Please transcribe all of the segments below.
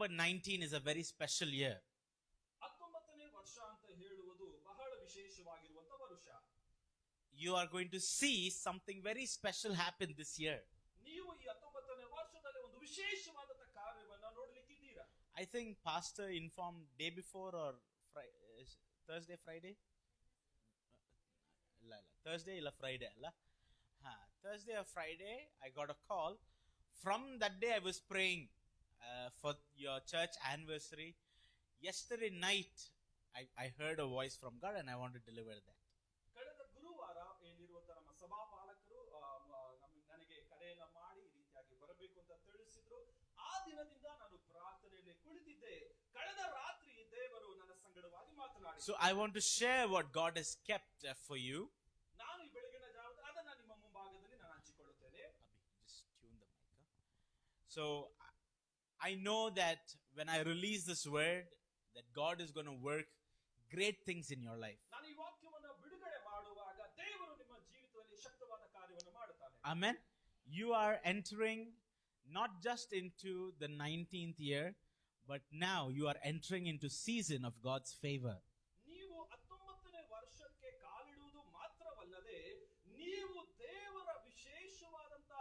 number 19 is a very special year. 19ನೇ ವರ್ಷ ಅಂತ ಹೇಳುವುದು ಬಹಳ ವಿಶೇಷವಾಗಿರುವಂತ ವರ್ಷ. You are going to see something very special happen this year. ನೀವು ಈ 19ನೇ ವರ್ಷದಲ್ಲಿ ಒಂದು ವಿಶೇಷವಾದಂತ ಕಾರ್ಯವನ್ನ ನೋಡಲಿಕ್ಕಿದ್ದೀರಾ. I think pastor informed day before or Thursday, Friday? Thursday or Friday, alla? Thursday or Friday, I got a call. From that day, I was praying for your church anniversary. Yesterday night, I heard a voice from God and I want to deliver that. ಕಳೆದ ಗುರುವಾರ ಏನಿರುವಂತ ನಮ್ಮ ಸಭಾಪಾಲಕರು ನನಗೆ ಕರೆಯನ್ನ ಮಾಡಿ ಈ ರೀತಿಯಾಗಿ ಬರಬೇಕು ಅಂತ ತಿಳಿಸಿದ್ರು. ಆ ದಿನದಿಂದ ನಾನು ಪ್ರಾರ್ಥನೆಯಲ್ಲಿ ಕುಳಿತಿದ್ದೆ. ಕಳೆದ ರಾತ್ರಿ ದೇವರು ನನ್ನ ಸಂಗಡವಾಗಿ ಮಾತನಾಡಿದರು. So I want to share what God has kept for you. ನಾನು ಈ ಬೆಳಗಿನ ಜಾವದಲ್ಲಿ ಅದನ್ನ ನಿಮ್ಮ ಮುಂಭಾಗದಲ್ಲಿ ನಾನು ಹಂಚಿಕೊಳ್ಳುತ್ತೇನೆ. Just tune the mic. So I know that when I release this word, that God is going to work great things in your life. ನಾನು ಈ ವಾಕ್ಯವನ್ನು ಬಿಡುಗಡೆ ಮಾಡುವಾಗ ದೇವರು ನಿಮ್ಮ ಜೀವಿತದಲ್ಲಿ ಶಕ್ತವಾದ ಕಾರ್ಯವನ್ನು ಮಾಡುತ್ತಾನೆ. Amen. You are entering not just into the 19th year, but now you are entering into season of God's favor. ನೀವು 19ನೇ ವರ್ಷಕ್ಕೆ ಕಾಲಿಡುವುದು ಮಾತ್ರವಲ್ಲದೆ ನೀವು ದೇವರ ವಿಶೇಷವಾದಂತ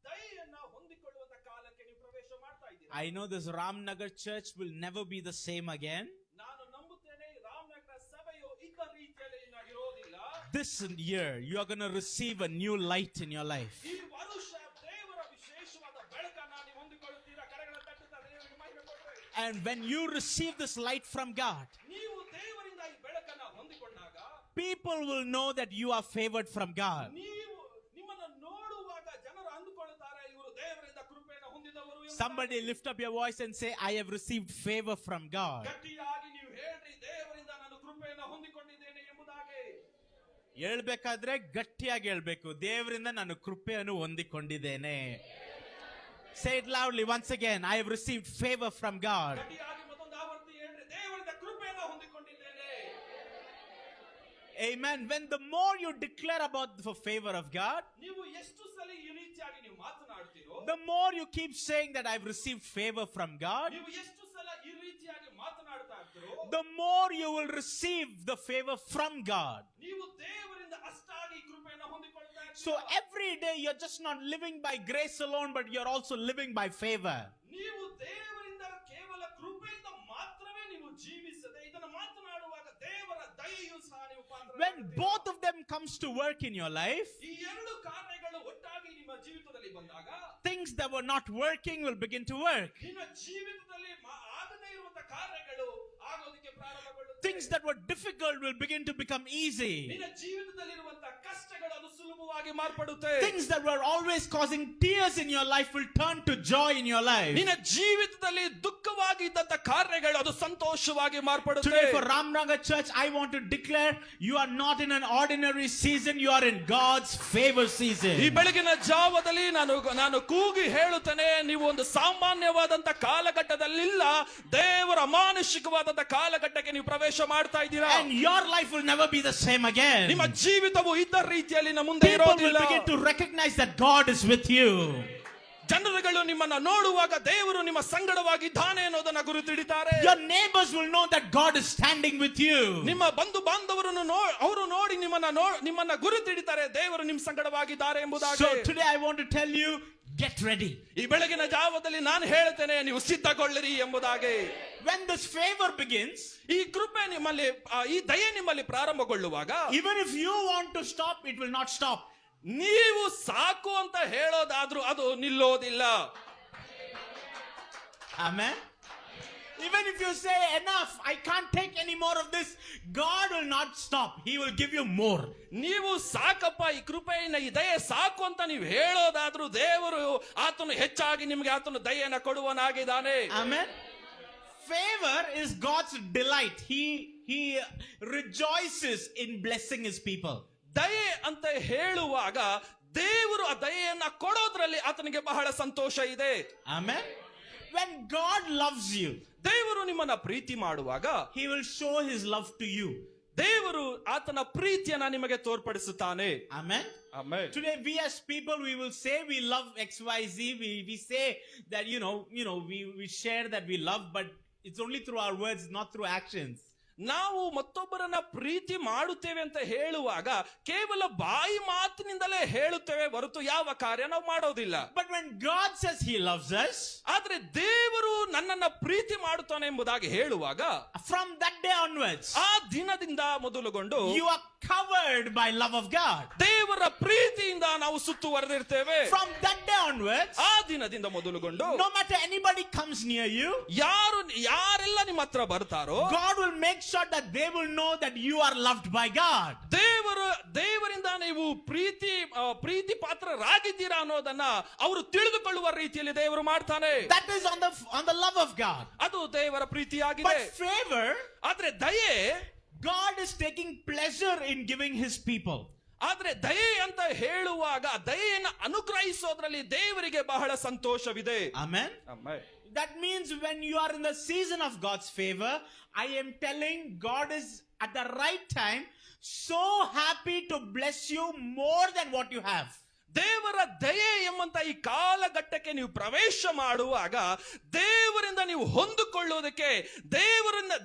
ದಯೆಯನ್ನ ಹೊಂದಿಕೊಳ್ಳುವಂತ ಕಾಲಕ್ಕೆ ನೀವು ಪ್ರವೇಶ ಮಾಡ್ತಾ ಇದ್ದೀರಾ. I know this Ramnagar church will never be the same again. ನಾನು ನಂಬುತ್ತೇನೆ ರಾಮನಗರ ಸಭೆಯು ಇದೇ ರೀತಿಯಲ್ಲಿ ಇರೋದಿಲ್ಲ. This year you are going to receive a new light in your life. ಈ ವರುಷ ದೇವರ ವಿಶೇಷವಾದ ಬೆಳಕನ್ನ ನೀವು ಹೊಂದಿಕೊಳ್ಳುತ್ತೀರಾ. ಕರೆಗಳ ತಟ್ಟುತ್ತಾ ದೇವರಿಗೆ ಮಹಿಮೆ ಕೊಡ್ರಿ. And when you receive this light from God, ನೀವು ದೇವರಿಂದ ಈ ಬೆಳಕನ್ನ ಹೊಂದಿಕೊಂಡಾಗ people will know that you are favored from God. ನೀವು ನಿಮ್ಮನ್ನು ನೋಡುವಾಗ ಜನರು ಅಂದುಕೊಳ್ಳುತ್ತಾರೆ ಇವರು ದೇವರಿಂದ ಕೃಪೆಯನ್ನು ಹೊಂದಿದವರು ಎಂದು. Somebody lift up your voice and say, I have received favor from God. ಗಟ್ಟಿಯಾಗಿ ನೀವು ಹೇಳ್ರಿ, ದೇವರಿಂದ ನಾನು ಕೃಪೆಯನ್ನು ಹೊಂದಿಕೊಂಡಿದ್ದೇನೆ ಎಂಬುದಾಗಿ. ಹೇಳ್ಬೇಕಾದ್ರೆ ಗಟ್ಟಿಯಾಗಿ ಹೇಳ್ಬೇಕು, ದೇವರಿಂದ ನಾನು ಕೃಪೆಯನ್ನು ಹೊಂದಿಕೊಂಡಿದ್ದೇನೆ. Say it loudly once again, I have received favor from God. ಗಟ್ಟಿಯಾಗಿ ಮತ್ತೊಂದು ಆವರ್ತಿ ಹೇಳ್ರಿ, ದೇವರಿಂದ ಕೃಪೆಯನ್ನು ಹೊಂದಿಕೊಂಡಿದ್ದೇನೆ. Amen. When the more you declare about the favor of God, ನೀವು ಎಷ್ಟು ಸಲ ಈ ರೀತಿಯಾಗಿ ನೀವು ಮಾತನಾಡ್ತೀರೋ, the more you keep saying that I've received favor from God, ನೀವು ಎಷ್ಟು ಸಲ ಈ ರೀತಿಯಾಗಿ ಮಾತನಾಡ್ತಾ ಇರ್ತೀರೋ, the more you will receive the favor from God. ನೀವು ದೇವರಿಂದ ಅಷ್ಟಾಗಿ ಕೃಪೆಯನ್ನು ಹೊಂದಿಕೊಳ್ತಾ So ಇರ್ತೀರಾ. every day you're just not living by grace alone, but you're also living by favor. ನೀವು ದೇವರಿಂದ ಕೇವಲ ಕೃಪೆಯಿಂದ ಮಾತ್ರವೇ ನೀವು ಜೀವಿಸದೆ ಇದನ್ನು ಮಾತನಾಡುವಾಗ ದೇವರ ದಯೆಯೂ ಸಹ ನೀವು When both of them comes to work in your life, ಈ ಎರಡು ಕಾರ್ಯಗಳು ಒಟ್ಟಾಗಿ ನಿಮ್ಮ ಜೀವಿತದಲ್ಲಿ ಬಂದಾಗ things that were not working will begin to work. ನಿನ್ನ ಜೀವಿತದಲ್ಲಿ ಆಗದೇ ಇರುವಂತ ಕಾರ್ಯಗಳು ಆಗೋದಕ್ಕೆ ಪ್ರಾರಂಭಗೊಳ್ಳುತ್ತವೆ. Things that were difficult will begin to become easy. ನಿನ್ನ ಜೀವಿತದಲ್ಲಿರುವಂತ ಕಷ್ಟಗಳು ಅದು ಸುಲಭವಾಗಿ ಮಾರ್ಪಡುತ್ತೆ. Things that were always causing tears in your life will turn to joy in your life. ನಿನ್ನ ಜೀವಿತದಲ್ಲಿ ದುಃಖವಾಗಿ ಇದ್ದಂತ ಕಾರ್ಯಗಳು ಅದು ಸಂತೋಷವಾಗಿ ಮಾರ್ಪಡುತ್ತೆ. Today for Ramnagar Church, I want to declare you are not in an ordinary season, you are in God's favor season. ಈ ಬೆಳಗಿನ ಜಾವದಲ್ಲಿ ನಾನು ಕೂಗಿ ಹೇಳುತ್ತೇನೆ, ನೀವು ಒಂದು ಸಾಮಾನ್ಯವಾದಂತ ಕಾಲಘಟ್ಟದಲ್ಲಿಲ್ಲ, ದೇವರ ಅಮಾನುಷಿಕವಾದಂತ ಕಾಲಘಟ್ಟಕ್ಕೆ ನೀವು ಪ್ರವೇಶ ಮಾಡ್ತಾ ಇದ್ದೀರಾ. And your life will never be the same again. ನಿಮ್ಮ ಜೀವಿತವು ಇದ್ದ ರೀತಿಯಲ್ಲಿ ನಮ್ಮ ಮುಂದೆ People will ಇರೋದಿಲ್ಲ. begin to recognize that God is with you. ಜನರುಗಳು ನಿಮ್ಮನ್ನ ನೋಡುವಾಗ ದೇವರು ನಿಮ್ಮ ಸಂಗಡವಾಗಿದ್ದಾನೆ ಅನ್ನೋದನ್ನ ಗುರುತಿಡಿತಾರೆ. Your neighbors will know that God is standing with you. ನಿಮ್ಮ ಬಂಧು ಬಾಂಧವರನ್ನು ಅವರು ನೋಡಿ ನಿಮ್ಮನ್ನ ಗುರುತಿಡಿತಾರೆ, ದೇವರು ನಿಮ್ಮ ಸಂಗಡವಾಗಿದ್ದಾರೆ ಎಂಬುದಾಗಿ. So today I want to tell you, get ready. ಈ ಬೆಳಗಿನ ಜಾವದಲ್ಲಿ ನಾನು ಹೇಳ್ತೇನೆ, ನೀವು ಸಿದ್ಧಗೊಳ್ಳಿರಿ ಎಂಬುದಾಗಿ. When this favor begins, ಈ ಕೃಪೆ ನಿಮ್ಮಲ್ಲಿ, ಈ ದಯೆ ನಿಮ್ಮಲ್ಲಿ ಪ್ರಾರಂಭಗೊಳ್ಳುವಾಗ, even if you want to stop, it will not stop. ನೀವು ಸಾಕು ಅಂತ ಹೇಳೋದಾದ್ರೂ ಅದು ನಿಲ್ಲೋದಿಲ್ಲ. Amen. Even if you say enough, I can't take any more of this, God will not stop. He will give you more. ನೀವು ಸಾಕಪ್ಪ, ಈ ಕೃಪೆಯಿಂದ ಈ ದಯೆ ಸಾಕು ಅಂತ ನೀವು ಹೇಳೋದಾದ್ರೂ ದೇವರು ಆತನು ಹೆಚ್ಚಾಗಿ ನಿಮಗೆ ಆತನು ದಯೆಯನ್ನು ಕೊಡುವನಾಗಿದ್ದಾನೆ. Amen. Favor is God's delight. He rejoices in blessing his people. ದಯೆ ಅಂತ ಹೇಳುವಾಗ ದೇವರು ಆ ದಯೆಯನ್ನ ಕೊಡೋದ್ರಲ್ಲಿ ಆತನಿಗೆ ಬಹಳ ಸಂತೋಷ ಇದೆ. Amen. When God loves you, ದೇವರು ನಿಮ್ಮನ್ನ ಪ್ರೀತಿ ಮಾಡುವಾಗ he will show his love to you. ದೇವರು ಆತನ ಪ್ರೀತಿಯನ್ನ ನಿಮಗೆ ತೋರ್ಪಡಿಸುತ್ತಾನೆ. Amen. Amen. Today we as people, we will say we love XYZ. We say that, we share that we love, but it's only through our words, not through actions. ನಾವು ಮತ್ತೊಬ್ಬರನ್ನ ಪ್ರೀತಿ ಮಾಡುತ್ತೇವೆ ಅಂತ ಹೇಳುವಾಗ ಕೇವಲ ಬಾಯಿ ಮಾತಿನಿಂದಲೇ ಹೇಳುತ್ತೇವೆ ಹೊರತು ಯಾವ ಕಾರ್ಯ ನಾವು ಮಾಡೋದಿಲ್ಲ. But when God says he loves us, ಆದ್ರೆ ದೇವರು ನನ್ನನ್ನ ಪ್ರೀತಿ ಮಾಡುತ್ತಾನೆ ಎಂಬುದಾಗಿ ಹೇಳುವಾಗ from that day onwards, ಆ ದಿನದಿಂದ ಮೊದಲುಗೊಂಡು you are covered by love of God. ದೇವರ ಪ್ರೀತಿಯಿಂದ ನಾವು ಸುತ್ತುವರೆದಿರ್ತೇವೆ. From that day onwards, ಆ ದಿನದಿಂದ ಮೊದಲುಗೊಂಡು no matter anybody comes near you, ಯಾರೆಲ್ಲ ನಿಮ್ಮ ಹತ್ರ ಬರ್ತಾರೋ God will make sure that they will know that you are loved by God. ದೇವರಿಂದ ನೀವು ಪ್ರೀತಿ ಪಾತ್ರರಾಗಿದ್ದೀರಾ ಅನ್ನೋದನ್ನ ಅವರು ತಿಳಿದುಕೊಳ್ಳುವ ರೀತಿಯಲ್ಲಿ ದೇವರು ಮಾಡ್ತಾನೆ. That is on the love of God. ಅದು ದೇವರ ಪ್ರೀತಿಯಾಗಿದೆ. But favor, ಆದ್ರೆ ದಯೆ, God is taking pleasure in giving his people. ಆದ್ರೆ ದಯೆ ಅಂತ ಹೇಳುವಾಗ ದಯೆಯನ್ನು ಅನುಗ್ರಹಿಸೋದ್ರಲ್ಲಿ ದೇವರಿಗೆ ಬಹಳ ಸಂತೋಷವಿದೆ. Amen. Amen. That means when you are in the season of God's favor, I am telling God is at the right time so happy to bless you more than what you have. ದೇವರ ದಯೆ ಎಂಬಂತ ಈ ಕಾಲಘಟ್ಟಕ್ಕೆ ನೀವು ಪ್ರವೇಶ ಮಾಡುವಾಗ ದೇವರಿಂದ ನೀವು ಹೊಂದಿಕೊಳ್ಳುವುದಕ್ಕೆ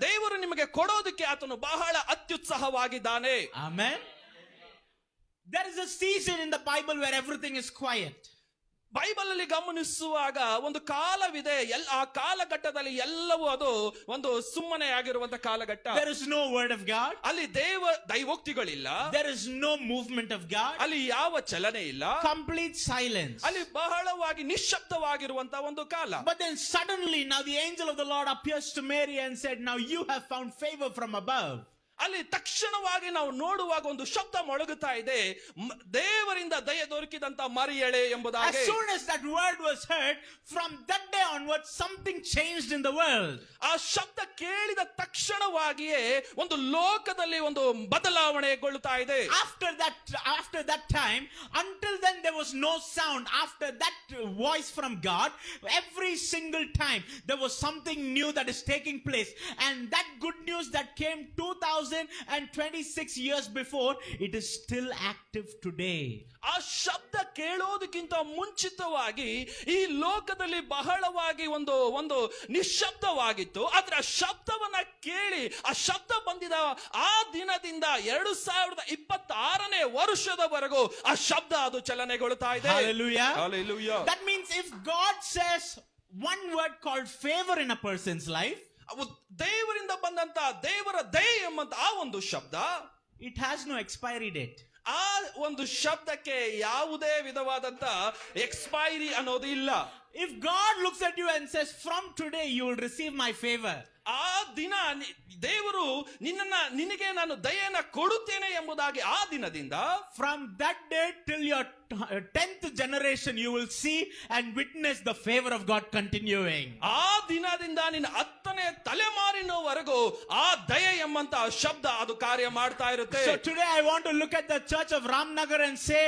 ದೇವರು ನಿಮಗೆ ಕೊಡೋದಕ್ಕೆ ಆತನು ಬಹಳ ಅತ್ಯುತ್ಸಾಹವಾಗಿದ್ದಾನೆ. Amen. There is a season in the Bible where everything is quiet. Bible ಅಲ್ಲಿ ಗಮನಿಸುವಾಗ ಒಂದು ಕಾಲವಿದೆ, ಆ ಕಾಲಘಟ್ಟದಲ್ಲಿ ಎಲ್ಲವೂ ಅದು ಒಂದು ಸುಮ್ಮನೆ ಆಗಿರುವಂತ ಕಾಲಘಟ್ಟ. There is no word of God. ಅಲ್ಲಿ ದೈವೋಕ್ತಿಗಳಿಲ್ಲ. There is no movement of God. ಅಲ್ಲಿ ಯಾವ ಚಲನೆ ಇಲ್ಲ. Complete silence. ಅಲ್ಲಿ ಬಹಳವಾಗಿ ನಿಶ್ಶಬ್ದವಾಗಿರುವಂತ ಒಂದು ಕಾಲ. But then suddenly now the angel of the Lord appears to Mary and said, now you have found favor from above. ಅಲ್ಲಿ ತಕ್ಷಣವಾಗಿ ನಾವು ನೋಡುವಾಗ ಒಂದು ಶಬ್ದ ಮೊಳಗುತ್ತಾ ಇದೆ, ದೇವರಿಂದ ದಯೆ ದೊರಕಿದಂತ ಮರಿಯಳೆ ಎಂಬುದಾಗಿ. As soon as that word was heard, from that day onwards something changed in the world. ಆ ಶಬ್ದ ಕೇಳಿದ ತಕ್ಷಣವಾಗಿಯೇ ಒಂದು ಲೋಕದಲ್ಲಿ ಒಂದು ಬದಲಾವಣೆಗೊಳ್ಳುತ್ತಾ ಇದೆ. After that time, until then there was no sound. After that voice from God, every single time there was something new that is taking place, and that good news that came 2026 years before, it is still active today. ಆ ಶಬ್ದ ಕೇಳೋದಕ್ಕಿಂತ ಮುಂಚಿತವಾಗಿ ಈ ಲೋಕದಲ್ಲಿ ಬಹಳವಾಗಿ ಒಂದು ನಿಶ್ಶಬ್ದವಾಗಿತ್ತು. ಆದ್ರೆ ಆ ಶಬ್ದವನ್ನ ಕೇಳಿ ಆ ಶಬ್ದ ಬಂದಿದ ಆ ದಿನದಿಂದ 2026ನೇ ವರ್ಷದವರೆಗೂ ಆ ಶಬ್ದ ಅದು ಚಲನೆಗೊಳ್ಳುತ್ತಾ ಇದೆ. Hallelujah. Hallelujah. That means if God says one word called favor in a person's life, ದೇವರಿಂದ ಬಂದಂತ ದೇವರ ದಯೆ ಎಂಬಂತ ಆ ಒಂದು ಶಬ್ದ, it has no expiry date. ಆ ಒಂದು ಶಬ್ದಕ್ಕೆ ಯಾವುದೇ ವಿಧವಾದಂತ ಎಕ್ಸ್ಪೈರಿ ಅನ್ನೋದು ಇಲ್ಲ. If God looks at you and says, from today you will receive my favor, ಆ ದಿನ ದೇವರು ನಿನಗೆ ನಾನು ದಯೆಯನ್ನ ಕೊಡುತ್ತೇನೆ ಎಂಬುದಾಗಿ ಆ ದಿನದಿಂದ, from that day till your 10th generation you will see and witness the favor of God continuing. ಆ ದಿನದಿಂದ ನಿನ್ನ 10ನೇ ತಲೆಮಾರಿನವರೆಗೂ ಆ ದಯೆ ಎಂಬಂತ ಶಬ್ದ ಅದು ಕಾರ್ಯ ಮಾಡ್ತಾ ಇರುತ್ತೆ. So today I want to look at the church of Ramnagar and say,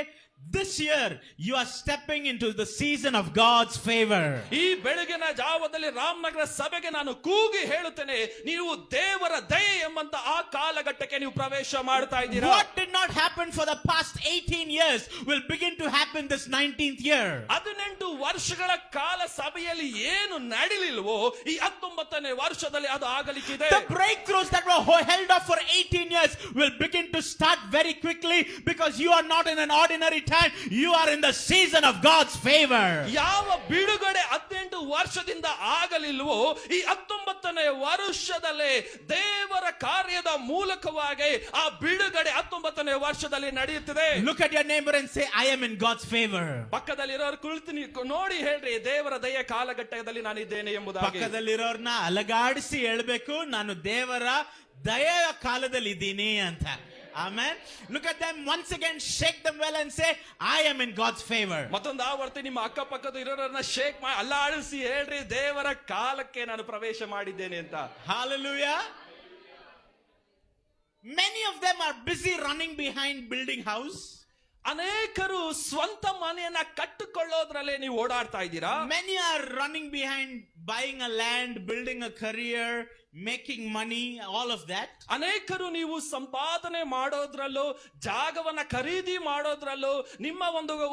this year you are stepping into the season of God's favor. ಈ ಬೆಳಗಿನ ಜಾವದಲ್ಲಿ ರಾಮನಗರ ಸಭೆಗೆ ನಾನು ಕೂಗಿ ಹೇಳುತ್ತೇನೆ, ನೀವು ದೇವರ ದಯೆ ಎಂಬಂತ ಆ ಕಾಲಘಟ್ಟಕ್ಕೆ ನೀವು ಪ್ರವೇಶ ಮಾಡ್ತಾ ಇದ್ದೀರಾ. What did not happen for the past 18 years will begin to happen this 19th year. 18 ವರ್ಷಗಳ ಕಾಲ ಸಭೆಯಲ್ಲಿ ಏನು ನಡೀಲಿಲ್ವೋ ಈ 19ನೇ ವರ್ಷದಲ್ಲಿ ಅದು ಆಗಲಿಕ್ಕಿದೆ. The breakthroughs that were held up for 18 years will begin to start very quickly, because you are not in an ordinary time. You are in the season of God's favor. ಯಾವ ಬಿಡುಗಡೆ 18 ವರ್ಷದಿಂದ ಆಗಲಿಲ್ವೋ ಈ 19ನೇ ವರ್ಷದಲ್ಲಿ ದೇವರ ಕಾರ್ಯದ ಮೂಲಕವಾಗಿ ಆ ಬಿಡುಗಡೆ 19ನೇ ವರ್ಷದಲ್ಲಿ ನಡೆಯುತ್ತದೆ. Look at your neighbor and say, I am in God's favor. ಪಕ್ಕದಲ್ಲಿರೋರು ಕುಳಿತು ನೋಡಿ ಹೇಳ್ರಿ, ದೇವರ ದಯೆ ಕಾಲಘಟ್ಟದಲ್ಲಿ ನಾನು ಇದ್ದೇನೆ ಎಂಬುದಾಗಿ. ಪಕ್ಕದಲ್ಲಿರೋರ್ನ ಅಲಗಾಡಿಸಿ ಹೇಳ್ಬೇಕು, ನಾನು ದೇವರ ದಯೆಯ ಕಾಲದಲ್ಲಿ ಇದ್ದೀನಿ ಅಂತ. Amen. Look at them once again, shake them well and say, I am in God's favor. ಮತ್ತೊಂದು ಆವರ್ತಿ ನಿಮ್ಮ ಅಕ್ಕಪಕ್ಕದ ಇರೋರನ್ನ ಶೇಕ್ ಮಾಡಿ ಅಲ್ಲಾಡಿಸಿ ಹೇಳ್ರಿ, ದೇವರ ಕಾಲಕ್ಕೆ ನಾನು ಪ್ರವೇಶ ಮಾಡಿದ್ದೇನೆ ಅಂತ. Hallelujah. Many of them are busy running behind building house. ಅನೇಕರು ಸ್ವಂತ ಮನೆಯನ್ನ ಕಟ್ಟಿಕೊಳ್ಳೋದ್ರಲ್ಲೇ ನೀವು ಓಡಾಡ್ತಾ ಇದ್ದೀರಾ. Many are running behind buying a land, building a career, making money, all of that. ಅನೇಕರು ನೀವು ಸಂಪಾದನೆ ಮಾಡೋದ್ರಲ್ಲೂ ಜಾಗವನ್ನ ಖರೀದಿ ಮಾಡೋದ್ರಲ್ಲೂ ನಿಮ್ಮ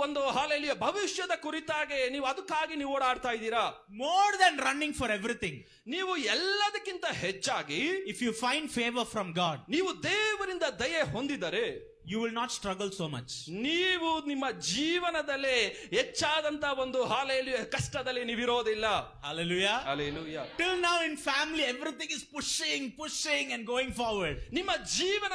ಒಂದು ಹಾಲೆಯ ಭವಿಷ್ಯದ ಕುರಿತಾಗಿ ನೀವು ಅದಕ್ಕಾಗಿ ನೀವು ಓಡಾಡ್ತಾ ಇದ್ದೀರಾ. More than running for everything. ನೀವು ಎಲ್ಲದಕ್ಕಿಂತ ಹೆಚ್ಚಾಗಿ If you find favor from God, ನೀವು ದೇವರಿಂದ ದಯೆ ಹೊಂದಿದರೆ you will not struggle so much. ನೀವು ನಿಮ್ಮ ಜೀವನದಲ್ಲಿ ಹೆಚ್ಚಾದಂತ ಒಂದು ಹಾಲೆಯಲ್ಲಿ ಕಷ್ಟದಲ್ಲಿ ನೀವಿರೋದಿಲ್ಲ. Hallelujah. Hallelujah. Till now in family everything is pushing and going forward. ನಿಮ್ಮ ಜೀವನ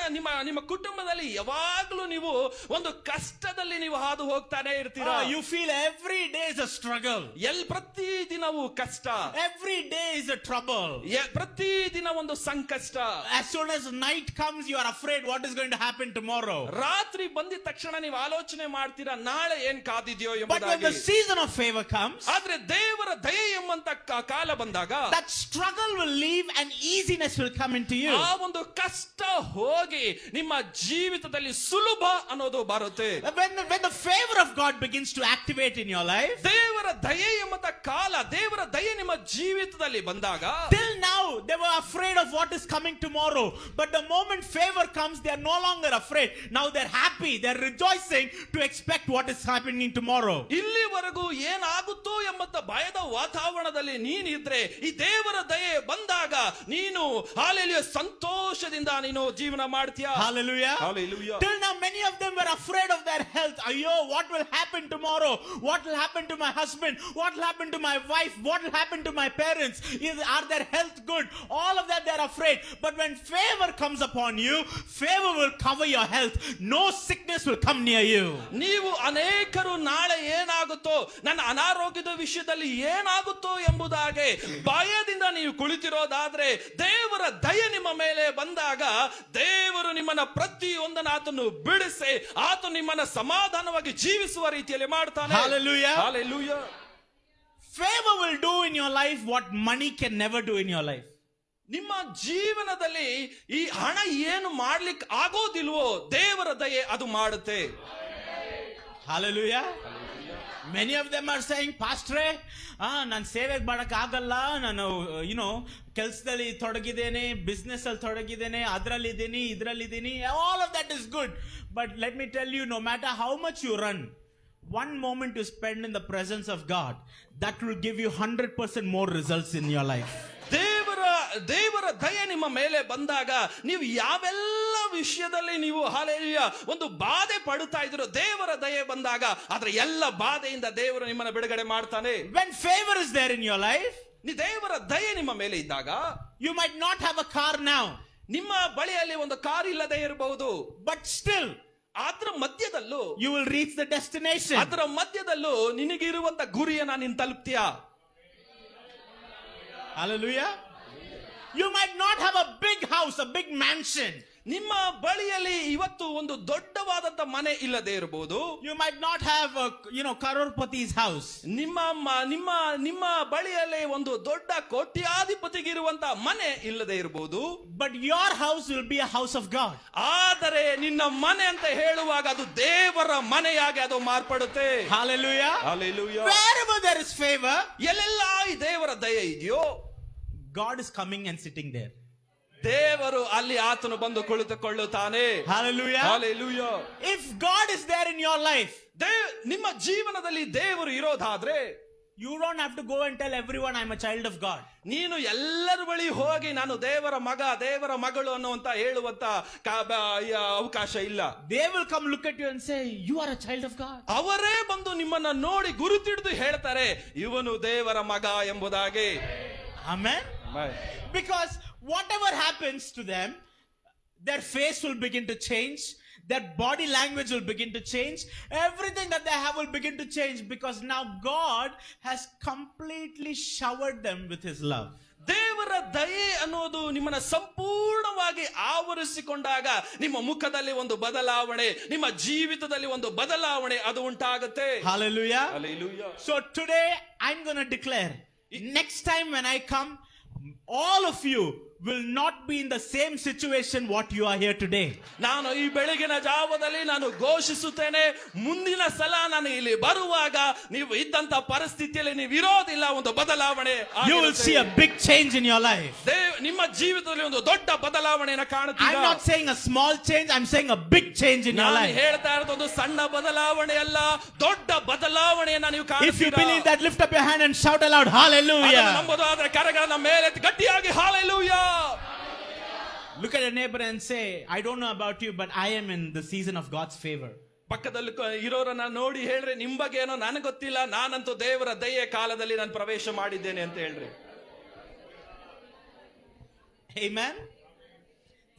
ನಿಮ್ಮ ಕುಟುಂಬದಲ್ಲಿ ಯಾವಾಗಲೂ ನೀವು ಒಂದು ಕಷ್ಟದಲ್ಲಿ ನೀವು ಹಾದು ಹೋಗ್ತಾನೆ ಇರ್ತೀರಾ. You feel every day is a struggle. ಪ್ರತಿ ದಿನವೂ ಕಷ್ಟ. Every day is a trouble. ಪ್ರತಿ ದಿನ ಒಂದು ಸಂಕಷ್ಟ. As soon as night comes you are afraid what is going to happen tomorrow. ರಾತ್ರಿ ಬಂದಿದ ತಕ್ಷಣ ನೀವು ಆಲೋಚನೆ ಮಾಡ್ತೀರಾ ನಾಳೆ ಏನ್ ಕಾದಿದೆಯೋ But when the season of favor comes, ಆದ್ರೆ ದೇವರ ದಯೆ ಎಂಬಂತ ಕಾಲ ಬಂದಾಗ that struggle will leave and easiness will come into you. ಆ ಒಂದು ಕಷ್ಟ ಹೋಗಿ ನಿಮ್ಮ ಜೀವಿತದಲ್ಲಿ ಸುಲಭ ಅನ್ನೋದು ಬರುತ್ತೆ. When the favor of God begins to activate in your life, ದೇವರ ದಯೆ ಎಂಬಂತ ಕಾಲ, ದೇವರ ದಯೆ ನಿಮ್ಮ ಜೀವಿತದಲ್ಲಿ ಬಂದಾಗ, till now they were afraid of what is coming tomorrow, but the moment favor comes they are no longer afraid. Now they're happy, they're rejoicing to expect what is happening tomorrow. ಇಲ್ಲಿವರೆಗೂ ಏನಾಗುತ್ತೋ ಎಂಬಂತ ಭಯದ ವಾತಾವರಣದಲ್ಲಿ ನೀನಿದ್ರೆ ಈ ದೇವರ ದಯೆ ಬಂದಾಗ ನೀನು hallelujah ಸಂತೋಷದಿಂದ ನೀನು ಜೀವನ ಮಾಡ್ತೀಯಾ. Hallelujah. Hallelujah. Till now many of them were afraid of their health. Ayyo, what will happen tomorrow? What will happen to my husband? What will happen to my wife? What will happen to my parents? Are their health good? All of that they're afraid. But when favor comes upon you, favor will cover your health. No sickness will come near you. ನೀವು ಅನೇಕರು ನಾಳೆ ಏನಾಗುತ್ತೋ, ನನ್ನ ಅನಾರೋಗ್ಯದ ವಿಷಯದಲ್ಲಿ ಏನಾಗುತ್ತೋ ಎಂಬುದಾಗಿ ಭಯದಿಂದ ನೀವು ಕುಳಿತಿರೋದಾದ್ರೆ ದೇವರ ದಯೆ ನಿಮ್ಮ ಮೇಲೆ ಬಂದಾಗ ದೇವರು ನಿಮ್ಮನ್ನ ಪ್ರತಿಯೊಂದನ್ನು ಆತನು ಬಿಡಿಸಿ ಆತ ನಿಮ್ಮನ್ನ ಸಮಾಧಾನವಾಗಿ ಜೀವಿಸುವ ರೀತಿಯಲ್ಲಿ ಮಾಡ್ತಾನೆ. Hallelujah. Hallelujah. Favor will do in your life what money can never do in your life. ನಿಮ್ಮ ಜೀವನದಲ್ಲಿ ಈ ಹಣ ಏನು ಮಾಡ್ಲಿಕ್ಕೆ ಆಗೋದಿಲ್ವೋ ದೇವರ ದಯೆ ಅದು ಮಾಡುತ್ತೆ. Hallelujah. Many of them are saying, Pastor, ನಾನು ಸೇವೆಗೆ ಮಾಡಕ್ ಆಗಲ್ಲ, ನಾನು ಕೆಲಸದಲ್ಲಿ ತೊಡಗಿದ್ದೇನೆ, ಬಿಸ್ನೆಸ್ ಅಲ್ಲಿ ತೊಡಗಿದ್ದೇನೆ, ಅದರಲ್ಲಿದ್ದೀನಿ, ಇದರಲ್ಲಿದ್ದೀನಿ. All of that is good. But let me tell you, no matter how much you run, one moment you spend in the presence of God, that will give you 100% more results in your life. ದೇವರ ದಯೆ ನಿಮ್ಮ ಮೇಲೆ ಬಂದಾಗ ನೀವು ಯಾವೆಲ್ಲ ವಿಷಯದಲ್ಲಿ ನೀವು hallelujah ಒಂದು ಬಾಧೆ ಪಡುತ್ತಾ ಇದ್ರು, ದೇವರ ದಯೆ ಬಂದಾಗ ಅದರ ಎಲ್ಲ ಬಾಧೆಯಿಂದ ದೇವರು ನಿಮ್ಮನ್ನ ಬಿಡುಗಡೆ ಮಾಡ್ತಾನೆ. When favor is there in your life, ದೇವರ ದಯೆ ನಿಮ್ಮ ಮೇಲೆ ಇದ್ದಾಗ, you might not have a car now, ನಿಮ್ಮ ಬಳಿಯಲ್ಲಿ ಒಂದು ಕಾರ್ ಇಲ್ಲದೆ ಇರಬಹುದು, but still ಅದರ ಮಧ್ಯದಲ್ಲೂ you will reach the destination. ಅದರ ಮಧ್ಯದಲ್ಲೂ ನಿನಗಿರುವಂತ ಗುರಿಯನ್ನ ನೀನು ತಲುಪ್ತೀಯಾ. Hallelujah. You might not have a big house, a big mansion. ನಿಮ್ಮ ಬಳಿಯಲ್ಲಿ ಇವತ್ತು ಒಂದು ದೊಡ್ಡವಾದಂತ ಮನೆ ಇಲ್ಲದೆ ಇರಬಹುದು. You might not have Karorpati's house. ನಿಮ್ಮ ಬಳಿಯಲ್ಲಿ ಒಂದು ದೊಡ್ಡ ಕೋಟ್ಯಾಧಿಪತಿಗಿರುವಂತ ಮನೆ ಇಲ್ಲದೆ ಇರಬಹುದು. But your house will be a house of God. ಆದರೆ ನಿನ್ನ ಮನೆ ಅಂತ ಹೇಳುವಾಗ ಅದು ದೇವರ ಮನೆಯಾಗಿ ಅದು ಮಾರ್ಪಡುತ್ತೆ. Hallelujah. Hallelujah. Wherever there is favor, ಎಲ್ಲೆಲ್ಲ ಈ ದೇವರ ದಯೆ ಇದೆಯೋ, God is coming and sitting there. ದೇವರು ಅಲ್ಲಿ ಆತನು ಬಂದು ಕುಳಿತುಕೊಳ್ಳುತ್ತಾನೆ. Hallelujah. Hallelujah. If God is there in your life, ನಿಮ್ಮ ಜೀವನದಲ್ಲಿ ದೇವರು ಇರೋದಾದ್ರೆ you don't have to go and tell everyone I'm a child of God. ನೀನು ಎಲ್ಲರ ಬಳಿ ಹೋಗಿ ನಾನು ದೇವರ ಮಗ, ದೇವರ ಮಗಳು ಅನ್ನುವಂತ ಹೇಳುವಂತ ಅವಕಾಶ ಇಲ್ಲ. They will come look at you and say you are a child of God. ಅವರೇ ಬಂದು ನಿಮ್ಮನ್ನ ನೋಡಿ ಗುರುತಿಡಿದು ಹೇಳ್ತಾರೆ ಇವನು ದೇವರ ಮಗ ಎಂಬುದಾಗಿ. Amen. Because whatever happens to them, their face will begin to change, their body language will begin to change, everything that they have will begin to change, because now God has completely showered them with His love. ದೇವರ ದಯೆ ಅನ್ನೋದು ನಿಮ್ಮನ್ನ ಸಂಪೂರ್ಣವಾಗಿ ಆವರಿಸಿಕೊಂಡಾಗ ನಿಮ್ಮ ಮುಖದಲ್ಲಿ ಒಂದು ಬದಲಾವಣೆ, ನಿಮ್ಮ ಜೀವಿತದಲ್ಲಿ ಒಂದು ಬದಲಾವಣೆ ಅದು ಉಂಟಾಗುತ್ತೆ. Hallelujah. Hallelujah. So today I'm going to declare, next time when I come, all of you will not be in the same situation what you are here today. ನಾನು ಈ ಬೆಳಗಿನ ಜಾವದಲ್ಲಿ ನಾನು ಘೋಷಿಸುತ್ತೇನೆ, ಮುಂದಿನ ಸಲ ನಾನು ಇಲ್ಲಿ ಬರುವಾಗ ನೀವು ಇದ್ದಂತ ಪರಿಸ್ಥಿತಿಯಲ್ಲಿ ನೀವು ಇರೋದಿಲ್ಲ, ಒಂದು ಬದಲಾವಣೆ You will see a big change in your life. ನಿಮ್ಮ ಜೀವಿತದಲ್ಲಿ ಒಂದು ದೊಡ್ಡ ಬದಲಾವಣೆಯನ್ನು I'm ಕಾಣುತ್ತೀರಾ. not saying a small change, I'm saying a big change in your ನಾನು life. ಹೇಳ್ತಾ ಇರೋದು ಒಂದು ಸಣ್ಣ ಬದಲಾವಣೆ ಅಲ್ಲ, ದೊಡ್ಡ ಬದಲಾವಣೆಯನ್ನ ನೀವು If you ಕಾಣುತ್ತೀರಾ. believe that, lift up your hand and shout aloud, hallelujah. ಅದನ್ನು ನಂಬೋದಾದ್ರೆ ಕರಗಳನ್ನ ಮೇಲೆತ್ತಿ ಗಟ್ಟಿಯಾಗಿ hallelujah. Look at your neighbor and say, I don't know about you, but I am in the season of God's favor. ಪಕ್ಕದಲ್ಲಿ ಇರೋರನ್ನ ನೋಡಿ ಹೇಳ್ರಿ, ನಿಮ್ ಬಗ್ಗೆ ಏನೋ ನನಗೆ ಗೊತ್ತಿಲ್ಲ, ನಾನಂತೂ ದೇವರ ದಯೆಯ ಕಾಲದಲ್ಲಿ ನಾನು ಪ್ರವೇಶ ಮಾಡಿದ್ದೇನೆ ಅಂತ ಹೇಳ್ರಿ. Amen.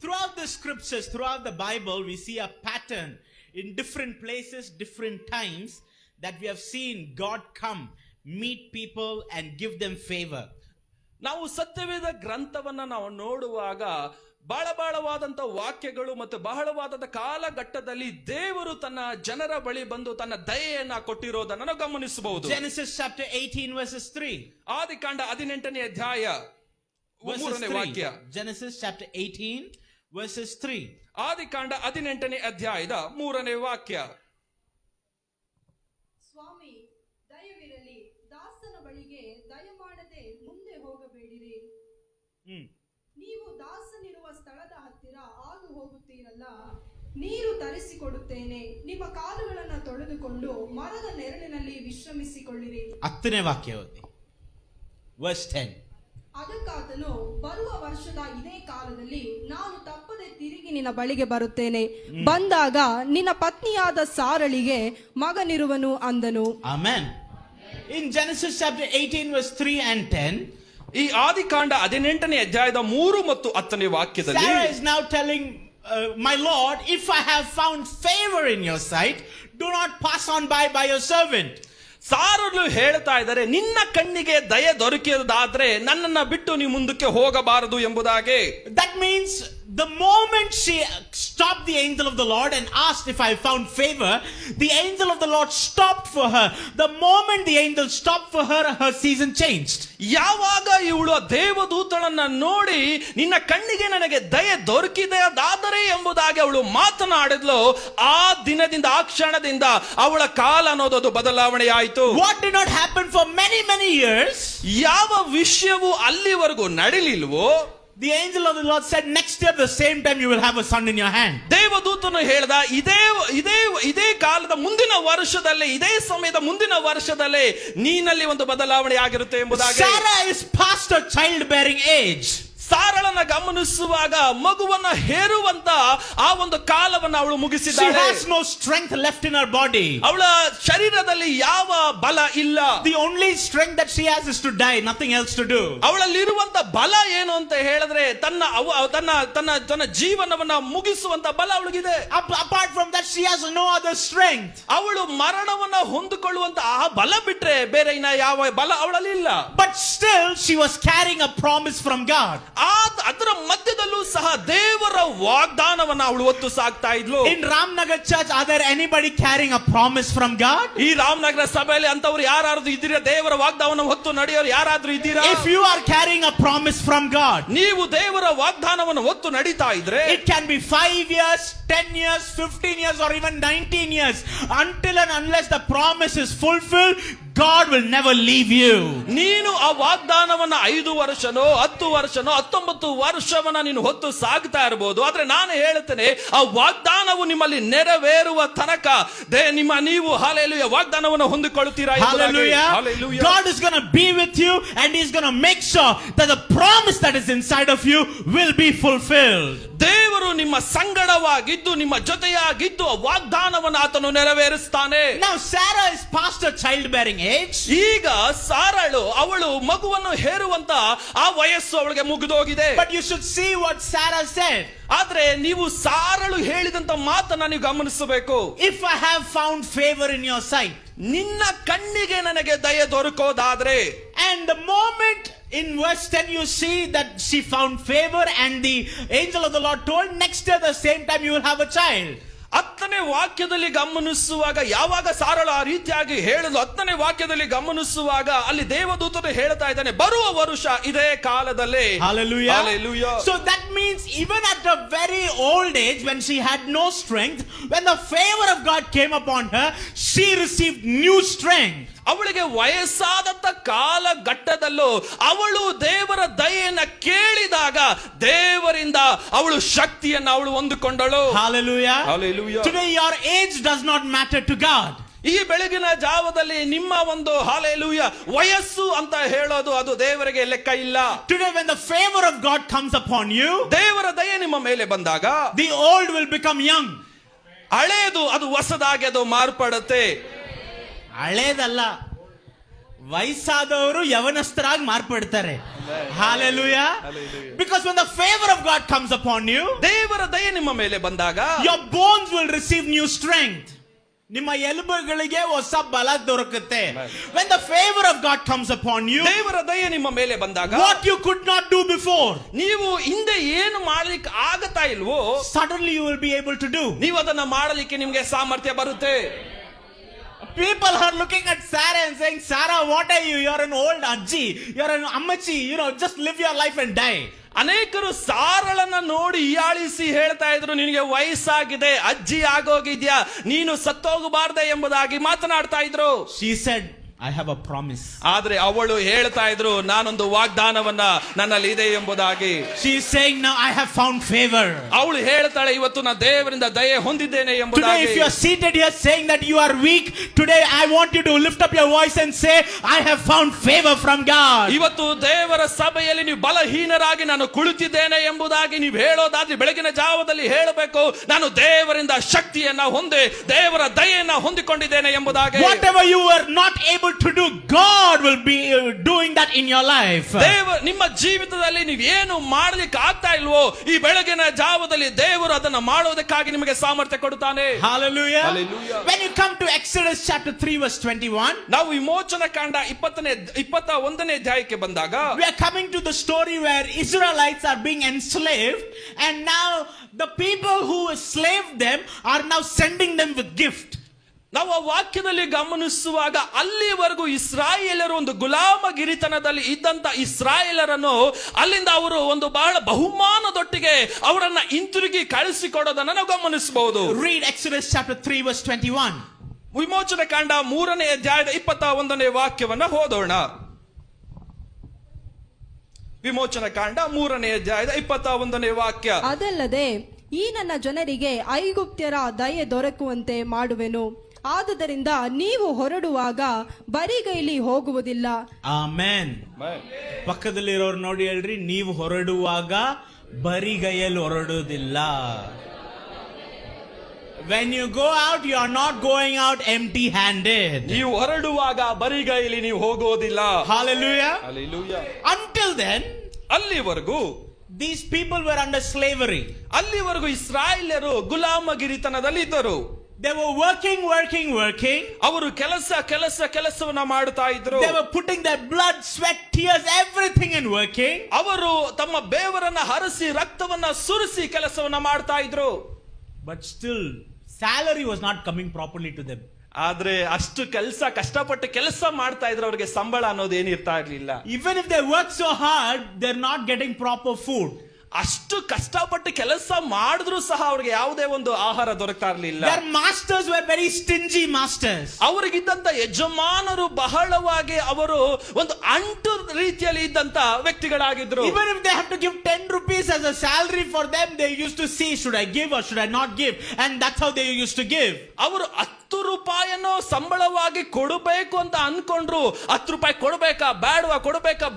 Throughout the scriptures, throughout the Bible, we see a pattern in different places, different times, that we have seen God come, meet people and give them favor. ನಾವು ಸತ್ಯವೇದ ಗ್ರಂಥವನ್ನ ನಾವು ನೋಡುವಾಗ ಬಹಳವಾದಂತ ವಾಕ್ಯಗಳು ಮತ್ತು ಬಹಳವಾದಂತ ಕಾಲಘಟ್ಟದಲ್ಲಿ ದೇವರು ತನ್ನ ಜನರ ಬಳಿ ಬಂದು ತನ್ನ ದಯೆಯನ್ನ ಕೊಟ್ಟಿರೋದನ್ನ ನಾವು ಗಮನಿಸಬಹುದು. Genesis chapter 18 verses 3. ಆದಿಕಾಂಡ 18ನೇ ಅಧ್ಯಾಯ 3ನೇ ವಾಕ್ಯ. Genesis chapter 18 verses 3. ಆದಿಕಾಂಡ 18ನೇ ಅಧ್ಯಾಯದ 3ನೇ ವಾಕ್ಯ. ಸ್ವಾಮಿ, ದಯವಿರಲಿ, ದಾಸನ ಬಳಿಗೆ ದಯಮಾಡದೆ ಮುಂದೆ ಹೋಗಬೇಡಿರಿ. ನೀವು ದಾಸನಿರುವ ಸ್ಥಳದ ಹತ್ತಿರ ಹಾದು ಹೋಗುತ್ತೀರಲ್ಲ, ನೀರು ತರಿಸಿಕೊಡುತ್ತೇನೆ, ನಿಮ್ಮ ಕಾಲುಗಳನ್ನು ತೊಳೆದುಕೊಂಡು ಮರದ ನೆರಳಿನಲ್ಲಿ ವಿಶ್ರಮಿಸಿಕೊಳ್ಳಿರಿ. 10ನೇ ವಾಕ್ಯ ಓದಿ. Verse 10. ಅದಕ್ಕಾತನು, ಬರುವ ವರ್ಷದ ಇದೇ ಕಾಲದಲ್ಲಿ ನಾನು ತಪ್ಪದೆ ತಿರುಗಿ ನಿನ್ನ ಬಳಿಗೆ ಬರುತ್ತೇನೆ, ಬಂದಾಗ ನಿನ್ನ ಪತ್ನಿಯಾದ ಸಾರಳಿಗೆ ಮಗನಿರುವನು ಅಂದನು. Amen. In Genesis chapter 18 verse 3 and 10, ಈ ಆದಿಕಾಂಡ 18ನೇ ಅಧ್ಯಾಯದ 3 ಮತ್ತು 10ನೇ ವಾಕ್ಯದಲ್ಲಿ Sarah is now telling, my Lord, if I have found favor in your sight, do not pass on by your servant. ಸಾರಳು ಹೇಳ್ತಾ ಇದ್ದಾರೆ, ನಿನ್ನ ಕಣ್ಣಿಗೆ ದಯೆ ದೊರಕಿದಾದ್ರೆ ನನ್ನನ್ನ ಬಿಟ್ಟು ನೀವು ಮುಂದಕ್ಕೆ ಹೋಗಬಾರದು ಎಂಬುದಾಗಿ. That means the moment she stopped the angel of the Lord and asked if I found favor, the angel of the Lord stopped for her. The moment the angel stopped for her, her season changed. ಯಾವಾಗ ಇವಳು ದೇವದೂತಳನ್ನ ನೋಡಿ ನಿನ್ನ ಕಣ್ಣಿಗೆ ನನಗೆ ದಯೆ ದೊರಕಿದೆ ಅದಾದರೆ ಎಂಬುದಾಗಿ ಅವಳು ಮಾತನಾಡಿದ್ಲು, ಆ ದಿನದಿಂದ ಆ ಕ್ಷಣದಿಂದ ಅವಳ ಕಾಲ ಅನ್ನೋದು ಬದಲಾವಣೆ ಆಯಿತು. What did not happen for many years? ಯಾವ ವಿಷಯವು ಅಲ್ಲಿವರೆಗೂ ನಡೀಲಿಲ್ವೋ, the angel of the Lord said, next year the same time you will have a son in your hand. ದೇವದೂತನು ಹೇಳ್ದ, ಇದೇ ಕಾಲದ ಮುಂದಿನ ವರ್ಷದಲ್ಲೇ, ಇದೇ ಸಮಯದ ಮುಂದಿನ ವರ್ಷದಲ್ಲೇ ನೀನಲ್ಲಿ ಒಂದು ಬದಲಾವಣೆ ಆಗಿರುತ್ತೆ ಎಂಬುದಾಗಿ. Sarah is past her childbearing age. ಸಾರಳನ್ನ ಗಮನಿಸುವಾಗ ಮಗುವನ್ನ ಹೇರುವಂತ ಆ ಒಂದು ಕಾಲವನ್ನು ಅವಳು She ಮುಗಿಸಿದ್ದಾಳೆ. has no strength left in her body. ಅವಳ ಶರೀರದಲ್ಲಿ ಯಾವ ಬಲ ಇಲ್ಲ. The only strength that she has is to die, nothing else to do. ಅವಳಲ್ಲಿರುವಂತ ಬಲ ಏನು ಅಂತ ಹೇಳಿದ್ರೆ ತನ್ನ ಜೀವನವನ್ನ ಮುಗಿಸುವಂತ ಬಲ ಅವಳಿಗಿದೆ. Apart from that, she has no other strength. ಅವಳು ಮರಣವನ್ನ ಹೊಂದಿಕೊಳ್ಳುವಂತ ಆ ಬಲ ಬಿಟ್ರೆ ಬೇರೆ ಇನ್ನ ಯಾವ ಬಲ ಅವಳಲ್ಲಿ ಇಲ್ಲ. But still, she was carrying a promise from God. ಅದರ ಮಧ್ಯದಲ್ಲೂ ಸಹ ದೇವರ ವಾಗ್ದಾನವನ್ನ ಅವಳು ಹೊತ್ತು ಸಾಗ್ತಾ ಇದ್ಲು. In Ramnagar Church, are there anybody carrying a promise from God? ಈ ರಾಮನಗರ ಸಭೆಯಲ್ಲಿ ಅಂತವ್ರು ಯಾರಾದ್ರೂ ಇದ್ದೀರಾ? ದೇವರ ವಾಗ್ದಾನವನ್ನು ಹೊತ್ತು ನಡೆಯೋರು ಯಾರಾದ್ರೂ ಇದ್ದೀರಾ? If you are carrying a promise from God, ನೀವು ದೇವರ ವಾಗ್ದಾನವನ್ನು ಹೊತ್ತು ನಡೀತಾ ಇದ್ರೆ, it can be 5 years, 10 years, 15 years, or even 19 years. Until and unless the promise is fulfilled, God will never leave you. ನೀನು ಆ ವಾಗ್ದಾನವನ್ನ 5 ವರ್ಷನೋ 10 ವರ್ಷನೋ 19 ವರ್ಷವನ್ನ ನೀನು ಹೊತ್ತು ಸಾಗ್ತಾ ಇರಬಹುದು. ಆದ್ರೆ ನಾನು ಹೇಳುತ್ತೇನೆ, ಆ ವಾಗ್ದಾನವು ನಿಮ್ಮಲ್ಲಿ ನೆರವೇರುವ ತನಕ ನೀವು ಹಲ್ಲೆಲೂಯಾ ವಾಗ್ದಾನವನ್ನು ಹೊಂದಿಕೊಳ್ಳುತ್ತೀರಾ. Hallelujah. God is going to be with you and He's going to make sure that the promise that is inside of you will be fulfilled. ದೇವರು ನಿಮ್ಮ ಸಂಗಡವಾಗಿದ್ದು ನಿಮ್ಮ ಜೊತೆಯಾಗಿದ್ದು ಆ ವಾಗ್ದಾನವನ್ನು ಆತನು ನೆರವೇರಿಸ್ತಾನೆ. Now Sarah is past her childbearing age. ಈಗ ಸಾರಳು ಅವಳು ಮಗುವನ್ನು ಹೇರುವಂತ ಆ ವಯಸ್ಸು ಅವಳಿಗೆ ಮುಗಿದೋಗಿದೆ. But you should see what Sarah said. ಆದ್ರೆ ನೀವು ಸಾರಳು ಹೇಳಿದಂತ ಮಾತನ್ನ ನೀವು ಗಮನಿಸಬೇಕು. If I have found favor in your sight, ನಿನ್ನ ಕಣ್ಣಿಗೆ ನನಗೆ ದಯೆ ದೊರಕೋದಾದ್ರೆ. And the moment in verse 10 you see that she found favor and the angel of the Lord told, next year the same time you will have a child. 10ನೇ ವಾಕ್ಯದಲ್ಲಿ ಗಮನಿಸುವಾಗ, ಯಾವಾಗ ಸಾರಳು ಆ ರೀತಿಯಾಗಿ ಹೇಳಲು 10ನೇ ವಾಕ್ಯದಲ್ಲಿ ಗಮನಿಸುವಾಗ ಅಲ್ಲಿ ದೇವದೂತನು ಹೇಳ್ತಾ ಇದ್ದಾನೆ, ಬರುವ ವರುಷ ಇದೇ ಕಾಲದಲ್ಲಿ. Hallelujah. Hallelujah. So that means even at a very old age, when she had no strength, when the favor of God came upon her, she received new strength. ಅವಳಿಗೆ ವಯಸ್ಸಾದಂತ ಕಾಲಘಟ್ಟದಲ್ಲೂ ಅವಳು ದೇವರ ದಯೆಯನ್ನ ಕೇಳಿದಾಗ ದೇವರಿಂದ ಅವಳು ಶಕ್ತಿಯನ್ನು ಅವಳು ಹೊಂದಿಕೊಂಡಳು. Hallelujah. Hallelujah. Today your age does not matter to God. ಈ ಬೆಳಗಿನ ಜಾವದಲ್ಲಿ ನಿಮ್ಮ ಒಂದು ಹಾಲೆಲೂಯ ವಯಸ್ಸು ಅಂತ ಹೇಳೋದು ಅದು ದೇವರಿಗೆ ಲೆಕ್ಕ ಇಲ್ಲ. Today when the favor of God comes upon you, ದೇವರ ದಯೆ ನಿಮ್ಮ ಮೇಲೆ ಬಂದಾಗ the old will become young. ಹಳೇದು ಅದು ಹೊಸದಾಗಿ ಅದು ಮಾರ್ಪಡುತ್ತೆ. ಹಳೇದಲ್ಲ, ವಯಸ್ಸಾದವರು ಯವನಸ್ಥರಾಗಿ ಮಾರ್ಪಡ್ತಾರೆ. Hallelujah. Because when the favor of God comes upon you, ದೇವರ ದಯೆ ನಿಮ್ಮ ಮೇಲೆ ಬಂದಾಗ your bones will receive new strength. ನಿಮ್ಮ ಎಲುಬುಗಳಿಗೆ ಹೊಸ ಬಲ ದೊರಕುತ್ತೆ. When the favor of God comes upon you, ದೇವರ ದಯೆ ನಿಮ್ಮ ಮೇಲೆ ಬಂದಾಗ what you could not do before, ನೀವು ಹಿಂದೆ ಏನು ಮಾಡಲಿಕ್ಕೆ ಆಗತಾ ಇಲ್ವೋ suddenly you will be able to do. ನೀವು ಅದನ್ನ ಮಾಡಲಿಕ್ಕೆ ನಿಮಗೆ ಸಾಮರ್ಥ್ಯ ಬರುತ್ತೆ. People are looking at Sarah and saying, Sarah, what are you? You're an old ajji. You're an ammachi. Just live your life and die. ಅನೇಕರು ಸಾರಳನ್ನ ನೋಡಿ ಹೀಯಾಳಿಸಿ ಹೇಳ್ತಾ ಇದ್ರು, ನಿನಗೆ ವಯಸ್ಸಾಗಿದೆ, ಅಜ್ಜಿ ಆಗೋಗಿದ್ಯಾ, ನೀನು ಸತ್ತೋಗಬಾರ್ದೆ ಎಂಬುದಾಗಿ ಮಾತನಾಡ್ತಾ ಇದ್ರು. She said, I have a promise. ಆದ್ರೆ ಅವಳು ಹೇಳ್ತಾ ಇದ್ರು, ನಾನೊಂದು ವಾಗ್ದಾನವನ್ನ ನನ್ನಲ್ಲಿ ಇದೆ ಎಂಬುದಾಗಿ. She is saying, now I have found favor. ಅವಳು ಹೇಳ್ತಾಳೆ, ಇವತ್ತು ನಾನು ದೇವರಿಂದ ದಯೆ ಹೊಂದಿದ್ದೇನೆ Today ಎಂಬುದಾಗಿ. if you are seated here saying that you are weak, today I want you to lift up your voice and say, I have found favor from God. ಇವತ್ತು ದೇವರ ಸಭೆಯಲ್ಲಿ ನೀವು ಬಲಹೀನರಾಗಿ ನಾನು ಕುಳಿತಿದ್ದೇನೆ ಎಂಬುದಾಗಿ ನೀವು ಹೇಳೋದಾದ್ರೆ ಬೆಳಗಿನ ಜಾವದಲ್ಲಿ ಹೇಳಬೇಕು, ನಾನು ದೇವರಿಂದ ಶಕ್ತಿಯನ್ನ ಹೊಂದಿ ದೇವರ ದಯೆಯನ್ನ ಹೊಂದಿಕೊಂಡಿದ್ದೇನೆ ಎಂಬುದಾಗಿ. Whatever you were not able to do, God will be doing that in your life. ನಿಮ್ಮ ಜೀವಿತದಲ್ಲಿ ನೀವು ಏನು ಮಾಡಲಿಕ್ಕೆ ಆಗ್ತಾ ಇಲ್ವೋ ಈ ಬೆಳಗಿನ ಜಾವದಲ್ಲಿ ದೇವರು ಅದನ್ನ ಮಾಡೋದಕ್ಕಾಗಿ ನಿಮಗೆ ಸಾಮರ್ಥ್ಯ ಕೊಡುತ್ತಾನೆ. Hallelujah. Hallelujah. When you come to Exodus chapter 3 verse 21, ನಾವು ವಿಮೋಚನ ಕಾಂಡ 21ನೇ ಅಧ್ಯಾಯಕ್ಕೆ ಬಂದಾಗ we are coming to the story where Israelites are being enslaved, and now the people who enslaved them are now sending them with gift. ನಾವು ಆ ವಾಕ್ಯದಲ್ಲಿ ಗಮನಿಸುವಾಗ ಅಲ್ಲಿವರೆಗೂ ಇಸ್ರಾಯೇಲರು ಒಂದು ಗುಲಾಮಗಿರಿತನದಲ್ಲಿ ಇದ್ದಂತ ಇಸ್ರಾಯೇಲರನ್ನು ಅಲ್ಲಿಂದ ಅವರು ಒಂದು ಬಹಳ ಬಹುಮಾನದೊಟ್ಟಿಗೆ ಅವರನ್ನ ಹಿಂತಿರುಗಿ ಕಳಿಸಿಕೊಡೋದನ್ನ ನಾವು ಗಮನಿಸಬಹುದು. Read Exodus chapter 3 verse 21. ವಿಮೋಚನ ಕಾಂಡ 3ನೇ ಅಧ್ಯಾಯದ 21ನೇ ವಾಕ್ಯವನ್ನ ಓದೋಣ. ವಿಮೋಚನ ಕಾಂಡ 3ನೇ ಅಧ್ಯಾಯದ 21ನೇ ವಾಕ್ಯ. ಅದಲ್ಲದೆ ಈ ನನ್ನ ಜನರಿಗೆ ಐಗುಪ್ತ್ಯರ ದಯೆ ದೊರಕುವಂತೆ ಮಾಡುವೆನು, ಆದುದರಿಂದ ನೀವು ಹೊರಡುವಾಗ ಬರಿಗೈಲಿ ಹೋಗುವುದಿಲ್ಲ. ಆಮೆನ್. ಪಕ್ಕದಲ್ಲಿರೋರು ನೋಡಿ ಹೇಳ್ರಿ, ನೀವು ಹೊರಡುವಾಗ ಬರಿಗೈಯಲ್ಲಿ ಹೊರಡುವುದಿಲ್ಲ. When you go out, you are not going out empty handed. ನೀವು ಹೊರಡುವಾಗ ಬರಿಗೈಲಿ ನೀವು ಹೋಗೋದಿಲ್ಲ. Hallelujah. Hallelujah. Until then, ಅಲ್ಲಿವರೆಗೂ these people were under slavery. ಅಲ್ಲಿವರೆಗೂ ಇಸ್ರಾಯೇಲ್ಯರು ಗುಲಾಮಗಿರಿತನದಲ್ಲಿ ಇದ್ದರು. They were working. ಅವರು ಕೆಲಸವನ್ನ ಮಾಡುತ್ತಾ ಇದ್ರು. They were putting their blood, sweat, tears, everything in working. ಅವರು ತಮ್ಮ ಬೇವರನ್ನ ಹರಿಸಿ ರಕ್ತವನ್ನ ಸುರಿಸಿ ಕೆಲಸವನ್ನ ಮಾಡ್ತಾ ಇದ್ರು. But still, salary was not coming properly to them. ಆದ್ರೆ ಅಷ್ಟು ಕಷ್ಟಪಟ್ಟು ಕೆಲಸ ಮಾಡ್ತಾ ಇದ್ರು, ಅವ್ರಿಗೆ ಸಂಬಳ ಅನ್ನೋದು ಏನಿರ್ತಾ ಇರ್ಲಿಲ್ಲ. Even if they work so hard, they're not getting proper food. ಅಷ್ಟು ಕಷ್ಟಪಟ್ಟು ಕೆಲಸ ಮಾಡಿದ್ರು ಸಹ ಅವ್ರಿಗೆ ಯಾವುದೇ ಒಂದು ಆಹಾರ ದೊರಕ್ತಾ ಇರಲಿಲ್ಲ. Their masters were very stingy masters. ಅವರಿಗಿದ್ದಂತ ಯಜಮಾನರು ಬಹಳವಾಗಿ ಅವರು ಒಂದು ಅಂಟು ರೀತಿಯಲ್ಲಿ ಇದ್ದಂತ ವ್ಯಕ್ತಿಗಳಾಗಿದ್ರು. Even if they have to give 10 rupees as a salary for them, they used to see, should I give or should I not give? And that's how they used to give. ಅವರು 10 ರೂಪಾಯಿಯನ್ನು ಸಂಬಳವಾಗಿ ಕೊಡಬೇಕು ಅಂತ ಅನ್ಕೊಂಡ್ರು, 10 ರೂಪಾಯಿ ಕೊಡಬೇಕಾ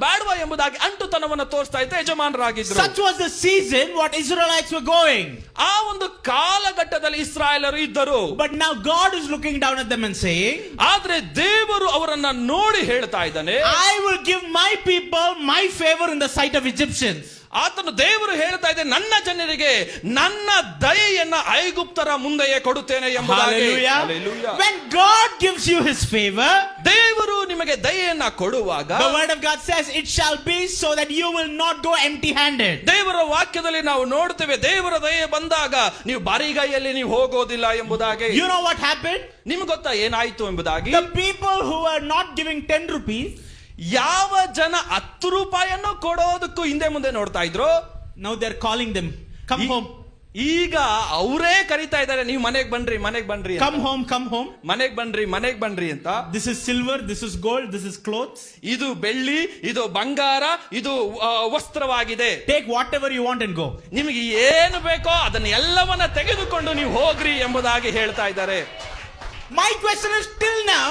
ಬೇಡವಾ ಎಂಬುದಾಗಿ ಅಂಟುತನವನ್ನು ತೋರಿಸ್ತಾ ಇದ್ದ ಯಜಮಾನರಾಗಿದ್ರು. Such was the season what Israelites were going. ಆ ಒಂದು ಕಾಲಘಟ್ಟದಲ್ಲಿ ಇಸ್ರಾಯೇಲರು ಇದ್ದರು. But now God is looking down at them and saying, ಆದ್ರೆ ದೇವರು ಅವರನ್ನ ನೋಡಿ ಹೇಳ್ತಾ ಇದ್ದಾನೆ, I will give my people my favor in the sight of Egyptians. ಆತನು ದೇವರು ಹೇಳ್ತಾ ಇದೆ, ನನ್ನ ಜನರಿಗೆ ನನ್ನ ದಯೆಯನ್ನ ಐಗುಪ್ತರ ಮುಂದೆಯೇ ಕೊಡುತ್ತೇನೆ ಎಂಬುದಾಗಿ. Hallelujah. Hallelujah. When God gives you his favor, ದೇವರು ನಿಮಗೆ ದಯೆಯನ್ನ ಕೊಡುವಾಗ the word of God says it shall be so that you will not go empty handed. ದೇವರ ವಾಕ್ಯದಲ್ಲಿ ನಾವು ನೋಡ್ತೇವೆ, ದೇವರ ದಯೆ ಬಂದಾಗ ನೀವು ಬರಿಗೈಯಲ್ಲಿ ನೀವು ಹೋಗೋದಿಲ್ಲ ಎಂಬುದಾಗಿ. You know what happened? ನಿಮ್ಗೆ ಗೊತ್ತಾ ಏನಾಯ್ತು ಎಂಬುದಾಗಿ? The people who are not giving 10 rupees, ಯಾವ ಜನ 10 ರೂಪಾಯಿಯನ್ನು ಕೊಡೋದಕ್ಕೂ ಹಿಂದೆ ಮುಂದೆ ನೋಡ್ತಾ ಇದ್ರು, now they're calling them, come home, ಈಗ ಅವರೇ ಕರೀತಾ ಇದ್ದಾರೆ, ನೀವು ಮನೆಗೆ ಬನ್ರಿ ಮನೆಗೆ ಬನ್ರಿ, come home, come home. ಮನೆಗೆ ಬನ್ರಿ ಅಂತ. This is silver, this is gold, this is clothes. ಇದು ಬೆಳ್ಳಿ, ಇದು ಬಂಗಾರ, ಇದು ವಸ್ತ್ರವಾಗಿದೆ. Take whatever you want and go. ನಿಮಗೆ ಏನು ಬೇಕೋ ಅದನ್ನ ಎಲ್ಲವನ್ನ ತೆಗೆದುಕೊಂಡು ನೀವು ಹೋಗ್ರಿ ಎಂಬುದಾಗಿ ಹೇಳ್ತಾ ಇದ್ದಾರೆ. My question is, till now,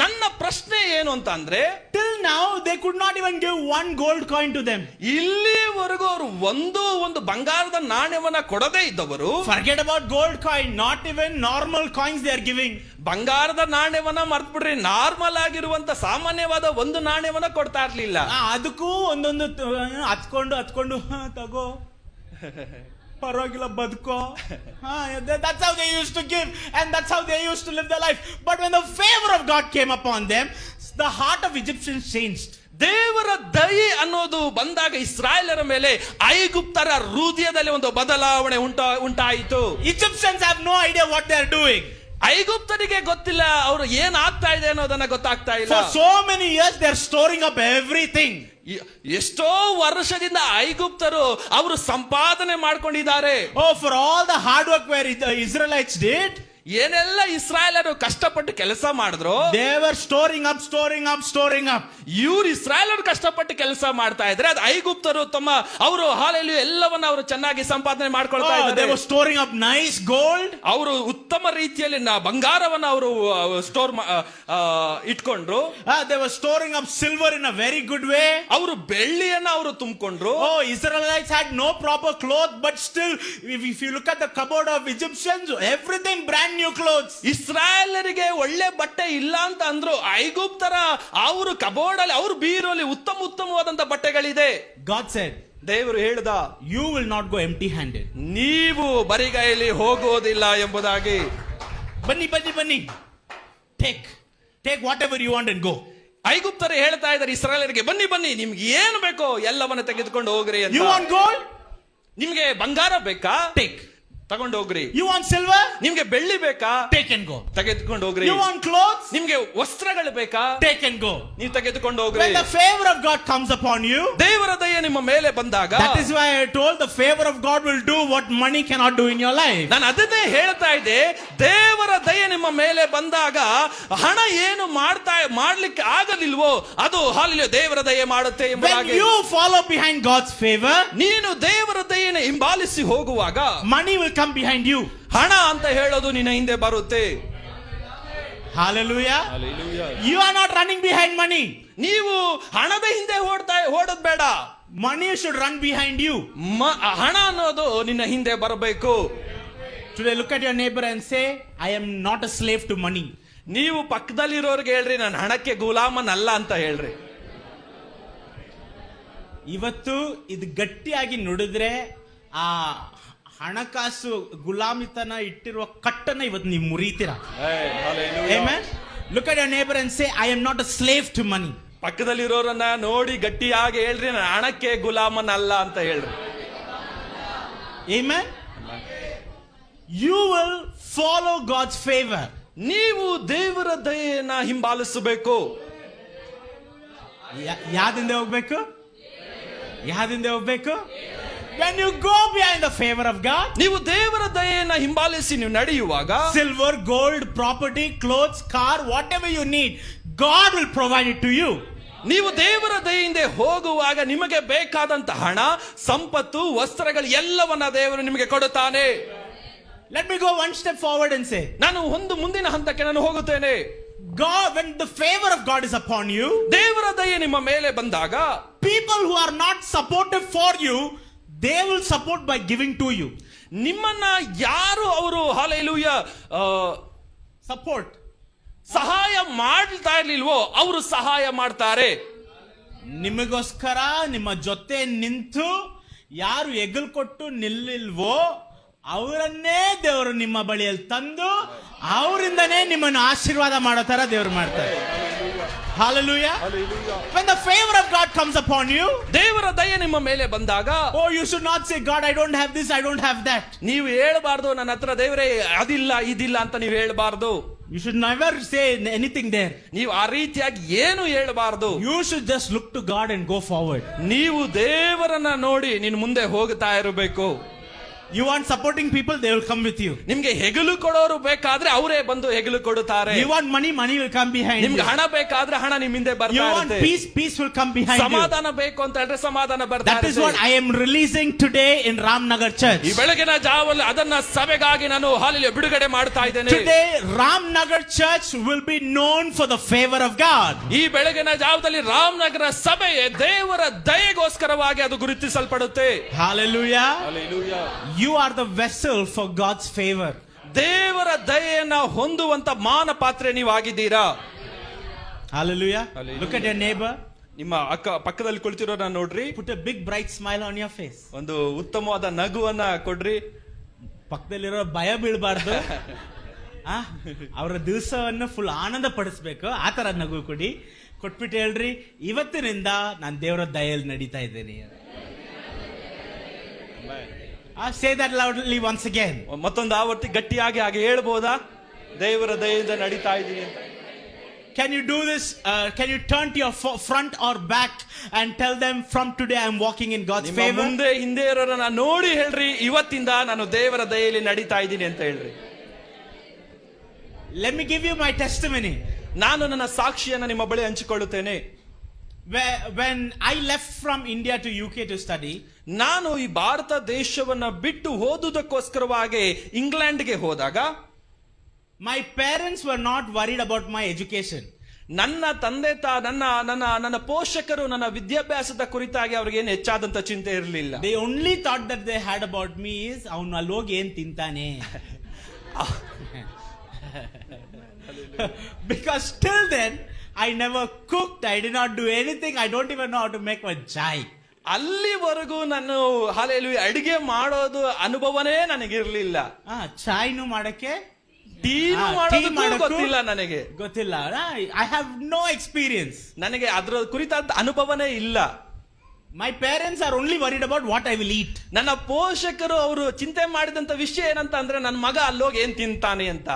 ನನ್ನ ಪ್ರಶ್ನೆ ಏನು ಅಂತ ಅಂದ್ರೆ, till now they could not even give 1 gold coin to them. ಇಲ್ಲಿವರೆಗೂ ಅವರು ಒಂದು ಬಂಗಾರದ ನಾಣ್ಯವನ್ನ ಕೊಡದೇ ಇದ್ದವರು, Forget about gold coin, not even normal coins they are giving. ಬಂಗಾರದ ನಾಣ್ಯವನ್ನ ಮರ್ತ್ ಬಿಡ್ರಿ, ನಾರ್ಮಲ್ ಆಗಿರುವಂತ ಸಾಮಾನ್ಯವಾದ ಒಂದು ನಾಣ್ಯವನ್ನ ಕೊಡ್ತಾ ಇರ್ಲಿಲ್ಲ. ಅದಕ್ಕೂ ಒಂದೊಂದು ಹತ್ಕೊಂಡು ತಗೋ, ಪರವಾಗಿಲ್ಲ ಬದುಕೋ. That's how they used to give, and that's how they used to live their life. But when the favor of God came upon them, the heart of Egyptians changed. ದೇವರ ದಯೆ ಅನ್ನೋದು ಬಂದಾಗ ಇಸ್ರಾಯೇಲರ ಮೇಲೆ ಐಗುಪ್ತರ ಹೃದಯದಲ್ಲಿ ಒಂದು ಬದಲಾವಣೆ ಉಂಟಾಯಿತು. Egyptians have no idea what they are doing. ಐಗುಪ್ತರಿಗೆ ಗೊತ್ತಿಲ್ಲ ಅವರು ಏನ್ ಆಗ್ತಾ ಇದೆ ಅನ್ನೋದನ್ನ ಗೊತ್ತಾಗ್ತಾ ಇಲ್ಲ. For so many years they are storing up everything. ಎಷ್ಟೋ ವರ್ಷದಿಂದ ಐಗುಪ್ತರು ಅವರು ಸಂಪಾದನೆ ಮಾಡ್ಕೊಂಡಿದ್ದಾರೆ. Oh, for all the hard work where the Israelites did, ಏನೆಲ್ಲ ಇಸ್ರಾಯೇಲರು ಕಷ್ಟಪಟ್ಟು ಕೆಲಸ ಮಾಡಿದ್ರು, they were storing up. ಇವ್ರು ಇಸ್ರಾಯೇಲರು ಕಷ್ಟಪಟ್ಟು ಕೆಲಸ ಮಾಡ್ತಾ ಇದ್ರೆ ಅದು ಐಗುಪ್ತರು ತಮ್ಮ ಅವರು ಹಾಲೆಯಲ್ಲಿ ಎಲ್ಲವನ್ನ ಅವರು ಚೆನ್ನಾಗಿ ಸಂಪಾದನೆ ಮಾಡ್ಕೊಳ್ತಾ They ಇದ್ದಾರೆ. were storing up nice gold. ಅವರು ಉತ್ತಮ ರೀತಿಯಲ್ಲಿ ಬಂಗಾರವನ್ನ ಅವರು store ಇಟ್ಕೊಂಡ್ರು. They were storing up silver in a very good way. ಅವರು ಬೆಳ್ಳಿಯನ್ನ ಅವರು ತುಂಬಿಕೊಂಡ್ರು. Oh, Israelites had no proper clothes, but still, if you look at the cupboard of Egyptians, everything brand new clothes. ಇಸ್ರಾಯೇಲರಿಗೆ ಒಳ್ಳೆ ಬಟ್ಟೆ ಇಲ್ಲ ಅಂತ ಅಂದ್ರು, ಐಗುಪ್ತರ ಅವರು cupboard ಅಲ್ಲಿ ಅವ್ರ ಬೀರಲ್ಲಿ ಉತ್ತಮವಾದಂತ ಬಟ್ಟೆಗಳಿದೆ. God said, ದೇವರು ಹೇಳ್ದ, you will not go empty handed. ನೀವು ಬರಿಗೈಯಲ್ಲಿ ಹೋಗೋದಿಲ್ಲ ಎಂಬುದಾಗಿ. ಬನ್ನಿ, take whatever you want and go. ಐಗುಪ್ತರು ಹೇಳ್ತಾ ಇದ್ದಾರೆ ಇಸ್ರಾಯೇಲರಿಗೆ, ಬನ್ನಿ ನಿಮ್ಗೆ ಏನು ಬೇಕೋ ಎಲ್ಲವನ್ನ ತೆಗೆದುಕೊಂಡು ಹೋಗ್ರಿ ಅಂತ. You want gold? ನಿಮ್ಗೆ ಬಂಗಾರ ಬೇಕಾ? Take. ತಗೊಂಡು ಹೋಗ್ರಿ. You want silver? ನಿಮ್ಗೆ ಬೆಳ್ಳಿ ಬೇಕಾ? Take and go. ತೆಗೆದುಕೊಂಡು ಹೋಗ್ರಿ. You want clothes? ನಿಮ್ಗೆ ವಸ್ತ್ರಗಳು ಬೇಕಾ? Take and go. ನೀವು ತೆಗೆದುಕೊಂಡು ಹೋಗ್ರಿ. When the favor of God comes upon you, ದೇವರ ದಯೆ ನಿಮ್ಮ ಮೇಲೆ ಬಂದಾಗ, that is why I told the favor of God will do what money cannot do in your life. ನಾನು ಅದನ್ನೇ ಹೇಳ್ತಾ ಇದ್ದೆ, ದೇವರ ದಯೆ ನಿಮ್ಮ ಮೇಲೆ ಬಂದಾಗ ಹಣ ಏನು ಮಾಡ್ಲಿಕ್ಕೆ ಆಗಲಿಲ್ವೋ ಅದು ಹಾಲೆಲೂಯಾ ದೇವರ ದಯೆ ಮಾಡುತ್ತೆ When ಎಂಬುದಾಗಿ. you follow behind God's favor, ನೀನು ದೇವರ ದಯೆಯನ್ನು ಹಿಂಬಾಲಿಸಿ ಹೋಗುವಾಗ money will come behind you. ಹಣ ಅಂತ ಹೇಳೋದು ನಿನ್ನ ಹಿಂದೆ ಬರುತ್ತೆ. Hallelujah. You are not running behind money. ನೀವು ಹಣದ ಹಿಂದೆ ಓಡೋದ್ ಬೇಡ. Money should run behind you. ಹಣ ಅನ್ನೋದು ನಿನ್ನ ಹಿಂದೆ ಬರಬೇಕು. Today look at your neighbor and say, I am not a slave to money. ನೀವು ಪಕ್ಕದಲ್ಲಿರೋರ್ಗೆ ಹೇಳ್ರಿ, ನಾನು ಹಣಕ್ಕೆ ಗುಲಾಮನಲ್ಲ ಅಂತ ಹೇಳ್ರಿ. ಇವತ್ತು ಇದು ಗಟ್ಟಿಯಾಗಿ ನುಡಿದ್ರೆ ಆ ಹಣಕಾಸು ಗುಲಾಮಿತನ ಇಟ್ಟಿರುವ ಕಟ್ಟನ್ನ ಇವತ್ತು ನೀವು ಮುರಿತೀರಾ. Amen. Look at your neighbor and say, I am not a slave to money. ಪಕ್ಕದಲ್ಲಿರೋರನ್ನ ನೋಡಿ ಗಟ್ಟಿಯಾಗಿ ಹೇಳ್ರಿ, ನಾನು ಹಣಕ್ಕೆ ಗುಲಾಮನಲ್ಲ ಅಂತ ಹೇಳ್ರಿ. Amen. You will follow God's favor. ನೀವು ದೇವರ ದಯೆಯನ್ನ ಹಿಂಬಾಲಿಸಬೇಕು. ಯಾದಿಂದ ಹೋಗ್ಬೇಕು? When you go behind the favor of God, ನೀವು ದೇವರ ದಯೆಯನ್ನ ಹಿಂಬಾಲಿಸಿ ನೀವು ನಡೆಯುವಾಗ, silver, gold, property, clothes, car, whatever you need, God will provide it to you. ನೀವು ದೇವರ ದಯೆಯಿಂದ ಹೋಗುವಾಗ ನಿಮಗೆ ಬೇಕಾದಂತ ಹಣ, ಸಂಪತ್ತು, ವಸ್ತ್ರಗಳು ಎಲ್ಲವನ್ನ ದೇವರು ನಿಮಗೆ ಕೊಡುತ್ತಾನೆ. Let me go one step forward and say, ನಾನು ಒಂದು ಮುಂದಿನ ಹಂತಕ್ಕೆ ನಾನು ಹೋಗುತ್ತೇನೆ. God, when the favor of God is upon you, ದೇವರ ದಯೆ ನಿಮ್ಮ ಮೇಲೆ ಬಂದಾಗ, people who are not supportive for you, they will support by giving to you. ನಿಮ್ಮನ್ನ ಯಾರು ಅವರು ಹಾಲೆಲೂಯಾ Support. ಸಹಾಯ ಮಾಡ್ತಾ ಇರ್ಲಿಲ್ವೋ ಅವರು ಸಹಾಯ ಮಾಡ್ತಾರೆ. ನಿಮಗೋಸ್ಕರ ನಿಮ್ಮ ಜೊತೆ ನಿಂತು ಯಾರು ಹೆಗಲು ಕೊಟ್ಟು ನಿಲ್ಲಿಲ್ವೋ ಅವರನ್ನೇ ದೇವರು ನಿಮ್ಮ ಬಳಿಯಲ್ಲಿ ತಂದು ಅವರಿಂದನೇ ನಿಮ್ಮನ್ನು ಆಶೀರ್ವಾದ ಮಾಡೋ ತರ ದೇವರು ಮಾಡ್ತಾರೆ. Hallelujah. When the favor of God comes upon you, ದೇವರ ದಯೆ ನಿಮ್ಮ ಮೇಲೆ ಬಂದಾಗ, oh, you should not say, God, I don't have this, I don't have that. ನೀವು ಹೇಳಬಾರ್ದು ನನ್ನ ಹತ್ರ ದೇವರೇ ಅದಿಲ್ಲ ಇದಿಲ್ಲ ಅಂತ ನೀವು ಹೇಳಬಾರ್ದು. You should never say anything there. ನೀವು ಆ ರೀತಿಯಾಗಿ ಏನು ಹೇಳಬಾರ್ದು. You should just look to God and go forward. ನೀವು ದೇವರನ್ನ ನೋಡಿ ನೀನು ಮುಂದೆ ಹೋಗ್ತಾ ಇರಬೇಕು. You want supporting people, they will come with you. ನಿಮ್ಗೆ ಹೆಗಲು ಕೊಡೋರು ಬೇಕಾದ್ರೆ ಅವರೇ ಬಂದು ಹೆಗಲು ಕೊಡುತ್ತಾರೆ. You want money, money will come behind you. ನಿಮ್ಗೆ ಹಣ ಬೇಕಾದ್ರೆ ಹಣ ನಿಮ್ಮ ಹಿಂದೆ ಬರ್ತಾ You want ಇರುತ್ತೆ. peace, peace will come behind you. ಸಮಾಧಾನ ಬೇಕು ಅಂತ ಹೇಳಿದ್ರೆ ಸಮಾಧಾನ ಬರ್ತಾ That is what ಇರುತ್ತೆ. I am releasing today in Ramnagar Church. ಈ ಬೆಳಗಿನ ಜಾವಲ್ಲಿ ಅದನ್ನ ಸಭೆಗಾಗಿ ನಾನು ಹಾಲಿಗೆ ಬಿಡುಗಡೆ ಮಾಡ್ತಾ ಇದ್ದೇನೆ. Today Ramnagar Church will be known for the favor of God. ಈ ಬೆಳಗಿನ ಜಾವದಲ್ಲಿ ರಾಮನಗರ ಸಭೆಯೇ ದೇವರ ದಯೆಗೋಸ್ಕರವಾಗಿ ಅದು ಗುರುತಿಸಲ್ಪಡುತ್ತೆ. Hallelujah. Hallelujah. You are the vessel for God's favor. ದೇವರ ದಯೆಯನ್ನ ಹೊಂದುವಂತ ಮಾನ ಪಾತ್ರೆ ನೀವಾಗಿದ್ದೀರಾ. Hallelujah. Hallelujah. Look at your neighbor. ನಿಮ್ಮ ಅಕ್ಕ ಪಕ್ಕದಲ್ಲಿ ಕುಳಿತಿರೋನ ನೋಡ್ರಿ. Put a big bright smile on your face. ಒಂದು ಉತ್ತಮವಾದ ನಗುವನ್ನ ಕೊಡ್ರಿ. ಪಕ್ಕದಲ್ಲಿರೋ ಭಯ ಬೀಳಬಾರ್ದು. ಅವರ ದಿವಸವನ್ನು ಫುಲ್ ಆನಂದ ಪಡಿಸ್ಬೇಕು. ಆ ತರ ನಗು ಕೊಡಿ. ಕೊಟ್ಬಿಟ್ಟು ಹೇಳ್ರಿ, ಇವತ್ತಿನಿಂದ ನಾನು ದೇವರ ದಯೆಯಲ್ಲಿ ನಡೀತಾ ಇದ್ದೇನೆ. Say that loudly once again. ಮತ್ತೊಂದು ಆವರ್ತಿ ಗಟ್ಟಿಯಾಗಿ ಹಾಗೆ ಹೇಳ್ಬೋದಾ? ದೇವರ ದಯೆಯಿಂದ ನಡೀತಾ ಇದ್ದೀನಿ ಅಂತ. Can you do this? Can you turn to your front or back and tell them, from today I am walking in God's favor? ಮುಂದೆ ಹಿಂದೆ ಇರೋರನ್ನ ನೋಡಿ ಹೇಳ್ರಿ, ಇವತ್ತಿಂದ ನಾನು ದೇವರ ದಯೆಯಲ್ಲಿ ನಡೀತಾ ಇದ್ದೀನಿ ಅಂತ ಹೇಳ್ರಿ. Let me give you my testimony. ನಾನು ನನ್ನ ಸಾಕ್ಷಿಯನ್ನ ನಿಮ್ಮ ಬಳಿ ಹಂಚಿಕೊಳ್ಳುತ್ತೇನೆ. When I left from India to UK to study, ನಾನು ಈ ಭಾರತ ದೇಶವನ್ನ ಬಿಟ್ಟು ಓದುವುದಕ್ಕೋಸ್ಕರವಾಗಿ ಇಂಗ್ಲೆಂಡ್ಗೆ ಹೋದಾಗ, my parents were not worried about my education. ನನ್ನ ತಂದೆ ನನ್ನ ಪೋಷಕರು ನನ್ನ ವಿದ್ಯಾಭ್ಯಾಸದ ಕುರಿತಾಗಿ ಅವ್ರಿಗೆ ಏನು ಹೆಚ್ಚಾದಂತ ಚಿಂತೆ ಇರಲಿಲ್ಲ. They only thought that they had about me is ಅವನು ಅಲ್ಲಿ ಹೋಗಿ ಏನ್ ತಿಂತಾನೆ. Because till then I never cooked, I did not do anything, I don't even know how to make a chai. ಅಲ್ಲಿವರೆಗೂ ನಾನು ಅಡಿಗೆ ಮಾಡೋದು ಅನುಭವನೇ ನನಗಿರ್ಲಿಲ್ಲ. ಚಾಯ್ನು ಮಾಡಕ್ಕೆ, ಟೀನು ಮಾಡೋದು ಗೊತ್ತಿಲ್ಲ ನನಗೆ. ಗೊತ್ತಿಲ್ಲ. I have no experience. ನನಗೆ ಅದರ ಕುರಿತಾದ ಅನುಭವನೇ ಇಲ್ಲ. My parents are only worried about what I will eat. ನನ್ನ ಪೋಷಕರು ಅವರು ಚಿಂತೆ ಮಾಡಿದಂತ ವಿಷಯ ಏನಂತ ಅಂದ್ರೆ ನನ್ನ ಮಗ ಅಲ್ಲೋಗಿ ಏನ್ ತಿಂತಾನೆ ಅಂತ.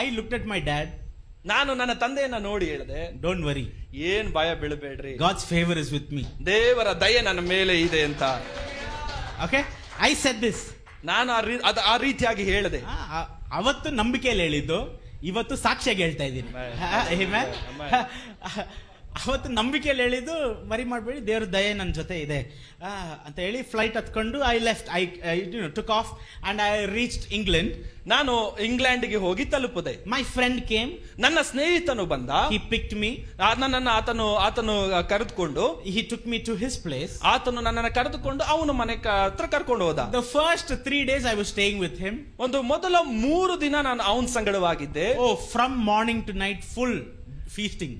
I looked at my dad. ನಾನು ನನ್ನ ತಂದೆಯನ್ನ ನೋಡಿ ಹೇಳಿದೆ, don't worry, ಏನ್ ಭಯ ಬೀಳಬೇಡ್ರಿ, God's favor is with me. ದೇವರ ದಯೆ ನನ್ನ ಮೇಲೆ ಇದೆ ಅಂತ. Okay, I said this. ನಾನು ಆ ರೀತಿಯಾಗಿ ಹೇಳಿದೆ. ಅವತ್ತು ನಂಬಿಕೆಯಲ್ಲಿ ಹೇಳಿದ್ದು, ಇವತ್ತು ಸಾಕ್ಷಿಯಾಗಿ ಹೇಳ್ತಾ ಇದ್ದೀನಿ. ಅವತ್ತು ನಂಬಿಕೆಯಲ್ಲಿ ಹೇಳಿದ್ದು, ಮರಿ ಮಾಡಬೇಡಿ, ದೇವ್ರ ದಯೆ ನನ್ನ ಜೊತೆ ಇದೆ ಅಂತ ಹೇಳಿ ಫ್ಲೈಟ್ ಹತ್ಕೊಂಡು I left. I took off and I reached England. ನಾನು ಇಂಗ್ಲೆಂಡ್ಗೆ ಹೋಗಿ ತಲುಪದೆ. My friend came. ನನ್ನ ಸ್ನೇಹಿತನು ಬಂದ. He picked me. ನನ್ನನ್ನು ಆತನು ಕರೆದುಕೊಂಡು, he took me to his place. ಆತನು ನನ್ನನ್ನು ಕರೆದುಕೊಂಡು ಅವನ ಮನೆ ಹತ್ರ ಕರ್ಕೊಂಡು ಹೋದ. The first 3 days I was staying with him. ಒಂದು ಮೊದಲ 3 ದಿನ ನಾನು ಅವನ ಸಂಗಡವಾಗಿದ್ದೆ. From morning to night full feasting.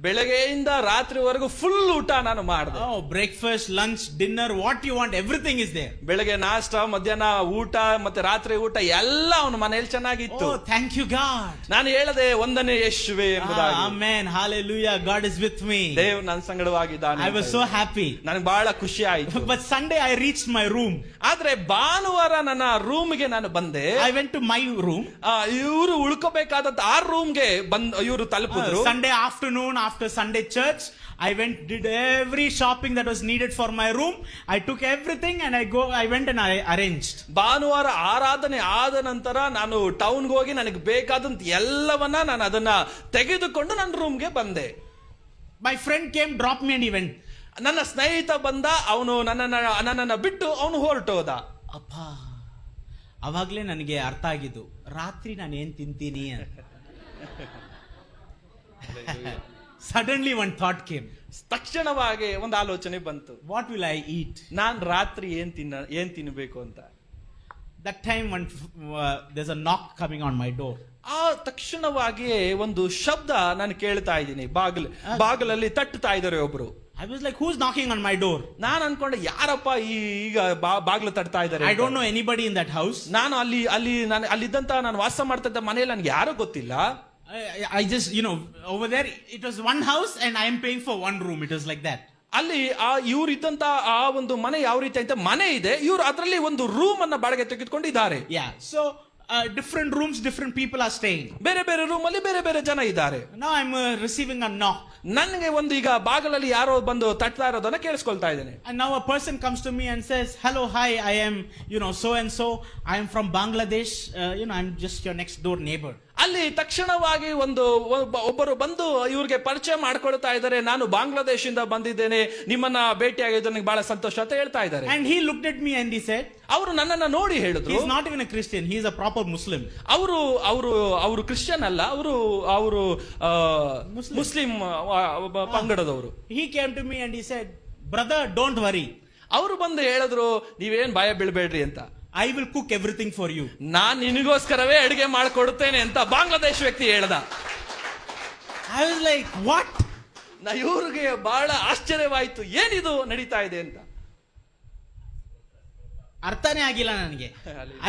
ಬೆಳಗ್ಗೆಯಿಂದ ರಾತ್ರಿವರೆಗೂ ಫುಲ್ ಊಟ ನಾನು ಮಾಡಿದೆ. Breakfast, lunch, dinner, what you want, everything is there. ಬೆಳಗ್ಗೆ ನಾಷ್ಟ, ಮಧ್ಯಾಹ್ನ ಊಟ ಮತ್ತೆ ರಾತ್ರಿ ಊಟ ಎಲ್ಲ ಅವನ ಮನೆಯಲ್ಲಿ ಚೆನ್ನಾಗಿತ್ತು. Thank you God. ನಾನು ಹೇಳದೆ, ಒಂದನೇ ಯೇಸುವೆ ಎಂಬುದಾಗಿ. ಆಮೆನ್, ಹalleluya, God is with me. ದೇವರು ನನ್ನ ಸಂಗಡವಾಗಿದ್ದಾನೆ. I was so happy. ನನಗೆ ಬಹಳ ಖುಷಿ ಆಯಿತು. But Sunday I reached my room. ಆದ್ರೆ ಭಾನುವಾರ ನನ್ನ ರೂಮ್ಗೆ ನಾನು ಬಂದೆ. I went to my room. ಇವರು ಉಳ್ಕೋಬೇಕಾದಂತ ಆ ರೂಮ್ಗೆ ಇವರು ತಲುಪಿದ್ರು. Sunday afternoon, after Sunday church, I did every shopping that was needed for my room. I took everything and I went and I arranged. ಭಾನುವಾರ ಆರಾಧನೆ ಆದ ನಂತರ ನಾನು ಟೌನ್ಗೆ ಹೋಗಿ ನನಗೆ ಬೇಕಾದಂತ ಎಲ್ಲವನ್ನ ನಾನು ಅದನ್ನ ತೆಗೆದುಕೊಂಡು ನನ್ನ ರೂಮ್ಗೆ ಬಂದೆ. My friend came, dropped me and he went. ನನ್ನ ಸ್ನೇಹಿತ ಬಂದ, ಅವನು ನನ್ನನ್ನ ಬಿಟ್ಟು ಅವನು ಹೊರಟೋದ. ಅಪ್ಪ, ಅವಾಗ್ಲೇ ನನಗೆ ಅರ್ಥ ಆಗಿದ್ದು, ರಾತ್ರಿ ನಾನು ಏನ್ ತಿಂತೀನಿ ಅಂತ. Suddenly one thought came. ತಕ್ಷಣವಾಗಿ ಒಂದು ಆಲೋಚನೆ ಬಂತು. What will I eat? ನಾನ್ ರಾತ್ರಿ ಏನ್ ತಿನ್ನಬೇಕು ಅಂತ. That time there's a knock coming on my door. ಆ ತಕ್ಷಣವಾಗಿ ಒಂದು ಶಬ್ದ ನಾನು ಕೇಳ್ತಾ ಇದ್ದೀನಿ. ಬಾಗಿಲಲ್ಲಿ ತಟ್ಟುತ್ತಾ ಇದ್ದಾರೆ ಒಬ್ರು. I was like, who's knocking on my door? ನಾನು ಅನ್ಕೊಂಡೆ ಯಾರಪ್ಪ ಈಗ ಬಾಗ್ಲು ತಟ್ತಾ ಇದ್ದಾರೆ. I don't know anybody in that house. ನಾನು ನಾನು ಅಲ್ಲಿದ್ದಂತ ನಾನು ವಾಸ ಮಾಡ್ತಾ ಇದ್ದ ಮನೆಯಲ್ಲಿ ನನಗೆ ಯಾರು ಗೊತ್ತಿಲ್ಲ. I just, over there, it was one house and I am paying for one room. It was like that. ಅಲ್ಲಿ ಇವ್ರು ಇದ್ದಂತ ಆ ಒಂದು ಮನೆ ಯಾವ ರೀತಿ ಅಂತ ಮನೆ ಇದೆ, ಇವ್ರು ಅದರಲ್ಲಿ ಒಂದು ರೂಮ್ ಅನ್ನ ಬಾಡಿಗೆ ತೆಗೆದುಕೊಂಡಿದ್ದಾರೆ. Yeah. So, different rooms, different people are staying. ಬೇರೆ ಬೇರೆ ರೂಮ್ ಅಲ್ಲಿ ಬೇರೆ ಬೇರೆ ಜನ ಇದ್ದಾರೆ. Now I'm receiving a knock. ನನಗೆ ಒಂದು ಈಗ ಬಾಗಲಲ್ಲಿ ಯಾರೋ ಬಂದು ತಟ್ತಾ ಇರೋದನ್ನ ಕೇಳಿಸ್ಕೊಳ್ತಾ ಇದ್ದೇನೆ. And now a person comes to me and says, hello, hi, I am, so and so. I am from Bangladesh. I'm just your next door neighbor. ಅಲ್ಲಿ ತಕ್ಷಣವಾಗಿ ಒಬ್ಬರು ಬಂದು ಇವ್ರಿಗೆ ಪರಿಚಯ ಮಾಡ್ಕೊಳ್ತಾ ಇದ್ದಾರೆ. ನಾನು ಬಾಂಗ್ಲಾದೇಶ್ ಇಂದ ಬಂದಿದ್ದೇನೆ, ನಿಮ್ಮನ್ನ ಭೇಟಿಯಾಗಿದ್ದು ನನಗೆ ಬಹಳ ಸಂತೋಷ ಅಂತ ಹೇಳ್ತಾ ಇದ್ದಾರೆ. And he looked at me and he said, ಅವರು ನನ್ನನ್ನ ನೋಡಿ ಹೇಳಿದ್ರು, he is not even a Christian, he is a proper Muslim. ಅವರು ಕ್ರಿಶ್ಚಿಯನ್ ಅಲ್ಲ, ಅವರು Muslim ಪಂಗಡದವರು. He came to me and he said, brother, don't worry. ಅವರು ಬಂದು ಹೇಳಿದ್ರು, ನೀವೇನ್ ಭಯ ಬೀಳ್ಬೇಡ್ರಿ ಅಂತ, I will cook everything for you. ನಾನ್ ನಿನಗೋಸ್ಕರವೇ ಅಡಿಗೆ ಮಾಡಿಕೊಡುತ್ತೇನೆ ಅಂತ ಬಾಂಗ್ಲಾದೇಶ್ ವ್ಯಕ್ತಿ ಹೇಳ್ದ. I was like, what? ಇವ್ರಿಗೆ ಬಹಳ ಆಶ್ಚರ್ಯವಾಯ್ತು, ಏನಿದು ನಡೀತಾ ಇದೆ ಅಂತ. ಅರ್ಥನೇ ಆಗಿಲ್ಲ ನನಗೆ.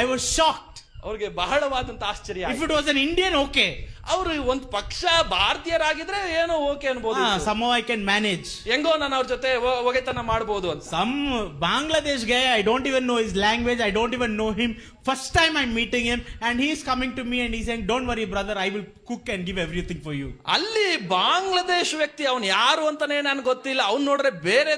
I was shocked. ಅವ್ರಿಗೆ ಬಹಳವಾದಂತ ಆಶ್ಚರ್ಯ. If it was an Indian, okay. ಅವರು ಒಂದು ಪಕ್ಷ ಭಾರತೀಯರಾಗಿದ್ರೆ ಏನೋ ಓಕೆ ಅನ್ಬೋದು, somehow I can manage. ಹೆಂಗೋ ನಾನು ಅವ್ರ ಜೊತೆ ಒಗೆತನ ಮಾಡಬಹುದು ಅಂತ. Some Bangladesh guy, I don't even know his language, I don't even know him. First time I'm meeting him and he is coming to me and he's saying, don't worry brother, I will cook and give everything for you. ಅಲ್ಲಿ ಬಾಂಗ್ಲಾದೇಶ್ ವ್ಯಕ್ತಿ, ಅವನು ಯಾರು ಅಂತಾನೆ ನನ್ಗೆ ಗೊತ್ತಿಲ್ಲ. ಅವ್ನು ನೋಡ್ರೆ ಬೇರೆ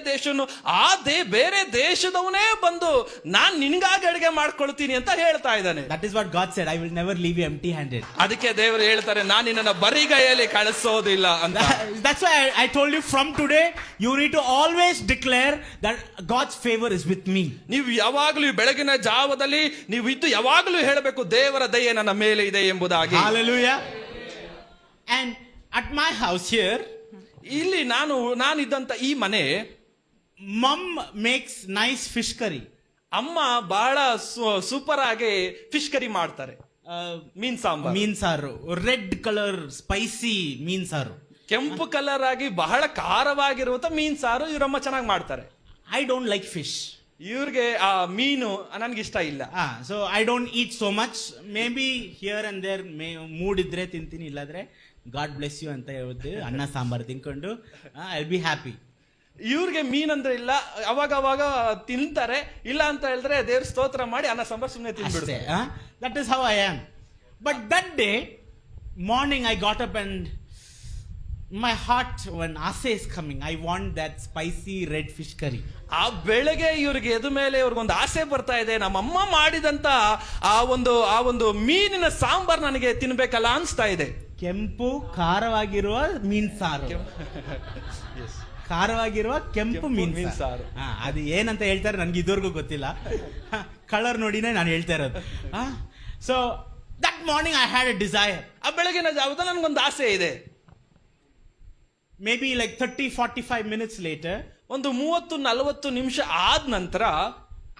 ಬೇರೆ ದೇಶದವನೇ ಬಂದು ನಾನ್ ನಿನ್ಗಾಗಿ ಅಡಿಗೆ ಮಾಡ್ಕೊಳ್ತೀನಿ ಅಂತ ಹೇಳ್ತಾ ಇದ್ದಾನೆ. That is what God said, I will never leave you empty handed. ಅದಕ್ಕೆ ದೇವರು ಹೇಳ್ತಾರೆ, ನಾನು ನಿನ್ನನ್ನ ಬರಿಗೈಯಲ್ಲಿ ಕಳಿಸೋದಿಲ್ಲ ಅಂತ. That's why I told you, from today you need to always declare that God's favor is with me. ನೀವು ಯಾವಾಗಲೂ ಬೆಳಗಿನ ಜಾವದಲ್ಲಿ ನೀವು ಇದ್ದು ಯಾವಾಗಲೂ ಹೇಳಬೇಕು, ದೇವರ ದಯೆ ನನ್ನ ಮೇಲೆ ಇದೆ ಎಂಬುದಾಗಿ. Hallelujah. And at my house here, ಇಲ್ಲಿ ನಾನಿದ್ದಂತ ಈ ಮನೆ, mom makes nice fish curry. ಅಮ್ಮ ಬಹಳ ಸೂಪರ್ ಆಗಿ ಫಿಶ್ ಕರಿ ಮಾಡ್ತಾರೆ. ಮೀನ್ ಸಾರು, ರೆಡ್ ಕಲರ್ ಸ್ಪೈಸಿ ಮೀನ್ ಸಾರು, ಕೆಂಪು ಕಲರ್ ಆಗಿ ಬಹಳ ಖಾರವಾಗಿರುವಂತ ಮೀನ್ ಸಾರು ಇವರಮ್ಮ ಚೆನ್ನಾಗಿ ಮಾಡ್ತಾರೆ. I don't like fish. ಇವ್ರಿಗೆ ಆ ಮೀನು ನನ್ಗೆ ಇಷ್ಟ ಇಲ್ಲ. So I don't eat so much. Maybe here and there mood ಇದ್ರೆ ತಿಂತೀನಿ, ಇಲ್ಲಾದ್ರೆ ಗಾಡ್ ಬ್ಲೆಸ್ ಯು ಅಂತ ಹೇಳ್ದು ಅನ್ನ ಸಾಂಬಾರ್ ತಿನ್ಕೊಂಡು ಐ ವಿಲ್ ಬಿ ಹ್ಯಾಪಿ. ಇವ್ರಿಗೆ ಮೀನ್ ಅಂದ್ರೆ ಇಲ್ಲ, ಅವಾಗ ತಿಂತಾರೆ. ಇಲ್ಲ ಅಂತ ಹೇಳಿದ್ರೆ ದೇವ್ರ ಸ್ತೋತ್ರ ಮಾಡಿ ಅನ್ನ ಸಾಂಬಾರ್ ಸುಮ್ಮನೆ ತಿನ್ಬಿಡ್ತಾರೆ. That is how I am. But that day morning I got up and my heart, when Ase is coming, I want that spicy red fish curry. ಆ ಬೆಳಗ್ಗೆ ಇವ್ರಿಗೆ ಎದು ಮೇಲೆ ಇವ್ರಿಗೊಂದು ಆಸೆ ಬರ್ತಾ ಇದೆ, ನಮ್ಮಮ್ಮ ಮಾಡಿದಂತ ಆ ಒಂದು ಮೀನಿನ ಸಾಂಬಾರ್ ನನಗೆ ತಿನ್ಬೇಕಲ್ಲ ಅನ್ಸ್ತಾ ಇದೆ. ಕೆಂಪು ಖಾರವಾಗಿರುವ ಮೀನ್ ಸಾರು, ಖಾರವಾಗಿರುವ ಕೆಂಪು ಮೀನ್ ಸಾರು. ಅದು ಏನಂತ ಹೇಳ್ತಾರೆ ನನ್ಗೆ ಇದುವರೆಗೂ ಗೊತ್ತಿಲ್ಲ. ಕಲರ್ ನೋಡಿನೇ ನಾನು ಹೇಳ್ತಾ ಇರೋದು. So that morning I had a desire. ಆ ಬೆಳಗಿನ ಜಾವದಲ್ಲಿ ನನಗೊಂದು ಆಸೆ ಇದೆ. Maybe like 30-45 minutes later, ಒಂದು 30-40 ನಿಮಿಷ ಆದ ನಂತರ,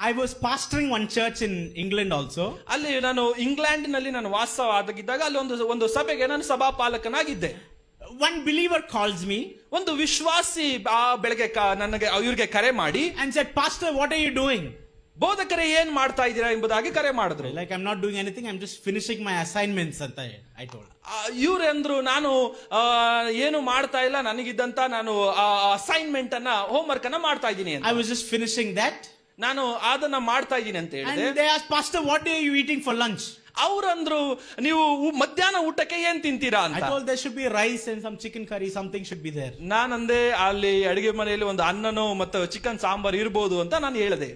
I was pastoring one church in England also. ಅಲ್ಲಿ ನಾನು ಇಂಗ್ಲೆಂಡ್ನಲ್ಲಿ ನಾನು ವಾಸವಾಗಿದ್ದಾಗ ಅಲ್ಲಿ ಒಂದು ಸಭೆಗೆ ನಾನು ಸಭಾಪಾಲಕನಾಗಿದ್ದೆ. One believer calls me. ಒಂದು ವಿಶ್ವಾಸಿ ಆ ಬೆಳಗ್ಗೆ ನನಗೆ ಇವ್ರಿಗೆ ಕರೆ ಮಾಡಿ and said, Pastor, what are you doing? ಬೋಧಕರೇ ಏನ್ ಮಾಡ್ತಾ ಇದ್ದೀರಾ ಎಂಬುದಾಗಿ ಕರೆ ಮಾಡಿದ್ರು. Like, I'm not doing anything, I'm just finishing my assignments ಅಂತ I told. ಇವ್ರಂದ್ರು, ನಾನು ಏನು ಮಾಡ್ತಾ ಇಲ್ಲ, ನನಗಿದ್ದಂತ ನಾನು ಅಸೈನ್ಮೆಂಟ್ ಅನ್ನ ಹೋಮ್ವರ್ಕ್ ಅನ್ನ ಮಾಡ್ತಾ ಇದ್ದೀನಿ. I was just finishing that. ನಾನು ಅದನ್ನ ಮಾಡ್ತಾ ಇದ್ದೀನಿ ಅಂತ ಹೇಳಿದೆ. And they asked, Pastor, what are you eating for lunch? ಅವ್ರಂದ್ರು, ನೀವು ಮಧ್ಯಾಹ್ನ ಊಟಕ್ಕೆ ಏನ್ ತಿಂತೀರಾ ಅಂತ. I told there should be rice and some chicken curry, something should be there. ನಾನಂದೆ, ಅಲ್ಲಿ ಅಡಿಗೆ ಮನೆಯಲ್ಲಿ ಒಂದು ಅನ್ನನೋ ಮತ್ತು ಚಿಕನ್ ಸಾಂಬಾರ್ ಇರ್ಬೋದು ಅಂತ ನಾನು ಹೇಳಿದೆ.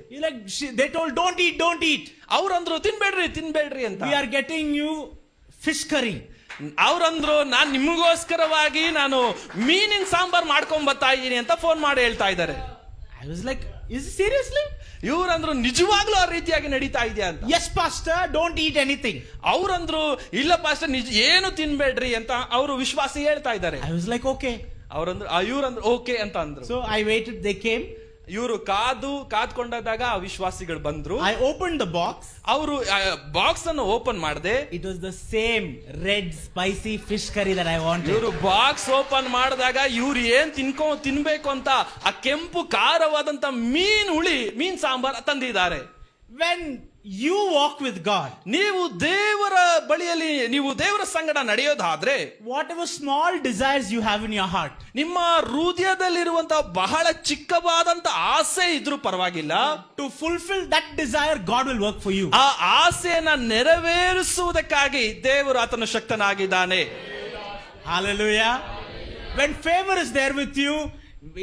They told, don't eat. ಅವ್ರಂದ್ರು, ತಿನ್ಬೇಡ್ರಿ ಅಂತ. We are getting you fish curry. ಅವ್ರಂದ್ರು, ನಾನ್ ನಿಮಗೋಸ್ಕರವಾಗಿ ನಾನು ಮೀನಿನ ಸಾಂಬಾರ್ ಮಾಡ್ಕೊಂಡ್ ಬರ್ತಾ ಇದ್ದೀನಿ ಅಂತ ಫೋನ್ ಮಾಡಿ ಹೇಳ್ತಾ ಇದ್ದಾರೆ. I was like, is it seriously? ಇವ್ರಂದ್ರು, ನಿಜವಾಗ್ಲೂ ಆ ರೀತಿಯಾಗಿ ನಡೀತಾ ಇದೆಯಾ ಅಂತ. Yes pastor, don't eat anything. ಅವ್ರಂದ್ರು, ಇಲ್ಲ ಪಾಸ್ಟರ್, ಏನು ತಿನ್ಬೇಡ್ರಿ ಅಂತ ಅವರು ವಿಶ್ವಾಸಿ ಹೇಳ್ತಾ ಇದ್ದಾರೆ. I was like, okay. ಇವ್ರಂದ್ರು ಓಕೆ ಅಂತ ಅಂದ್ರು. So I waited, they came. ಇವರು ಕಾದ್ಕೊಂಡಾಗ ವಿಶ್ವಾಸಿಗಳು ಬಂದ್ರು. I opened the box. ಅವರು ಬಾಕ್ಸ್ ಅನ್ನು ಓಪನ್ ಮಾಡದೆ, It was the same red spicy fish curry that I wanted. ಇವರು ಬಾಕ್ಸ್ ಓಪನ್ ಮಾಡಿದಾಗ ಇವ್ರು ಏನ್ ತಿನ್ಬೇಕು ಅಂತ ಆ ಕೆಂಪು ಖಾರವಾದಂತ ಮೀನ್ ಸಾಂಬಾರ್ ತಂದಿದ್ದಾರೆ. When you walk with God, ನೀವು ದೇವರ ಬಳಿಯಲ್ಲಿ, ನೀವು ದೇವರ ಸಂಗಡ ನಡೆಯೋದಾದ್ರೆ, whatever small desires you have in your heart, ನಿಮ್ಮ ಹೃದಯದಲ್ಲಿರುವಂತಹ ಬಹಳ ಚಿಕ್ಕವಾದಂತ ಆಸೆ ಇದ್ರೂ ಪರವಾಗಿಲ್ಲ, to fulfill that desire, God will work for you. ಆ ಆಸೆಯನ್ನ ನೆರವೇರಿಸುವುದಕ್ಕಾಗಿ ದೇವರು ಆತನು ಶಕ್ತನಾಗಿದ್ದಾನೆ. Hallelujah. When favor is there with you,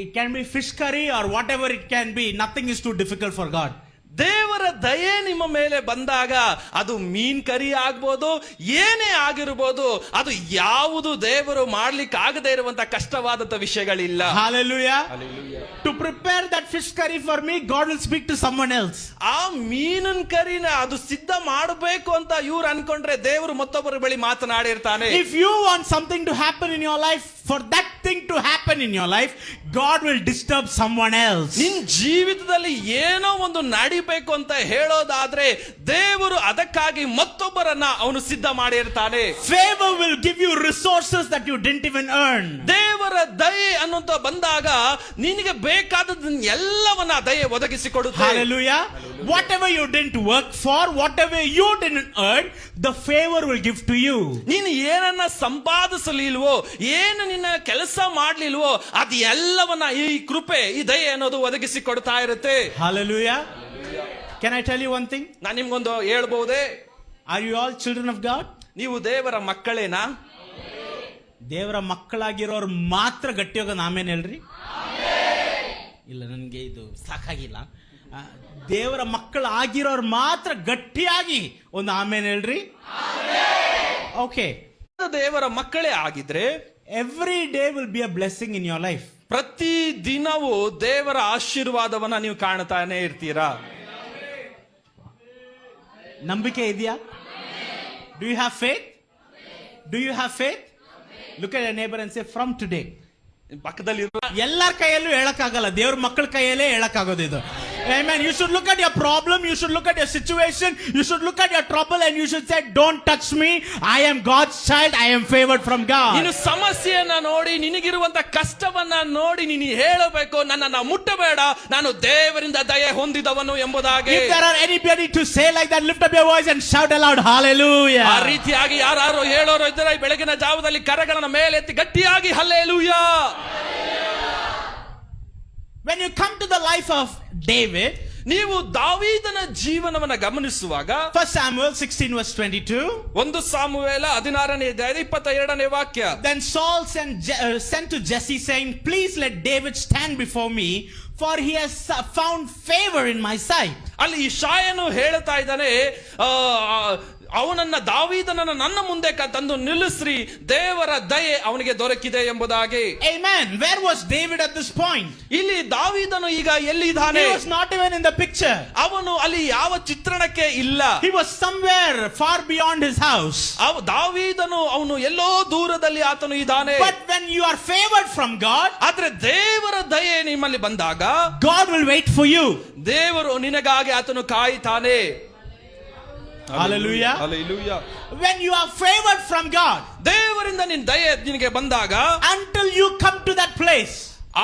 it can be fish curry or whatever it can be, nothing is too difficult for God. ದೇವರ ದಯೆ ನಿಮ್ಮ ಮೇಲೆ ಬಂದಾಗ ಅದು ಮೀನ್ ಕರಿ ಆಗ್ಬೋದು, ಏನೇ ಆಗಿರ್ಬೋದು, ಅದು ಯಾವುದು ದೇವರು ಮಾಡ್ಲಿಕ್ಕೆ ಆಗದೆ ಇರುವಂತ ಕಷ್ಟವಾದಂತ ವಿಷಯಗಳಿಲ್ಲ. Hallelujah. To prepare that fish curry for me, God will speak to someone else. ಆ ಮೀನಿನ ಕರಿನ ಅದು ಸಿದ್ಧ ಮಾಡಬೇಕು ಅಂತ ಇವ್ರು ಅನ್ಕೊಂಡ್ರೆ ದೇವರು ಮತ್ತೊಬ್ಬರ ಬಳಿ ಮಾತನಾಡಿರ್ತಾನೆ. If you want something to happen in your life, for that thing to happen in your life, God will disturb someone else. ನಿನ್ ಜೀವಿತದಲ್ಲಿ ಏನೋ ಒಂದು ನಡಿಬೇಕು ಅಂತ ಹೇಳೋದಾದ್ರೆ ದೇವರು ಅದಕ್ಕಾಗಿ ಮತ್ತೊಬ್ಬರನ್ನ ಅವನು ಸಿದ್ಧ ಮಾಡಿರ್ತಾನೆ. Favor will give you resources that you didn't even earn. ದೇವರ ದಯೆ ಅನ್ನುವಂತ ಬಂದಾಗ ನಿನಗೆ ಬೇಕಾದದನ್ನ ಎಲ್ಲವನ್ನ ದಯೆ ಒದಗಿಸಿಕೊಡುತ್ತೆ. Hallelujah. Whatever you didn't work for, whatever you didn't earn, the favor will give to you. ನೀನು ಏನನ್ನ ಸಂಪಾದಿಸಲಿಲ್ವೋ, ಏನು ನಿನ್ನ ಕೆಲಸ ಮಾಡ್ಲಿಲ್ವೋ, ಅದು ಎಲ್ಲವನ್ನ ಈ ಕೃಪೆ, ಈ ದಯೆ ಅನ್ನೋದು ಒದಗಿಸಿ ಕೊಡ್ತಾ ಇರುತ್ತೆ. Hallelujah. Can I tell you one thing? ನಾನು ನಿಮ್ಗೊಂದು ಹೇಳ್ಬಹುದೇ? Are you all children of God? ನೀವು ದೇವರ ಮಕ್ಕಳೇನಾ? ದೇವರ ಮಕ್ಕಳಾಗಿರೋರು ಮಾತ್ರ ಗಟ್ಟಿ ಹೋಗೋದು ಆಮೇಲೆ ಹೇಳ್ರಿ. ಇಲ್ಲ, ನನಗೆ ಇದು ಸಾಕಾಗಿಲ್ಲ. ದೇವರ ಮಕ್ಕಳಾಗಿರೋರು ಮಾತ್ರ ಗಟ್ಟಿಯಾಗಿ ಒಂದು ಆಮೇಲೆ ಹೇಳ್ರಿ. ಓಕೆ, ದೇವರ ಮಕ್ಕಳೇ ಆಗಿದ್ರೆ every day will be a blessing in your life. ಪ್ರತಿ ದಿನವೂ ದೇವರ ಆಶೀರ್ವಾದವನ್ನ ನೀವು ಕಾಣ್ತಾನೆ ಇರ್ತೀರಾ. ನಂಬಿಕೆ ಇದೆಯಾ? Do you have faith? Do you have faith? Look at your neighbor and say, from today. ಪಕ್ಕದಲ್ಲಿ ಎಲ್ಲರ ಕೈಯಲ್ಲೂ ಹೇಳಕ್ಕಾಗಲ್ಲ, ದೇವ್ರ ಮಕ್ಕಳ ಕೈಯಲ್ಲೇ ಹೇಳಕ್ಕಾಗೋದು ಇದು. Amen. You should look at your problem, you should look at your situation, you should look at your trouble and you should say, don't touch me, I am God's child, I am favored from God. ನೀನು ಸಮಸ್ಯೆಯನ್ನ ನೋಡಿ, ನಿನಗಿರುವಂತ ಕಷ್ಟವನ್ನ ನೋಡಿ ನೀನು ಹೇಳಬೇಕು, ನನ್ನನ್ನ ಮುಟ್ಟಬೇಡ, ನಾನು ದೇವರಿಂದ ದಯೆ ಹೊಂದಿದವನು ಎಂಬುದಾಗಿ. If there are anybody to say like that, lift up your voice and shout aloud, hallelujah. ಆ ರೀತಿಯಾಗಿ ಯಾರು ಹೇಳೋರು ಇದ್ದರೆ ಬೆಳಗಿನ ಜಾವದಲ್ಲಿ ಕರಗಳನ್ನ ಮೇಲೆತ್ತಿ ಗಟ್ಟಿಯಾಗಿ hallelujah. When you come to the life of David, ನೀವು ದಾವೀದನ ಜೀವನವನ್ನ ಗಮನಿಸುವಾಗ, 1 Samuel 16 verse 22, 1 ಸಾಮುವೇಲ 16ನೇ ಅಧ್ಯಾಯ 22ನೇ ವಾಕ್ಯ. then Saul sent to Jesse saying, please let David stand before me, for he has found favor in my sight. ಅಲ್ಲಿ ಇಷಾಯನು ಹೇಳ್ತಾ ಇದ್ದಾನೆ, ಅವನನ್ನ ದಾವೀದನನ್ನ ನನ್ನ ಮುಂದೆ ತಂದು ನಿಲ್ಲಿಸ್ರಿ, ದೇವರ ದಯೆ ಅವನಿಗೆ ದೊರಕಿದೆ ಎಂಬುದಾಗಿ. Amen. Where was David at this point? ಇಲ್ಲಿ ದಾವೀದನು ಈಗ ಎಲ್ಲಿದ್ದಾನೆ? He was not even in the picture. ಅವನು ಅಲ್ಲಿ ಯಾವ ಚಿತ್ರಣಕ್ಕೆ ಇಲ್ಲ. He was somewhere far beyond his house. ದಾವೀದನು ಅವನು ಎಲ್ಲೋ ದೂರದಲ್ಲಿ ಆತನು ಇದ್ದಾನೆ. But when you are favored from God, ಆದ್ರೆ ದೇವರ ದಯೆ ನಿಮ್ಮಲ್ಲಿ ಬಂದಾಗ God will wait for you. ದೇವರು ನಿನಗಾಗಿ ಆತನು ಕಾಯುತ್ತಾನೆ. Hallelujah. Hallelujah. When you are favored from God, ದೇವರಿಂದ ನಿನ್ನ ದಯೆ ನಿನಗೆ ಬಂದಾಗ, until you come to that place,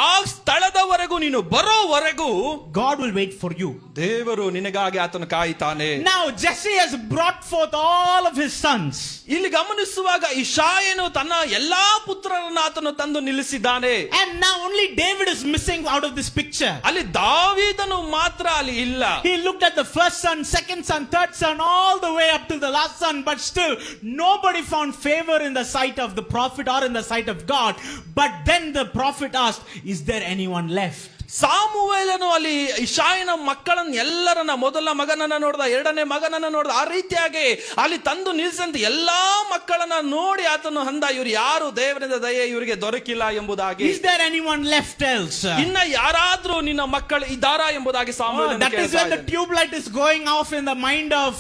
ಆ ಸ್ಥಳದವರೆಗೂ ನೀನು ಬರೋವರೆಗೂ God will wait for you. ದೇವರು ನಿನಗಾಗಿ ಆತನು ಕಾಯುತ್ತಾನೆ. Now Jesse has brought forth all of his sons. ಇಲ್ಲಿ ಗಮನಿಸುವಾಗ ಇಷಾಯನು ತನ್ನ ಎಲ್ಲಾ ಪುತ್ರರನ್ನು ಆತನು ತಂದು ನಿಲ್ಲಿಸಿದ್ದಾನೆ. And now only David is missing out of this picture. ಅಲ್ಲಿ ದಾವೀದನು ಮಾತ್ರ ಅಲ್ಲಿ ಇಲ್ಲ. He looked at the first son, second son, third son, all the way up to the last son, but still nobody found favor in the sight of the prophet or in the sight of God. But then the prophet asked, is there anyone left? ಸಾಮುವೇಲನು ಅಲ್ಲಿ ಇಷಾಯನ ಮಕ್ಕಳನ್ನ ಎಲ್ಲರನ್ನ, ಮೊದಲ ಮಗನನ್ನ ನೋಡ್ದ, ಎರಡನೇ ಮಗನನ್ನ ನೋಡ್ದ, ಆ ರೀತಿಯಾಗಿ ಅಲ್ಲಿ ತಂದು ನಿಲ್ಲಿಸಿದಂತ ಎಲ್ಲಾ ಮಕ್ಕಳನ್ನ ನೋಡಿ ಆತನು ಅಂದ, ಇವ್ರು ಯಾರು ದೇವರಿಂದ ದಯೆ ಇವರಿಗೆ ದೊರಕಿಲ್ಲ ಎಂಬುದಾಗಿ. Is there anyone left else? ಇನ್ನ ಯಾರಾದ್ರೂ ನಿನ್ನ ಮಕ್ಕಳು ಇದ್ದಾರಾ ಎಂಬುದಾಗಿ ಸಾಮುವೇಲನು That is when the tube light is going off in the mind of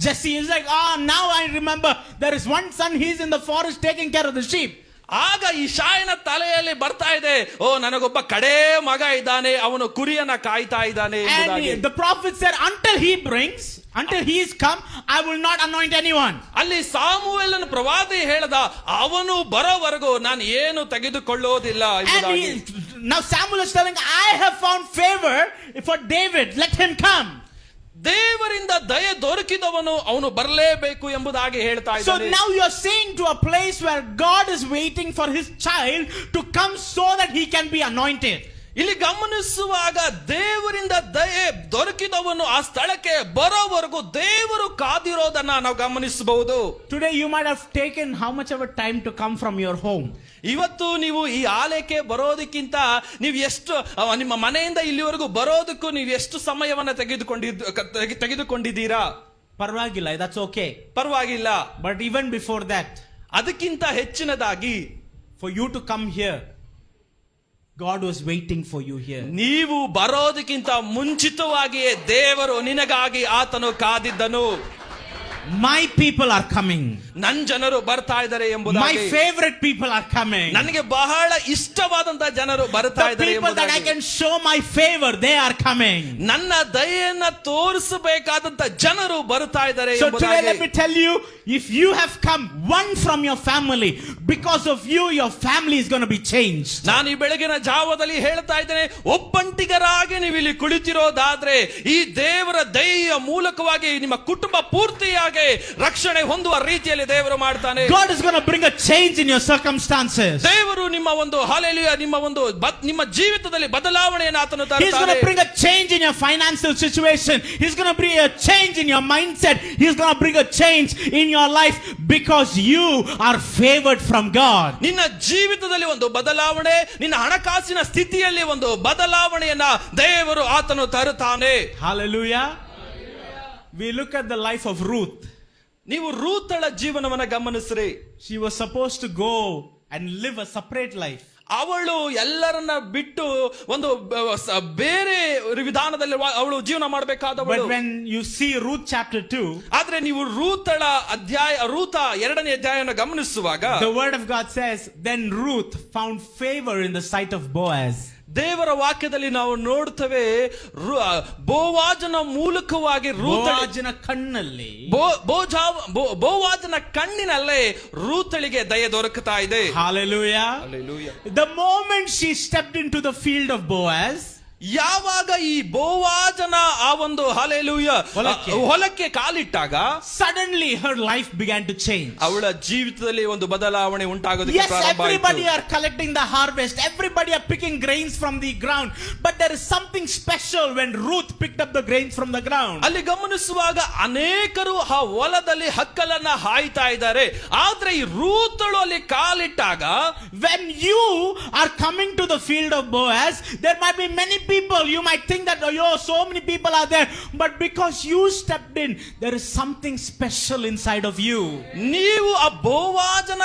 Jesse. He's like, now I remember there is one son, he's in the forest taking care of the sheep. ಆಗ ಇಷಾಯನ ತಲೆಯಲ್ಲಿ ಬರ್ತಾ ಇದೆ, ಓ ನನಗೊಬ್ಬ ಕಡೇ ಮಗ ಇದ್ದಾನೆ, ಅವನು ಕುರಿಯನ್ನ ಕಾಯ್ತಾ ಇದ್ದಾನೆ ಎಂಬುದಾಗಿ. And the prophet said, until he is come, I will not anoint anyone. ಅಲ್ಲಿ ಸಾಮುವೇಲನ ಪ್ರವಾದಿ ಹೇಳ್ದ, ಅವನು ಬರೋವರೆಗೂ ನಾನು ಏನು ತೆಗೆದುಕೊಳ್ಳೋದಿಲ್ಲ ಎಂಬುದಾಗಿ. And now Samuel is telling, I have found favor for David, let him come. ದೇವರಿಂದ ದಯೆ ದೊರಕಿದವನು ಅವನು ಬರಲೇಬೇಕು ಎಂಬುದಾಗಿ ಹೇಳ್ತಾ So ಇದ್ದಾನೆ. now you are saying to a place where God is waiting for his child to come so that he can be anointed. ಇಲ್ಲಿ ಗಮನಿಸುವಾಗ ದೇವರಿಂದ ದಯೆ ದೊರಕಿದವನು ಆ ಸ್ಥಳಕ್ಕೆ ಬರೋವರೆಗೂ ದೇವರು ಕಾದಿರೋದನ್ನ ನಾವು ಗಮನಿಸಬಹುದು. Today you might have taken how much of a time to come from your home. ಇವತ್ತು ನೀವು ಈ ಆಲಯಕ್ಕೆ ಬರೋದಕ್ಕಿಂತ ನೀವು ಎಷ್ಟು ನಿಮ್ಮ ಮನೆಯಿಂದ ಇಲ್ಲಿವರೆಗೂ ಬರೋದಕ್ಕೂ ನೀವು ಎಷ್ಟು ಸಮಯವನ್ನ ತೆಗೆದುಕೊಂಡಿದ್ದೀರಾ? Parvagilla, that's okay. ಪರವಾಗಿಲ್ಲ. But even before that, ಅದಕ್ಕಿಂತ ಹೆಚ್ಚಿನದಾಗಿ for you to come here, God was waiting for you here. ನೀವು ಬರೋದಕ್ಕಿಂತ ಮುಂಚಿತವಾಗಿಯೇ ದೇವರು ನಿನಗಾಗಿ ಆತನು ಕಾದಿದ್ದನು. My people are coming. ನನ್ನ ಜನರು ಬರ್ತಾ ಇದ್ದಾರೆ My ಎಂಬುದಾಗಿ. favorite people are coming. ನನಗೆ ಬಹಳ ಇಷ್ಟವಾದಂತ ಜನರು ಬರ್ತಾ The ಇದ್ದಾರೆ people that I ಎಂಬುದಾಗಿ. can show my favor, they are coming. ನನ್ನ ದಯೆಯನ್ನ ತೋರಿಸಬೇಕಾದಂತ ಜನರು ಬರ್ತಾ ಇದ್ದಾರೆ So today let ಎಂಬುದಾಗಿ. me tell you, if you have come one from your family, because of you, your family is going to be changed. ನಾನು ಈ ಬೆಳಗಿನ ಜಾವದಲ್ಲಿ ಹೇಳ್ತಾ ಇದ್ದೇನೆ, ಒಬ್ಬಂಟಿಗರಾಗಿ ನೀವು ಇಲ್ಲಿ ಕುಳಿತಿರೋದಾದ್ರೆ ಈ ದೇವರ ದಯೆಯ ಮೂಲಕವಾಗಿ ನಿಮ್ಮ ಕುಟುಂಬ ಪೂರ್ತಿಯಾಗಿ ರಕ್ಷಣೆ ಹೊಂದುವ ರೀತಿಯಲ್ಲಿ ದೇವರು ಮಾಡ್ತಾನೆ. God is going to bring a change in your circumstances. ದೇವರು ನಿಮ್ಮ ಒಂದು ಹಾಲೆಲೂಯಾ ನಿಮ್ಮ ಜೀವಿತದಲ್ಲಿ ಬದಲಾವಣೆಯನ್ನು ಆತನು He's going ತರುತ್ತಾನೆ. to bring a change in your financial situation. He's going to bring a change in your mindset. He's going to bring a change in your life because you are favored from God. ನಿನ್ನ ಜೀವಿತದಲ್ಲಿ ಒಂದು ಬದಲಾವಣೆ, ನಿನ್ನ ಹಣಕಾಸಿನ ಸ್ಥಿತಿಯಲ್ಲಿ ಒಂದು ಬದಲಾವಣೆಯನ್ನ ದೇವರು ಆತನು ತರುತ್ತಾನೆ. Hallelujah. We look at the life of Ruth. ನೀವು ರೂತಳ ಜೀವನವನ್ನ ಗಮನಿಸ್ರಿ. She was supposed to go and live a separate life. ಅವಳು ಎಲ್ಲರನ್ನ ಬಿಟ್ಟು ಒಂದು ಬೇರೆ ವಿಧಾನದಲ್ಲಿ ಅವಳು ಜೀವನ But ಮಾಡಬೇಕಾದವಳು. when you see Ruth chapter 2, ಆದ್ರೆ ನೀವು ರೂತ 2ನೇ ಅಧ್ಯಾಯವನ್ನು ಗಮನಿಸುವಾಗ the word of God says, then Ruth found favor in the sight of Boaz. ದೇವರ ವಾಕ್ಯದಲ್ಲಿ ನಾವು ನೋಡ್ತೇವೆ, ಬೋವಾಜನ ಮೂಲಕವಾಗಿ ಬೋವಾಜನ ಕಣ್ಣಲ್ಲಿ ಬೋವಾಜನ ಕಣ್ಣಿನಲ್ಲೇ ರೂತಳಿಗೆ ದಯೆ ದೊರಕುತ್ತಾ ಇದೆ. Hallelujah. The moment she stepped into the field of Boaz, ಯಾವಾಗ ಈ ಬೋವಾಜನ ಆ ಒಂದು ಹಲ್ಲೆಲೂಯಾ ಹೊಲಕ್ಕೆ ಕಾಲಿಟ್ಟಾಗ suddenly her life began to change. ಅವಳ ಜೀವಿತದಲ್ಲಿ ಒಂದು ಬದಲಾವಣೆ ಉಂಟಾಗೋದಕ್ಕೆ Yes, ಪ್ರಾರಂಭ ಆಯಿತು. everybody are collecting the harvest, everybody are picking grains from the ground, but there is something special when Ruth picked up the grains from the ground. ಅಲ್ಲಿ ಗಮನಿಸುವಾಗ ಅನೇಕರು ಆ ಹೊಲದಲ್ಲಿ ಹಕ್ಕಲನ್ನ ಹಾಯ್ತಾ ಇದ್ದಾರೆ, ಆದ್ರೆ ಈ ರೂತಳು ಅಲ್ಲಿ ಕಾಲಿಟ್ಟಾಗ, when you are coming to the field of Boaz, there might be many people, you might think that so many people are there, but because you stepped in, there is something special inside of you. ನೀವು ಆ ಬೋವಾಜನ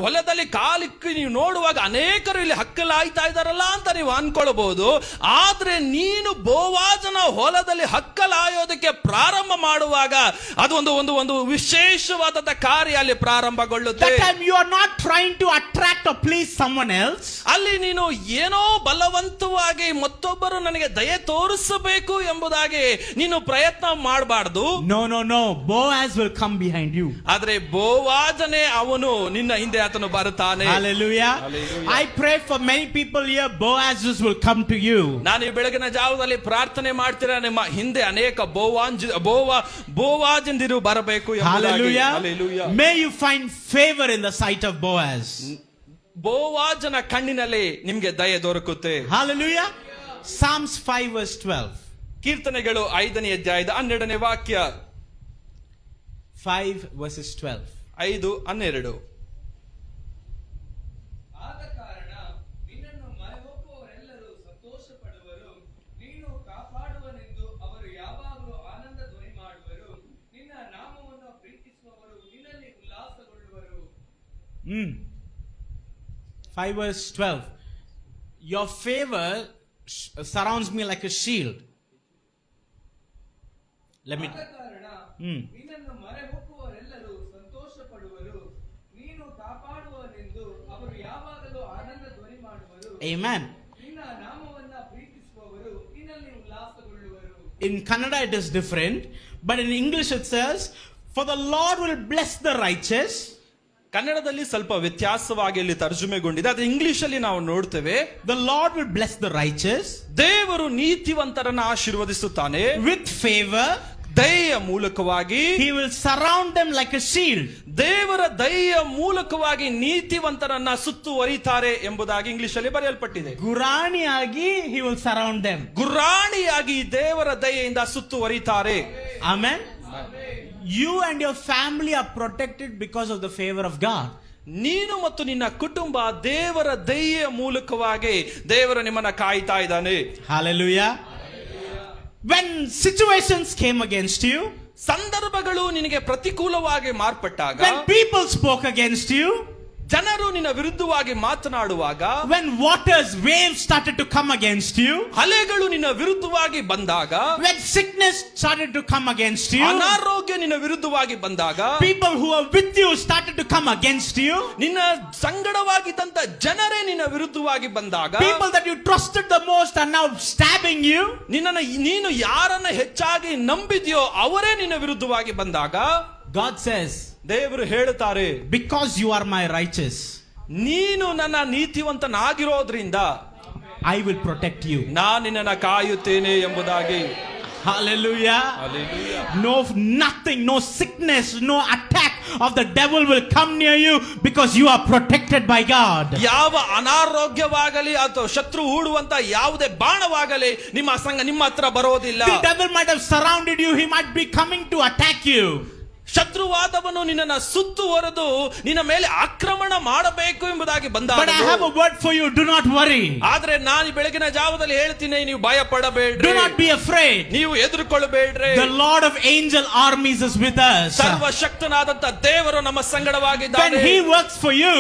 ಹೊಲದಲ್ಲಿ ಕಾಲಿಕ್ಕಿ ನೀವು ನೋಡುವಾಗ ಅನೇಕರು ಇಲ್ಲಿ ಹಕ್ಕಲಾಯ್ತಾ ಇದ್ದಾರಲ್ಲ ಅಂತ ನೀವು ಅನ್ಕೊಳ್ಬಹುದು, ಆದ್ರೆ ನೀನು ಬೋವಾಜನ ಹೊಲದಲ್ಲಿ ಹಕ್ಕಲಾಯೋದಕ್ಕೆ ಪ್ರಾರಂಭ ಮಾಡುವಾಗ ಅದು ಒಂದು ವಿಶೇಷವಾದ ಕಾರ್ಯ ಅಲ್ಲಿ ಪ್ರಾರಂಭಗೊಳ್ಳುತ್ತೆ. That time you are not trying to attract or please someone else. ಅಲ್ಲಿ ನೀನು ಏನೋ ಬಲವಂತವಾಗಿ ಮತ್ತೊಬ್ಬರು ನನಗೆ ದಯೆ ತೋರಿಸಬೇಕು ಎಂಬುದಾಗಿ ನೀನು ಪ್ರಯತ್ನ ಮಾಡಬಾರದು. No, Boaz will come behind you. ಆದ್ರೆ ಬೋವಾಜನೆ ಅವನು ನಿನ್ನ ಹಿಂದೆ ಆತನು ಬರುತ್ತಾನೆ. Hallelujah. I pray for many people here, Boazes will come to you. ನಾನು ಈ ಬೆಳಗಿನ ಜಾವದಲ್ಲಿ ಪ್ರಾರ್ಥನೆ ಮಾಡ್ತೀರಾ, ನಿಮ್ಮ ಹಿಂದೆ ಅನೇಕ ಬೋವಾಜಂದಿರು ಬರಬೇಕು ಎಂಬುದಾಗಿ. Hallelujah. May you find favor in the sight of Boaz. ಬೋವಾಜನ ಕಣ್ಣಿನಲ್ಲಿ ನಿಮಗೆ ದಯೆ ದೊರಕುತ್ತೆ. Hallelujah. Psalms 5 verse 12. ಕೀರ್ತನೆಗಳು 5ನೇ ಅಧ್ಯಾಯದ 12ನೇ ವಾಕ್ಯ. 5 verses 12. 5:12. ಆದ ಕಾರಣ ನಿನ್ನನ್ನು ಮರೆಹೊಕ್ಕುವವರೆಲ್ಲರೂ ಸಂತೋಷಪಡುವರು, ನೀನು ಕಾಪಾಡುವನೆಂದು ಅವರು ಯಾವಾಗಲೂ ಆನಂದ ಧ್ವನಿ ಮಾಡುವರು, ನಿನ್ನ ನಾಮವನ್ನು ಪ್ರೀತಿಸುವವರು ನಿನ್ನಲ್ಲಿ ಉಲ್ಲಾಸಗೊಳ್ಳುವರು. 5 verse 12. Your favor surrounds me like a shield. Let me. ಆದ ಕಾರಣ ನಿನ್ನನ್ನು ಮರೆಹೊಕ್ಕುವವರೆಲ್ಲರೂ ಸಂತೋಷಪಡುವರು, ನೀನು ಕಾಪಾಡುವನೆಂದು ಅವರು ಯಾವಾಗಲೂ ಆನಂದ ಧ್ವನಿ ಮಾಡುವರು. Amen. ನಿನ್ನ ನಾಮವನ್ನ ಪ್ರೀತಿಸುವವರು ನಿನ್ನಲ್ಲಿ ಉಲ್ಲಾಸಗೊಳ್ಳುವರು. In Kannada it is different, but in English it says, for the Lord will bless the righteous. ಕನ್ನಡದಲ್ಲಿ ಸ್ವಲ್ಪ ವ್ಯತ್ಯಾಸವಾಗಿ ಇಲ್ಲಿ ತರ್ಜುಮೆಗೊಂಡಿದೆ. ಆದ್ರೆ ಇಂಗ್ಲಿಷ್ ಅಲ್ಲಿ ನಾವು ನೋಡ್ತೇವೆ, The Lord will bless the righteous ದೇವರು ನೀತಿವಂತರನ್ನ ಆಶೀರ್ವದಿಸುತ್ತಾನೆ. with favor. ದಯೆಯ ಮೂಲಕವಾಗಿ He will surround them like a shield. ದೇವರ ದಯೆಯ ಮೂಲಕವಾಗಿ ನೀತಿವಂತರನ್ನ ಸುತ್ತುವರಿತಾರೆ ಎಂಬುದಾಗಿ ಇಂಗ್ಲಿಷ್ ಅಲ್ಲಿ ಬರೆಯಲ್ಪಟ್ಟಿದೆ. ಗುರಾಣಿಯಾಗಿ he will surround them. ಗುರಾಣಿಯಾಗಿ ದೇವರ ದಯೆಯಿಂದ ಸುತ್ತುವರಿತಾರೆ. Amen. You and your family are protected because of the favor of God. ನೀನು ಮತ್ತು ನಿನ್ನ ಕುಟುಂಬ ದೇವರ ದಯೆಯ ಮೂಲಕವಾಗಿ ದೇವರು ನಿಮ್ಮನ್ನ ಕಾಯ್ತಾ ಇದ್ದಾನೆ. Hallelujah. When situations came against you, ಸಂದರ್ಭಗಳು ನಿನಗೆ ಪ್ರತಿಕೂಲವಾಗಿ ಮಾರ್ಪಟ್ಟಾಗ, when people spoke against you, ಜನರು ನಿನ್ನ ವಿರುದ್ಧವಾಗಿ ಮಾತನಾಡುವಾಗ, when waves started to come against you, ಅಲೆಗಳು ನಿನ್ನ ವಿರುದ್ಧವಾಗಿ ಬಂದಾಗ, when sickness started to come against you, ಅನಾರೋಗ್ಯ ನಿನ್ನ ವಿರುದ್ಧವಾಗಿ ಬಂದಾಗ, people who are with you started to come against you, ನಿನ್ನ ಸಂಗಡವಾಗಿದ್ದಂತ ಜನರೇ ನಿನ್ನ ವಿರುದ್ಧವಾಗಿ ಬಂದಾಗ, people that you trusted the most are now stabbing you, ನೀನು ಯಾರನ್ನ ಹೆಚ್ಚಾಗಿ ನಂಬಿದ್ಯೋ ಅವರೇ ನಿನ್ನ ವಿರುದ್ಧವಾಗಿ ಬಂದಾಗ, God says, ದೇವರು ಹೇಳುತ್ತಾರೆ, because you are my righteous, ನೀನು ನನ್ನ ನೀತಿವಂತನಾಗಿರೋದ್ರಿಂದ I will protect you. ನಾನು ನಿನ್ನನ್ನು ಕಾಯುತ್ತೇನೆ ಎಂಬುದಾಗಿ. Hallelujah. Hallelujah. No sickness, no attack of the devil will come near you because you are protected by God. ಯಾವ ಅನಾರೋಗ್ಯವಾಗಲಿ ಅಥವಾ ಶತ್ರು ಹೂಡುವಂತ ಯಾವುದೇ ಬಾಣವಾಗಲಿ ನಿಮ್ಮ ಹತ್ರ ಬರೋದಿಲ್ಲ. The devil might have surrounded you, he might be coming to attack you. ಶತ್ರುವಾದವನು ನಿನ್ನನ್ನು ಸುತ್ತುವರೆದು ನಿನ್ನ ಮೇಲೆ ಆಕ್ರಮಣ ಮಾಡಬೇಕು ಎಂಬುದಾಗಿ ಬಂದಾಗ, But I have a word for you, do not worry. ಆದ್ರೆ ನಾನು ಬೆಳಗಿನ ಜಾವದಲ್ಲಿ ಹೇಳ್ತೀನಿ, ನೀವು ಭಯ Do ಪಡಬೇಡ್ರಿ, not be afraid. ನೀವು ಹೆದರಿಕೊಳ್ಳಬೇಡ್ರಿ. The Lord of angel armies is with us. ಸರ್ವಶಕ್ತನಾದಂತ ದೇವರು ನಮ್ಮ When ಸಂಗಡವಾಗಿದ್ದಾನೆ. he works for you,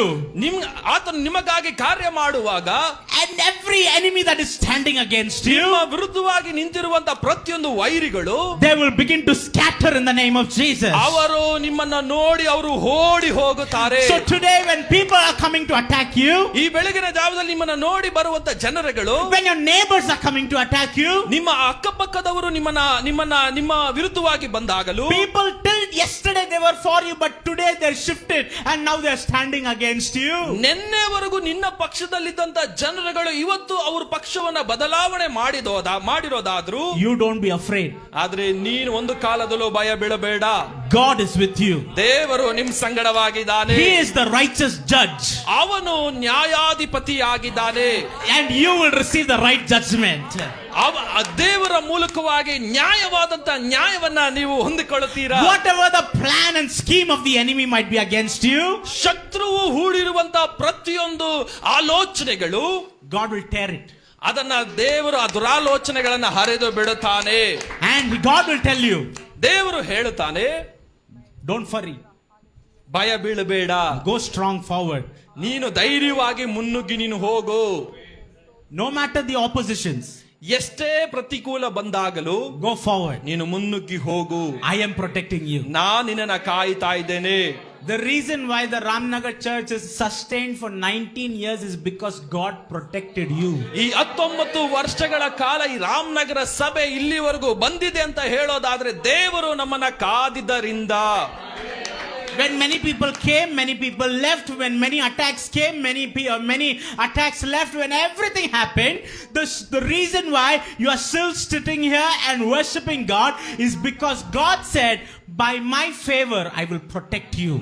ಆತನು ನಿಮಗಾಗಿ ಕಾರ್ಯ ಮಾಡುವಾಗ, and every enemy that is standing against ನಿಮ್ಮ you, ವಿರುದ್ಧವಾಗಿ ನಿಂತಿರುವಂತ ಪ್ರತಿಯೊಂದು ವೈರಿಗಳು they will begin to scatter in the name of Jesus. ಅವರು ನಿಮ್ಮನ್ನ ನೋಡಿ ಅವರು ಓಡಿ ಹೋಗುತ್ತಾರೆ. So today when people are coming to attack you, ಈ ಬೆಳಗಿನ ಜಾವದಲ್ಲಿ ನಿಮ್ಮನ್ನ ನೋಡಿ ಬರುವಂತ ಜನರುಗಳು, when your neighbors are coming to attack you, ನಿಮ್ಮ ಅಕ್ಕಪಕ್ಕದವರು ನಿಮ್ಮ ವಿರುದ್ಧವಾಗಿ ಬಂದಾಗಲೂ, people till yesterday they were for you but today they're shifted and now they're standing against you. ನಿನ್ನೆವರೆಗೂ ನಿನ್ನ ಪಕ್ಷದಲ್ಲಿದ್ದಂತ ಜನರುಗಳು ಇವತ್ತು ಅವ್ರ ಪಕ್ಷವನ್ನ ಬದಲಾವಣೆ ಮಾಡಿರೋದಾದ್ರೂ, You don't be afraid. ಆದ್ರೆ ನೀನು ಒಂದು ಕಾಲದಲ್ಲೂ ಭಯ ಬೀಳಬೇಡ. God is with you. ದೇವರು ನಿಮ್ ಸಂಗಡವಾಗಿದ್ದಾನೆ. He is the righteous judge. ಅವನು ನ್ಯಾಯಾಧಿಪತಿಯಾಗಿದ್ದಾನೆ. And you will receive the right judgment. ದೇವರ ಮೂಲಕವಾಗಿ ನ್ಯಾಯವಾದಂತ ನ್ಯಾಯವನ್ನ ನೀವು ಹೊಂದಿಕೊಳ್ಳುತ್ತೀರಾ. Whatever the plan and scheme of the enemy might be against you, ಶತ್ರುವು ಹೂಡಿರುವಂತ ಪ್ರತಿಯೊಂದು ಆಲೋಚನೆಗಳು, God will tear it. ಅದನ್ನ ದೇವರು ಆ ದುರಾಲೋಚನೆಗಳನ್ನ ಹರಿದು ಬಿಡುತ್ತಾನೆ. And God will tell you, ದೇವರು ಹೇಳುತ್ತಾನೆ, don't worry, ಭಯ ಬೀಳಬೇಡ, go strong forward. ನೀನು ಧೈರ್ಯವಾಗಿ ಮುನ್ನುಗ್ಗಿ ನೀನು ಹೋಗು. No matter the oppositions, ಎಷ್ಟೇ ಪ್ರತಿಕೂಲ ಬಂದಾಗಲೂ go forward. ನೀನು ಮುನ್ನುಗ್ಗಿ ಹೋಗು. I am protecting you. ನಾನು ನಿನ್ನನ್ನ ಕಾಯ್ತಾ ಇದ್ದೇನೆ. The reason why the Ramnagar church is sustained for 19 years is because God protected you. ಈ 19 ವರ್ಷಗಳ ಕಾಲ ಈ ರಾಮನಗರ ಸಭೆ ಇಲ್ಲಿವರೆಗೂ ಬಂದಿದೆ ಅಂತ ಹೇಳೋದಾದ್ರೆ ದೇವರು ನಮ್ಮನ್ನ ಕಾದಿದ್ದರಿಂದ. When many people came, many people left. When many attacks came, many attacks left. When everything happened, the reason why you are still sitting here and worshiping God is because God said, by my favor, I will protect you.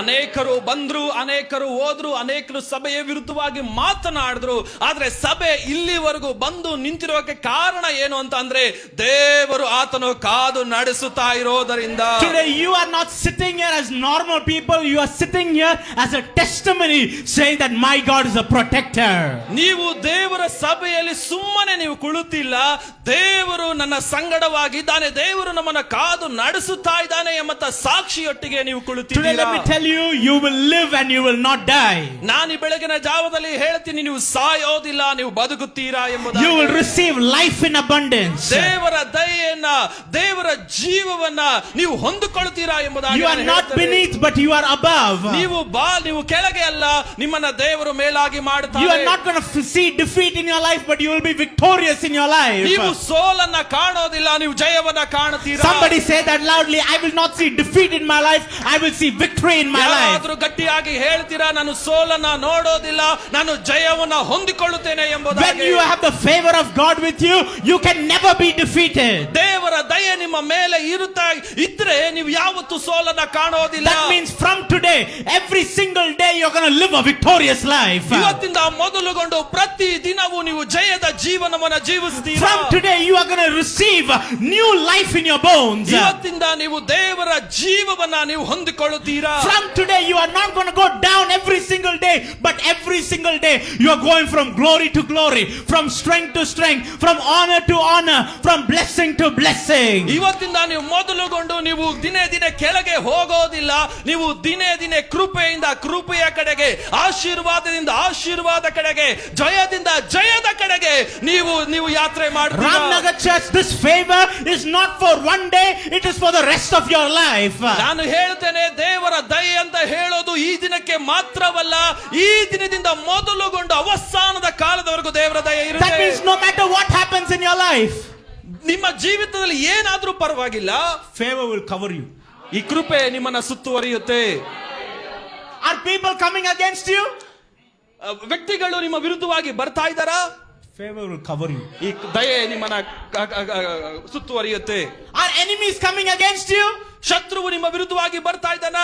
ಅನೇಕರು ಬಂದ್ರು, ಅನೇಕರು ಹೋದ್ರು, ಅನೇಕರು ಸಭೆಯ ವಿರುದ್ಧವಾಗಿ ಮಾತನಾಡಿದ್ರು. ಆದ್ರೆ ಸಭೆ ಇಲ್ಲಿವರೆಗೂ ಬಂದು ನಿಂತಿರೋಕೆ ಕಾರಣ ಏನು ಅಂತ ಅಂದ್ರೆ ದೇವರು ಆತನು ಕಾದು ನಡೆಸುತ್ತಾ ಇರೋದರಿಂದ. Today you are not sitting here as normal people. You are sitting here as a testimony saying that my God is a protector. ನೀವು ದೇವರ ಸಭೆಯಲ್ಲಿ ಸುಮ್ಮನೆ ನೀವು ಕುಳಿತಿಲ್ಲ, ದೇವರು ನನ್ನ ಸಂಗಡವಾಗಿದ್ದಾನೆ, ದೇವರು ನಮ್ಮನ್ನ ಕಾದು ನಡೆಸುತ್ತಾ ಇದ್ದಾನೆ ಎಂಬ ಸಾಕ್ಷಿಯೊಟ್ಟಿಗೆ ನೀವು Today let me ಕುಳಿತಿದ್ದೀರಾ. tell you, you will live and you will not die. ನಾನು ಈ ಬೆಳಗಿನ ಜಾವದಲ್ಲಿ ಹೇಳ್ತೀನಿ, ನೀವು ಸಾಯೋದಿಲ್ಲ, ನೀವು ಬದುಕುತ್ತೀರಾ You will ಎಂಬುದಾಗಿ. receive life in abundance. ದೇವರ ದಯೆಯನ್ನ, ದೇವರ ಜೀವವನ್ನ ನೀವು ಹೊಂದಿಕೊಳ್ಳುತ್ತೀರಾ ಎಂಬುದಾಗಿ You are ನಾನು not ಹೇಳ್ತೇನೆ. beneath, but you are above. ನೀವು ಕೆಳಗೆ ಅಲ್ಲ, ನಿಮ್ಮನ್ನ ದೇವರು ಮೇಲಾಗಿ You ಮಾಡುತ್ತಾರೆ. are not going to see defeat in your life, but you will be victorious in your life. ನೀವು ಸೋಲನ್ನ ಕಾಣೋದಿಲ್ಲ, ನೀವು ಜಯವನ್ನ ಕಾಣುತ್ತೀರಾ. Somebody say that loudly. I will not see defeat in my life. I will see victory in my life. ಯಾರಾದ್ರೂ ಗಟ್ಟಿಯಾಗಿ ಹೇಳ್ತೀರಾ, ನಾನು ಸೋಲನ್ನ ನೋಡೋದಿಲ್ಲ, ನಾನು ಜಯವನ್ನ ಹೊಂದಿಕೊಳ್ಳುತ್ತೇನೆ When ಎಂಬುದಾಗಿ. you have the favor of God with you, you can never be defeated. ದೇವರ ದಯೆ ನಿಮ್ಮ ಮೇಲೆ ಇದ್ರೆ ನೀವು ಯಾವತ್ತೂ ಸೋಲನ್ನ ಕಾಣೋದಿಲ್ಲ. That means from today, every single day, you're going to live a victorious life. ಇವತ್ತಿಂದ ಮೊದಲುಗೊಂಡು ಪ್ರತಿ ದಿನವೂ ನೀವು ಜಯದ ಜೀವನವನ್ನ ಜೀವಿಸ್ತೀರಾ. From today, you are going to receive new life in your bones. ಇವತ್ತಿಂದ ನೀವು ದೇವರ ಜೀವವನ್ನ ನೀವು ಹೊಂದಿಕೊಳ್ಳುತ್ತೀರಾ. From today, you are not going to go down every single day, but every single day, you are going from glory to glory, from strength to strength, from honor to honor, from blessing to blessing. ಇವತ್ತಿಂದ ನೀವು ಮೊದಲುಗೊಂಡು ನೀವು ದಿನೇ ದಿನೇ ಕೆಳಗೆ ಹೋಗೋದಿಲ್ಲ, ನೀವು ದಿನೇ ದಿನೇ ಕೃಪೆಯಿಂದ ಕೃಪೆಯ ಕಡೆಗೆ, ಆಶೀರ್ವಾದದಿಂದ ಆಶೀರ್ವಾದ ಕಡೆಗೆ, ಜಯದಿಂದ ಜಯದ ಕಡೆಗೆ ನೀವು ಯಾತ್ರೆ ಮಾಡ್ತೀರಾ. Ramnagar Church, this favor is not for one day, it is for the rest of your life. ನಾನು ಹೇಳ್ತೇನೆ, ದೇವರ ದಯೆ ಅಂತ ಹೇಳೋದು ಈ ದಿನಕ್ಕೆ ಮಾತ್ರವಲ್ಲ, ಈ ದಿನದಿಂದ ಮೊದಲುಗೊಂಡು ಅವಸಾನದ ಕಾಲದವರೆಗೂ ದೇವರ ದಯೆ That ಇರುತ್ತೆ. means no matter what happens in your life, ನಿಮ್ಮ ಜೀವಿತದಲ್ಲಿ ಏನಾದ್ರೂ ಪರವಾಗಿಲ್ಲ, favor will cover you. ಈ ಕೃಪೆ ನಿಮ್ಮನ್ನ ಸುತ್ತುವರಿಯುತ್ತೆ. Are people coming against you? ವ್ಯಕ್ತಿಗಳು ನಿಮ್ಮ ವಿರುದ್ಧವಾಗಿ ಬರ್ತಾ ಇದ್ದಾರಾ? Favor will cover you. ಈ ದಯೆ ನಿಮ್ಮನ್ನ ಸುತ್ತುವರಿಯುತ್ತೆ. Are enemies coming against you? ಶತ್ರುವು ನಿಮ್ಮ ವಿರುದ್ಧವಾಗಿ ಬರ್ತಾ ಇದ್ದಾನ?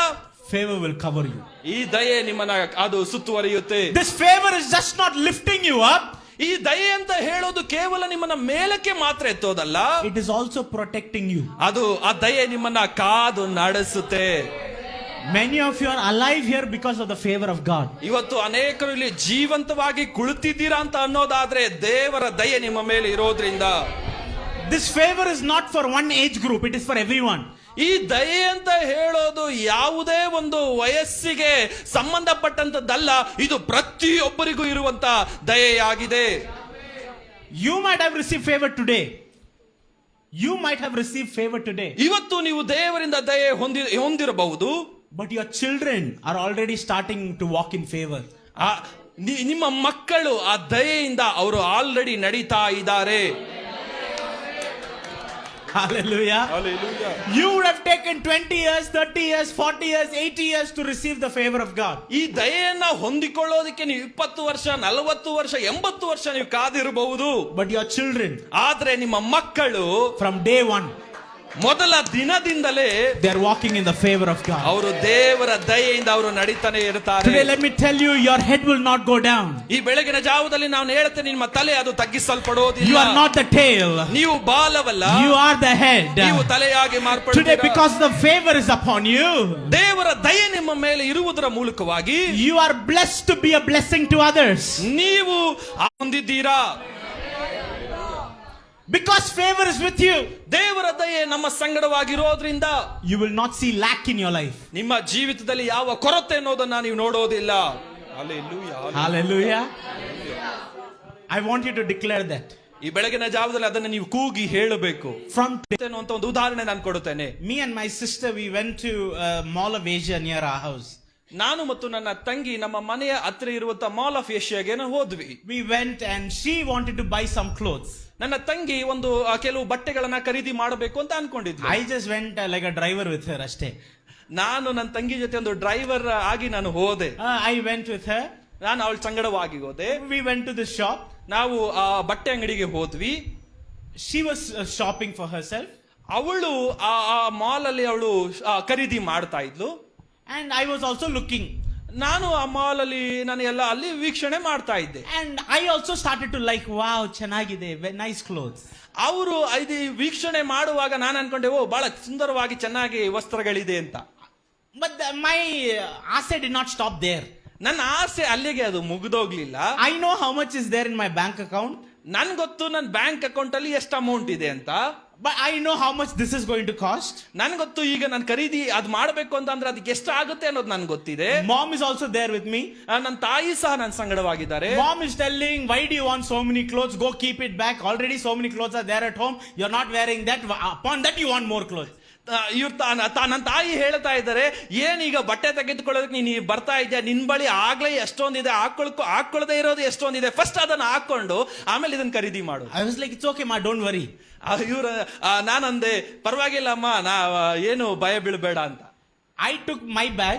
Favor will cover you. ಈ ದಯೆ ನಿಮ್ಮನ್ನ ಅದು ಸುತ್ತುವರಿಯುತ್ತೆ. This favor is just not lifting you up. ಈ ದಯೆ ಅಂತ ಹೇಳೋದು ಕೇವಲ ನಿಮ್ಮನ್ನ ಮೇಲಕ್ಕೆ ಮಾತ್ರ ಎತ್ತೋದಲ್ಲ, It is also protecting you. ಅದು ಆ ದಯೆ ನಿಮ್ಮನ್ನ ಕಾದು ನಡೆಸುತ್ತೆ. Many of you are alive here because of the favor of God. ಇವತ್ತು ಅನೇಕರು ಇಲ್ಲಿ ಜೀವಂತವಾಗಿ ಕುಳಿತಿದ್ದೀರಾ ಅಂತ ಅನ್ನೋದಾದ್ರೆ ದೇವರ ದಯೆ ನಿಮ್ಮ ಮೇಲೆ ಇರೋದ್ರಿಂದ. This favor is not for one age group, it is for everyone. ಈ ದಯೆ ಅಂತ ಹೇಳೋದು ಯಾವುದೇ ಒಂದು ವಯಸ್ಸಿಗೆ ಸಂಬಂಧಪಟ್ಟಂತದ್ದಲ್ಲ, ಇದು ಪ್ರತಿಯೊಬ್ಬರಿಗೂ ಇರುವಂತ ದಯೆಯಾಗಿದೆ. You might have received favor today. You might have received favor today. ಇವತ್ತು ನೀವು ದೇವರಿಂದ ದಯೆ ಹೊಂದಿರಬಹುದು, But your children are already starting to walk in favor. ನಿಮ್ಮ ಮಕ್ಕಳು ಆ ದಯೆಯಿಂದ ಅವರು ಆಲ್ರೆಡಿ ನಡೀತಾ ಇದ್ದಾರೆ. Hallelujah. You would have taken 20 years, 30 years, 40 years, 80 years to receive the favor of God. ಈ ದಯೆಯನ್ನ ಹೊಂದಿಕೊಳ್ಳೋದಕ್ಕೆ ನೀವು 20 ವರ್ಷ, 40 ವರ್ಷ, 80 ವರ್ಷ ನೀವು ಕಾದಿರಬಹುದು. But your children, ಆದ್ರೆ ನಿಮ್ಮ ಮಕ್ಕಳು from day one, ಮೊದಲ ದಿನದಿಂದಲೇ they are walking in the favor of God. ಅವರು ದೇವರ ದಯೆಯಿಂದ ಅವರು ನಡೀತಾನೆ ಇರ್ತಾರೆ. Today, let me tell you, your head will not go down. ಈ ಬೆಳಗಿನ ಜಾವದಲ್ಲಿ ನಾನು ಹೇಳ್ತೇನೆ, ನಿಮ್ಮ ತಲೆ ಅದು ತಗ್ಗಿಸಲ್ಪಡೋದಿಲ್ಲ. You are not the tail. ನೀವು ಬಾಲವಲ್ಲ, You are the head. ನೀವು ತಲೆಯಾಗಿ Today, ಮಾರ್ಪಡುತ್ತೀರಾ. because the favor is upon you, ದೇವರ ದಯೆ ನಿಮ್ಮ ಮೇಲೆ ಇರುವುದರ ಮೂಲಕವಾಗಿ you are blessed to be a blessing to others. ನೀವು ಹೊಂದಿದ್ದೀರಾ. Because favor is with you, ದೇವರ ದಯೆ ನಮ್ಮ ಸಂಗಡವಾಗಿರೋದ್ರಿಂದ you will not see lack in your life. ನಿಮ್ಮ ಜೀವಿತದಲ್ಲಿ ಯಾವ ಕೊರತೆ ಅನ್ನೋದನ್ನ ನೀವು ನೋಡೋದಿಲ್ಲ. Hallelujah. I want you to declare that. ಈ ಬೆಳಗಿನ ಜಾವದಲ್ಲಿ ಅದನ್ನ ನೀವು ಕೂಗಿ ಹೇಳಬೇಕು. From ಅಂತ ಒಂದು ಉದಾಹರಣೆ ನಾನು ಕೊಡುತ್ತೇನೆ. me and my sister, we went to Mall of Asia near our house. ನಾನು ಮತ್ತು ನನ್ನ ತಂಗಿ ನಮ್ಮ ಮನೆಯ ಹತ್ರ ಇರುವಂತ ಮಾಲ್ ಆಫ್ ಏಷ್ಯಾಗೆ ಹೋದ್ವಿ. We went and she wanted to buy some clothes. ನನ್ನ ತಂಗಿ ಒಂದು ಕೆಲವು ಬಟ್ಟೆಗಳನ್ನ ಖರೀದಿ ಮಾಡಬೇಕು ಅಂತ ಅನ್ಕೊಂಡಿದ್ವಿ. I just went like a driver with her ಅಷ್ಟೇ. ನಾನು ನನ್ನ ತಂಗಿ ಜೊತೆ ಒಂದು ಡ್ರೈವರ್ ಆಗಿ ನಾನು ಹೋದೆ. I went with her. ನಾನು ಅವಳ ಸಂಗಡವಾಗಿ ಹೋದೆ. We went to the shop. ನಾವು ಆ ಬಟ್ಟೆ ಅಂಗಡಿಗೆ ಹೋದ್ವಿ. She was shopping for herself. ಅವಳು ಆ ಮಾಲ್ ಅಲ್ಲಿ ಅವಳು ಖರೀದಿ ಮಾಡ್ತಾ ಇದ್ಲು. And I was also looking. ನಾನು ಆ ಮಾಲ್ ಅಲ್ಲಿ ನಾನು ಎಲ್ಲ ಅಲ್ಲಿ ವೀಕ್ಷಣೆ ಮಾಡ್ತಾ ಇದ್ದೆ. And I also started to like, wow, ಚೆನ್ನಾಗಿದೆ, nice clothes. ಅವರು ಇದು ವೀಕ್ಷಣೆ ಮಾಡುವಾಗ ನಾನು ಅನ್ಕೊಂಡೆ, ಓ ಬಹಳ ಸುಂದರವಾಗಿ ಚೆನ್ನಾಗಿ ವಸ್ತ್ರಗಳಿದೆ ಅಂತ. But my ಆಸೆ did not stop there. ನನ್ನ ಆಸೆ ಅಲ್ಲಿಗೆ ಅದು ಮುಗಿದೋಗ್ಲಿಲ್ಲ. I know how much is there in my bank account. ನನ್ ಗೊತ್ತು ನನ್ನ ಬ್ಯಾಂಕ್ ಅಕೌಂಟ್ ಅಲ್ಲಿ ಎಷ್ಟು ಅಮೌಂಟ್ ಇದೆ ಅಂತ. But I know how much this is going to cost. ನನ್ಗೊತ್ತು ಈಗ ನಾನು ಖರೀದಿ ಅದು ಮಾಡಬೇಕು ಅಂತ ಅಂದ್ರೆ ಅದಕ್ಕೆ ಎಷ್ಟು ಆಗುತ್ತೆ ಅನ್ನೋದು ನನ್ಗೆ ಗೊತ್ತಿದೆ. Mom is also there with me. ನನ್ನ ತಾಯಿ ಸಹ ನನ್ನ ಸಂಗಡವಾಗಿದ್ದಾರೆ. Mom is telling, why do you want so many clothes? Go keep it back. Already so many clothes are there at home. You're not wearing that. Upon that you want more clothes. ನನ್ನ ತಾಯಿ ಹೇಳ್ತಾ ಇದ್ದಾರೆ, ಏನೀಗ ಬಟ್ಟೆ ತೆಗೆದುಕೊಳ್ಳೋದಕ್ಕೆ ನೀನು ಬರ್ತಾ ಇದ್ಯಾ, ನಿನ್ ಬಳಿ ಆಗ್ಲೇ ಎಷ್ಟೊಂದಿದೆ, ಹಾಕೊಳ್ಳದೆ ಇರೋದು ಎಷ್ಟೊಂದಿದೆ, ಫಸ್ಟ್ ಅದನ್ನ ಹಾಕೊಂಡು ಆಮೇಲೆ ಇದನ್ನ ಖರೀದಿ ಮಾಡು. I was like, it's okay ma, don't worry. ನಾನಂದೆ, ಪರವಾಗಿಲ್ಲ ಅಮ್ಮ, ಏನು ಭಯ ಬೀಳ್ಬೇಡ ಅಂತ. I took my bag.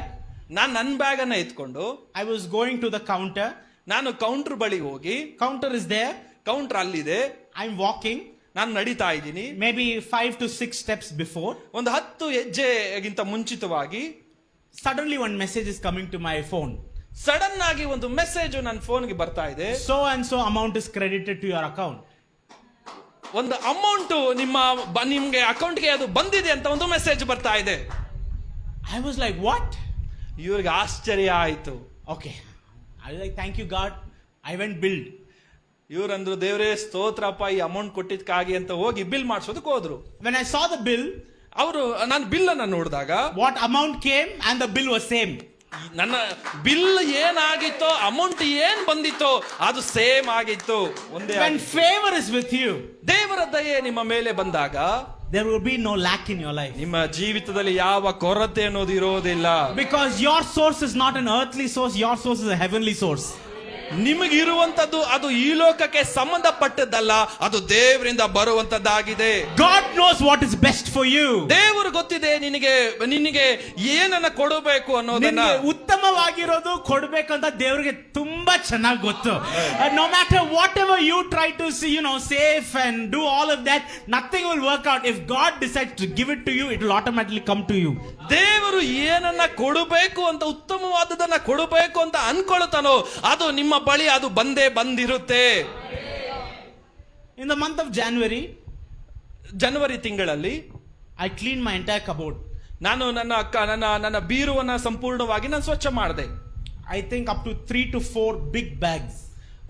ನನ್ನ ಬ್ಯಾಗ್ ಅನ್ನ ಎತ್ಕೊಂಡು I was going to the counter. ನಾನು ಕೌಂಟರ್ ಬಳಿ ಹೋಗಿ, Counter is there. ಕೌಂಟರ್ ಅಲ್ಲಿದೆ, I'm walking. ನಾನು ನಡೀತಾ ಇದ್ದೀನಿ. Maybe 5 to 6 steps before. ಒಂದು 10 ಹೆಜ್ಜೆಗಿಂತ ಮುಂಚಿತವಾಗಿ Suddenly one message is coming to my phone. Sudden ಆಗಿ ಒಂದು ಮೆಸೇಜ್ ನನ್ನ ಫೋನ್ಗೆ ಬರ್ತಾ ಇದೆ. So and so amount is credited to your account. ಒಂದು ಅಮೌಂಟ್ ನಿಮ್ಗೆ ಅಕೌಂಟ್ಗೆ ಅದು ಬಂದಿದೆ ಅಂತ ಒಂದು ಮೆಸೇಜ್ ಬರ್ತಾ ಇದೆ. I was like, what? ಇವ್ರಿಗೆ ಆಶ್ಚರ್ಯ ಆಯ್ತು. Okay. I was like, thank you God. I went billed. ಇವ್ರಂದ್ರು, ದೇವರೇ ಸ್ತೋತ್ರಪ್ಪ, ಈ ಅಮೌಂಟ್ ಕೊಟ್ಟಿದ್ಕಾಗಿ ಅಂತ ಹೋಗಿ ಬಿಲ್ ಮಾಡಿಸೋದಕ್ಕೆ ಹೋದ್ರು. When I saw the bill, ಅವರು ನಾನು ಬಿಲ್ ಅನ್ನ ನೋಡಿದಾಗ what amount came and the bill was same. ನನ್ನ ಬಿಲ್ ಏನಾಗಿತ್ತೋ, ಅಮೌಂಟ್ ಏನ್ ಬಂದಿತ್ತೋ ಅದು ಸೇಮ್ ಆಗಿತ್ತು, ಒಂದೇ. When favor is with you, ದೇವರ ದಯೆ ನಿಮ್ಮ ಮೇಲೆ ಬಂದಾಗ there will be no lack in your life. ನಿಮ್ಮ ಜೀವಿತದಲ್ಲಿ ಯಾವ ಕೊರತೆ ಅನ್ನೋದು ಇರೋದಿಲ್ಲ. Because your source is not an earthly source, your source is a heavenly source. ನಿಮಗಿರುವಂತದ್ದು ಅದು ಈ ಲೋಕಕ್ಕೆ ಸಂಬಂಧಪಟ್ಟದ್ದಲ್ಲ, ಅದು ದೇವರಿಂದ ಬರುವಂತದ್ದಾಗಿದೆ. God knows what is best for you. ದೇವರು ಗೊತ್ತಿದೆ ನಿನಗೆ ಏನನ್ನ ಕೊಡಬೇಕು ಅನ್ನೋದನ್ನ. ಉತ್ತಮವಾಗಿರೋದು ಕೊಡಬೇಕಂತ ದೇವರಿಗೆ ತುಂಬಾ ಚೆನ್ನಾಗಿ ಗೊತ್ತು. No matter whatever you try to see, save and do all of that, nothing will work out. If God decides to give it to you, it will automatically come to you. ದೇವರು ಏನನ್ನ ಕೊಡಬೇಕು ಅಂತ, ಉತ್ತಮವಾದದನ್ನ ಕೊಡಬೇಕು ಅಂತ ಅನ್ಕೊಳ್ತಾನೋ ಅದು ನಿಮ್ಮ ಬಳಿ ಅದು ಬಂದಿರುತ್ತೆ. In the month of ಜನವರಿ ತಿಂಗಳಲ್ಲಿ I cleaned my entire cupboard. ನಾನು ನನ್ನ ಬೀರುವನ್ನ ಸಂಪೂರ್ಣವಾಗಿ ನಾನು ಸ್ವಚ್ಛ ಮಾಡಿದೆ. I think up to 3 to 4 big bags.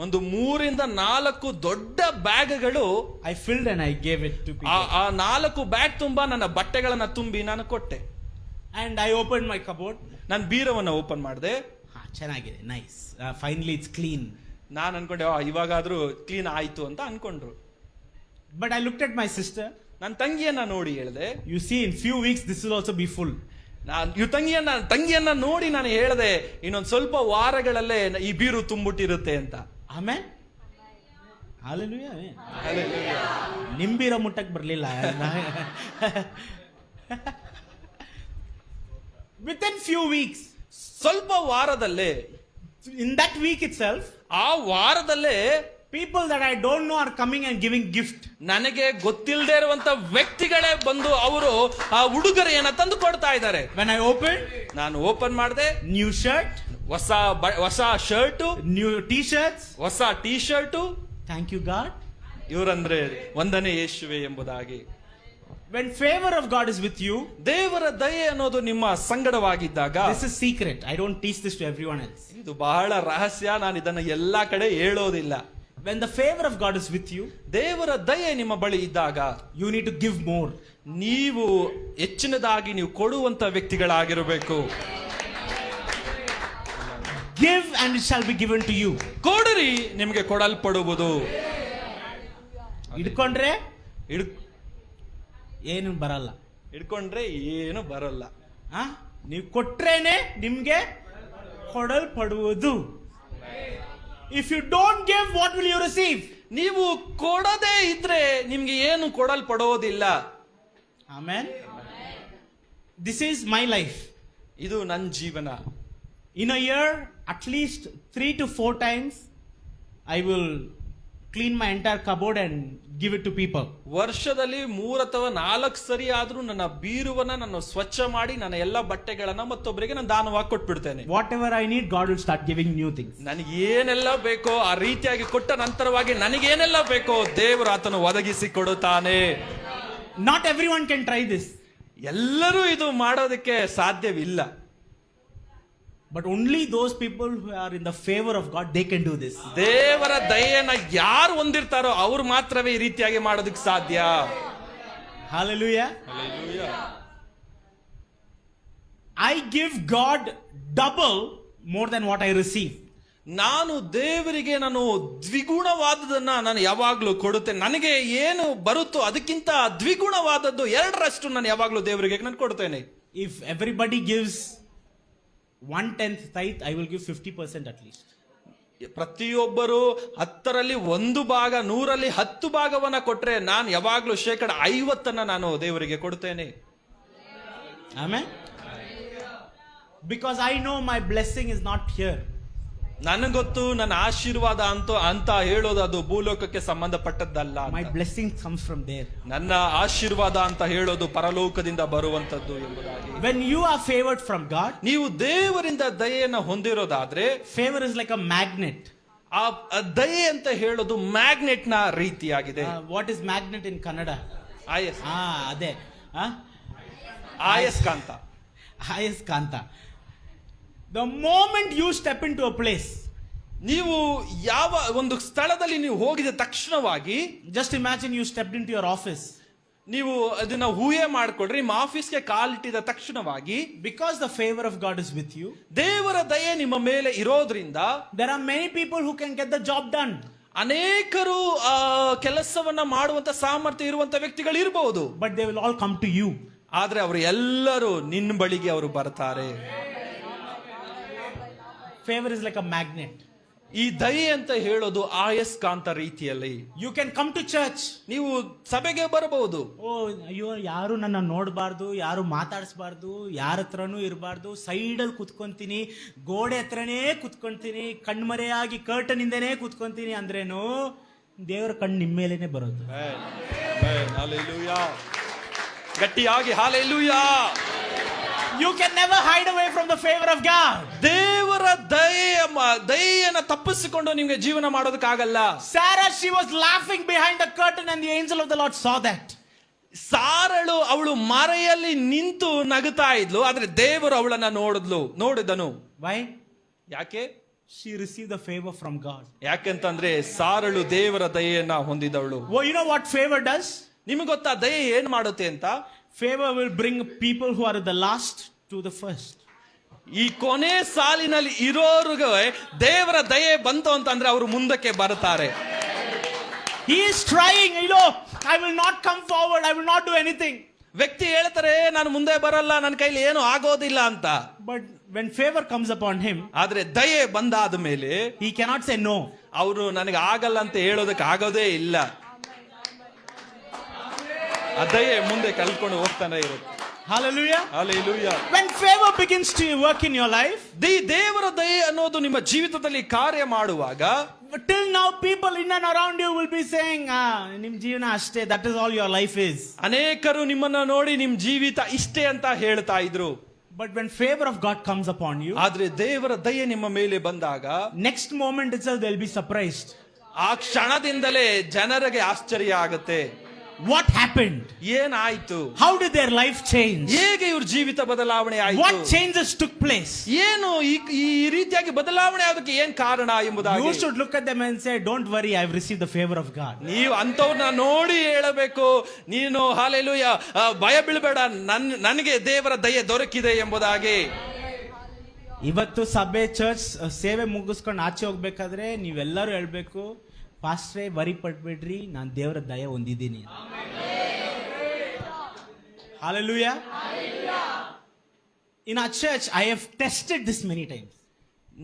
ಒಂದು 3 ರಿಂದ 4 ದೊಡ್ಡ ಬ್ಯಾಗ್ಗಳು I filled and I gave it to people. ಆ 4 ಬ್ಯಾಗ್ ತುಂಬಾ ನನ್ನ ಬಟ್ಟೆಗಳನ್ನ ತುಂಬಿ ನಾನು ಕೊಟ್ಟೆ. And I opened my cupboard. ನಾನು ಬೀರವನ್ನ ಓಪನ್ ಮಾಡಿದೆ. ಚೆನ್ನಾಗಿದೆ, ನೈಸ್, ಫೈನಲಿ ಇಟ್ಸ್ ಕ್ಲೀನ್. ನಾನು ಅನ್ಕೊಂಡೆ, ಇವಾಗಾದ್ರೂ ಕ್ಲೀನ್ ಆಯ್ತು ಅಂತ ಅನ್ಕೊಂಡ್ರು. But I looked at my sister. ನನ್ನ ತಂಗಿಯನ್ನ ನೋಡಿ ಹೇಳಿದೆ, You see, in few weeks this will also be full. ತಂಗಿಯನ್ನ ನೋಡಿ ನಾನು ಹೇಳಿದೆ, ಇನ್ನೊಂದು ಸ್ವಲ್ಪ ವಾರಗಳಲ್ಲೇ ಈ ಬೀರು ತುಂಬಿಟ್ಟಿರುತ್ತೆ ಅಂತ. Amen. Hallelujah. ನಿಂಬಿರ ಮುಟ್ಟಕ್ಕೆ ಬರಲಿಲ್ಲ. Within few weeks, ಸ್ವಲ್ಪ ವಾರದಲ್ಲೇ, in that week itself, ಆ ವಾರದಲ್ಲೇ people that I don't know are coming and giving gift. ನನಗೆ ಗೊತ್ತಿಲ್ಲದೆ ಇರುವಂತ ವ್ಯಕ್ತಿಗಳೇ ಬಂದು ಅವರು ಆ ಉಡುಗೊರೆಯನ್ನ ತಂದು ಕೊಡ್ತಾ ಇದ್ದಾರೆ. When I opened, ನಾನು ಓಪನ್ ಮಾಡಿದೆ, new shirt, ಹೊಸ ಶರ್ಟ್, new t-shirts, ಹೊಸ T shirt. Thank you God. ಇವರಂದ್ರೆ ವಂದನೆ ಯೇಸುವೆ ಎಂಬುದಾಗಿ. When favor of God is with you, ದೇವರ ದಯೆ ಅನ್ನೋದು ನಿಮ್ಮ ಸಂಗಡವಾಗಿದ್ದಾಗ, this is secret. I don't teach this to everyone else. ಇದು ಬಹಳ ರಹಸ್ಯ, ನಾನು ಇದನ್ನ ಎಲ್ಲಾ ಕಡೆ ಹೇಳೋದಿಲ್ಲ. When the favor of God is with you, ದೇವರ ದಯೆ ನಿಮ್ಮ ಬಳಿ ಇದ್ದಾಗ you need to give more. ನೀವು ಹೆಚ್ಚಿನದಾಗಿ ನೀವು ಕೊಡುವಂತ ವ್ಯಕ್ತಿಗಳಾಗಿರಬೇಕು. Give and it shall be given to you. ಕೊಡಿರಿ, ನಿಮಗೆ ಕೊಡಲ್ಪಡುವುದು. ಹಿಡ್ಕೊಂಡ್ರೆ ಏನು ಬರಲ್ಲ, ಹಿಡ್ಕೊಂಡ್ರೆ ಏನು ಬರಲ್ಲ. ನೀವು ಕೊಟ್ರೇನೆ ನಿಮ್ಗೆ ಕೊಡಲ್ಪಡುವುದು. If you don't give, what will you receive? ನೀವು ಕೊಡದೇ ಇದ್ರೆ ನಿಮ್ಗೆ ಏನು ಕೊಡಲ್ಪಡೋದಿಲ್ಲ. Amen. This is my life. ಇದು ನನ್ನ ಜೀವನ. In a year, at least 3 to 4 times, I will clean my entire cupboard and give it to people. ವರ್ಷದಲ್ಲಿ 3 ಅಥವಾ 4 ಸರಿ ಆದ್ರೂ ನನ್ನ ಬೀರುವನ್ನ ನಾನು ಸ್ವಚ್ಛ ಮಾಡಿ ನನ್ನ ಎಲ್ಲ ಬಟ್ಟೆಗಳನ್ನ ಮತ್ತೊಬ್ಬರಿಗೆ ನಾನು ದಾನವಾಗಿ ಕೊಟ್ಬಿಡ್ತೇನೆ. Whatever I need, God will start giving new things. ನನಗೆ ಏನೆಲ್ಲ ಬೇಕೋ ಆ ರೀತಿಯಾಗಿ ಕೊಟ್ಟ ನಂತರವಾಗಿ ನನಗೇನೆಲ್ಲ ಬೇಕೋ ದೇವರು ಆತನು ಒದಗಿಸಿ ಕೊಡುತ್ತಾನೆ. Not everyone can try this. ಎಲ್ಲರೂ ಇದು ಮಾಡೋದಕ್ಕೆ ಸಾಧ್ಯವಿಲ್ಲ. But only those people who are in the favor of God, they can do this. ದೇವರ ದಯೆಯನ್ನ ಯಾರು ಹೊಂದಿರ್ತಾರೋ ಅವ್ರು ಮಾತ್ರವೇ ಈ ರೀತಿಯಾಗಿ ಮಾಡೋದಕ್ಕೆ ಸಾಧ್ಯ. Hallelujah. I give God double more than what I receive. ನಾನು ದೇವರಿಗೆ ನಾನು ದ್ವಿಗುಣವಾದದನ್ನ ನಾನು ಯಾವಾಗ್ಲೂ ಕೊಡುತ್ತೇನೆ. ನನಗೆ ಏನು ಬರುತ್ತೋ ಅದಕ್ಕಿಂತ ದ್ವಿಗುಣವಾದದ್ದು 2ರಷ್ಟು ನಾನು ಯಾವಾಗ್ಲೂ ದೇವರಿಗೆ ನಾನು ಕೊಡ್ತೇನೆ. If everybody gives 1/10 tithe, I will give 50% at least. ಪ್ರತಿಯೊಬ್ಬರು 10ರಲ್ಲಿ 1 ಭಾಗ, 100ರಲ್ಲಿ 10 ಭಾಗವನ್ನ ಕೊಟ್ರೆ ನಾನು ಯಾವಾಗ್ಲೂ 50% ನಾನು ದೇವರಿಗೆ ಕೊಡ್ತೇನೆ. Amen. Because I know my blessing is not here. ನನಗೊತ್ತು ನನ್ನ ಆಶೀರ್ವಾದ ಅಂತ ಹೇಳೋದು ಅದು ಭೂಲೋಕಕ್ಕೆ ಸಂಬಂಧಪಟ್ಟದ್ದಲ್ಲ. My blessing comes from there. ನನ್ನ ಆಶೀರ್ವಾದ ಅಂತ ಹೇಳೋದು ಪರಲೋಕದಿಂದ ಬರುವಂತದ್ದು ಎಂಬುದಾಗಿ. When you are favored from God, ನೀವು ದೇವರಿಂದ ದಯೆಯನ್ನು ಹೊಂದಿರೋದಾದ್ರೆ, favor is like a magnet. ಆ ದಯೆ ಅಂತ ಹೇಳೋದು ಮ್ಯಾಗ್ನೆಟ್ ನ ರೀತಿಯಾಗಿದೆ. What is magnet in Kannada? ಆಯಸ್ ಅದೇ ಆಯಸ್ಕಾಂತ. ಆಯಸ್ಕಾಂತ. The moment you step into a place, ನೀವು ಯಾವ ಒಂದು ಸ್ಥಳದಲ್ಲಿ ನೀವು ಹೋಗಿದ ತಕ್ಷಣವಾಗಿ, just imagine you stepped into your office. ನೀವು ಅದನ್ನ ಊಹೆ ಮಾಡ್ಕೊಳ್ರಿ, ನಿಮ್ಮ ಆಫೀಸ್ಗೆ ಕಾಲಿಟ್ಟಿದ ತಕ್ಷಣವಾಗಿ, because the favor of God is with you, ದೇವರ ದಯೆ ನಿಮ್ಮ ಮೇಲೆ ಇರೋದ್ರಿಂದ, there are many people who can get the job done. ಅನೇಕರು ಕೆಲಸವನ್ನ ಮಾಡುವಂತ ಸಾಮರ್ಥ್ಯ ಇರುವಂತ ವ್ಯಕ್ತಿಗಳು ಇರಬಹುದು, but they will all come to you. ಆದ್ರೆ ಅವರು ಎಲ್ಲರೂ ನಿನ್ನ ಬಳಿಗೆ ಅವರು ಬರ್ತಾರೆ. Favor is like a magnet. ಈ ದಯೆ ಅಂತ ಹೇಳೋದು ಆಯಸ್ಕಾಂತ ರೀತಿಯಲ್ಲಿ. You can come to church. ನೀವು ಸಭೆಗೆ ಬರಬಹುದು. ಅಯ್ಯೋ, ಯಾರು ನನ್ನ ನೋಡಬಾರ್ದು, ಯಾರು ಮಾತಾಡಿಸಬಾರ್ದು, ಯಾರ ಹತ್ರನೂ ಇರಬಾರ್ದು, ಸೈಡಲ್ಲಿ ಕುತ್ಕೊಂತೀನಿ, ಗೋಡೆ ಹತ್ರನೇ ಕುತ್ಕೊಂತೀನಿ, ಕಣ್ಮರೆಯಾಗಿ ಕರ್ಟನ್ ಇಂದನೇ ಕುತ್ಕೊಂತೀನಿ ಅಂದ್ರೇನು ದೇವರ ಕಣ್ಣು ನಿಮ್ಮ ಮೇಲೇನೆ ಬರೋದು. ಗಟ್ಟಿಯಾಗಿ hallelujah. You can never hide away from the favor of God. ದೇವರ ದಯೆಯನ್ನು ತಪ್ಪಿಸಿಕೊಂಡು ನಿಮಗೆ ಜೀವನ ಮಾಡೋದಕ್ಕಾಗಲ್ಲ. Sarah, she was laughing behind the curtain and the angel of the Lord saw that. ಸಾರಳು ಅವಳು ಮರೆಯಲ್ಲಿ ನಿಂತು ನಗುತ್ತಾ ಇದ್ಲು, ಆದ್ರೆ ದೇವರು ಅವಳನ್ನ ನೋಡಿದನು. Why? ಯಾಕೆ? She received the favor from God. ಯಾಕೆಂತಂದ್ರೆ ಸಾರಳು ದೇವರ ದಯೆಯನ್ನ ಹೊಂದಿದವಳು. Oh, you know what favor does? ನಿಮಗೆ ಗೊತ್ತಾ ದಯೆ ಏನ್ ಮಾಡುತ್ತೆ ಅಂತ? Favor will bring people who are at the last to the first. ಈ ಕೊನೆ ಸಾಲಿನಲ್ಲಿ ಇರೋರಿಗೆ ದೇವರ ದಯೆ ಬಂತು ಅಂತಂದ್ರೆ ಅವರು ಮುಂದಕ್ಕೆ ಬರ್ತಾರೆ. He is trying, I will not come forward, I will not do anything. ವ್ಯಕ್ತಿ ಹೇಳ್ತಾರೆ, ನಾನು ಮುಂದೆ ಬರಲ್ಲ, ನನ್ನ ಕೈಲಿ ಏನು ಆಗೋದಿಲ್ಲ ಅಂತ. But when favor comes upon him, ಆದ್ರೆ ದಯೆ ಬಂದಾದ ಮೇಲೆ he cannot say no. ಅವರು ನನಗೆ ಆಗಲ್ಲ ಅಂತ ಹೇಳೋದಕ್ಕೆ ಆಗೋದೇ ಇಲ್ಲ. ಆ ದಯೆ ಮುಂದೆ ಕಲ್ಕೊಂಡು ಹೋಗ್ತಾನೆ ಇರುತ್ತೆ. Hallelujah. Hallelujah. When favor begins to work in your life, ದೇವರ ದಯೆ ಅನ್ನೋದು ನಿಮ್ಮ ಜೀವಿತದಲ್ಲಿ ಕಾರ್ಯ ಮಾಡುವಾಗ, till now people in and around you will be saying, ನಿಮ್ ಜೀವನ ಅಷ್ಟೇ, that is all your life is. ಅನೇಕರು ನಿಮ್ಮನ್ನ ನೋಡಿ ನಿಮ್ ಜೀವಿತ ಇಷ್ಟೇ ಅಂತ ಹೇಳ್ತಾ ಇದ್ರು. But when favor of God comes upon you, ಆದ್ರೆ ದೇವರ ದಯೆ ನಿಮ್ಮ ಮೇಲೆ ಬಂದಾಗ, next moment itself they'll be surprised. ಆ ಕ್ಷಣದಿಂದಲೇ ಜನರಿಗೆ ಆಶ್ಚರ್ಯ ಆಗುತ್ತೆ. What happened? ಏನಾಯ್ತು? How did their life change? ಹೇಗೆ ಇವ್ರ ಜೀವಿತ ಬದಲಾವಣೆ ಆಯ್ತು? What changes took place? ಏನು ಈ ರೀತಿಯಾಗಿ ಬದಲಾವಣೆ ಆಗೋದಕ್ಕೆ ಏನ್ ಕಾರಣ ಎಂಬುದಾಗಿ You should look at them and say, don't worry, I've received the favor of God. ನೀವು ಅಂತವ್ರನ್ನ ನೋಡಿ ಹೇಳಬೇಕು, ನೀನು ಹಾಲೆಲೂಯಾ, ಭಯ ಬೀಳಬೇಡ, ನನಗೆ ದೇವರ ದಯೆ ದೊರಕಿದೆ ಎಂಬುದಾಗಿ. ಇವತ್ತು ಸಭೆ ಚರ್ಚ್ ಸೇವೆ ಮುಗಿಸ್ಕೊಂಡು ಆಚೆ ಹೋಗ್ಬೇಕಾದ್ರೆ ನೀವೆಲ್ಲರೂ ಹೇಳ್ಬೇಕು, ಪಾಸ್ಟ್ರೇ ವರಿ ಪಡ್ಬೇಡ್ರಿ, ನಾನು ದೇವರ ದಯೆ ಹೊಂದಿದ್ದೀನಿ. Hallelujah. In our church, I have tested this many times.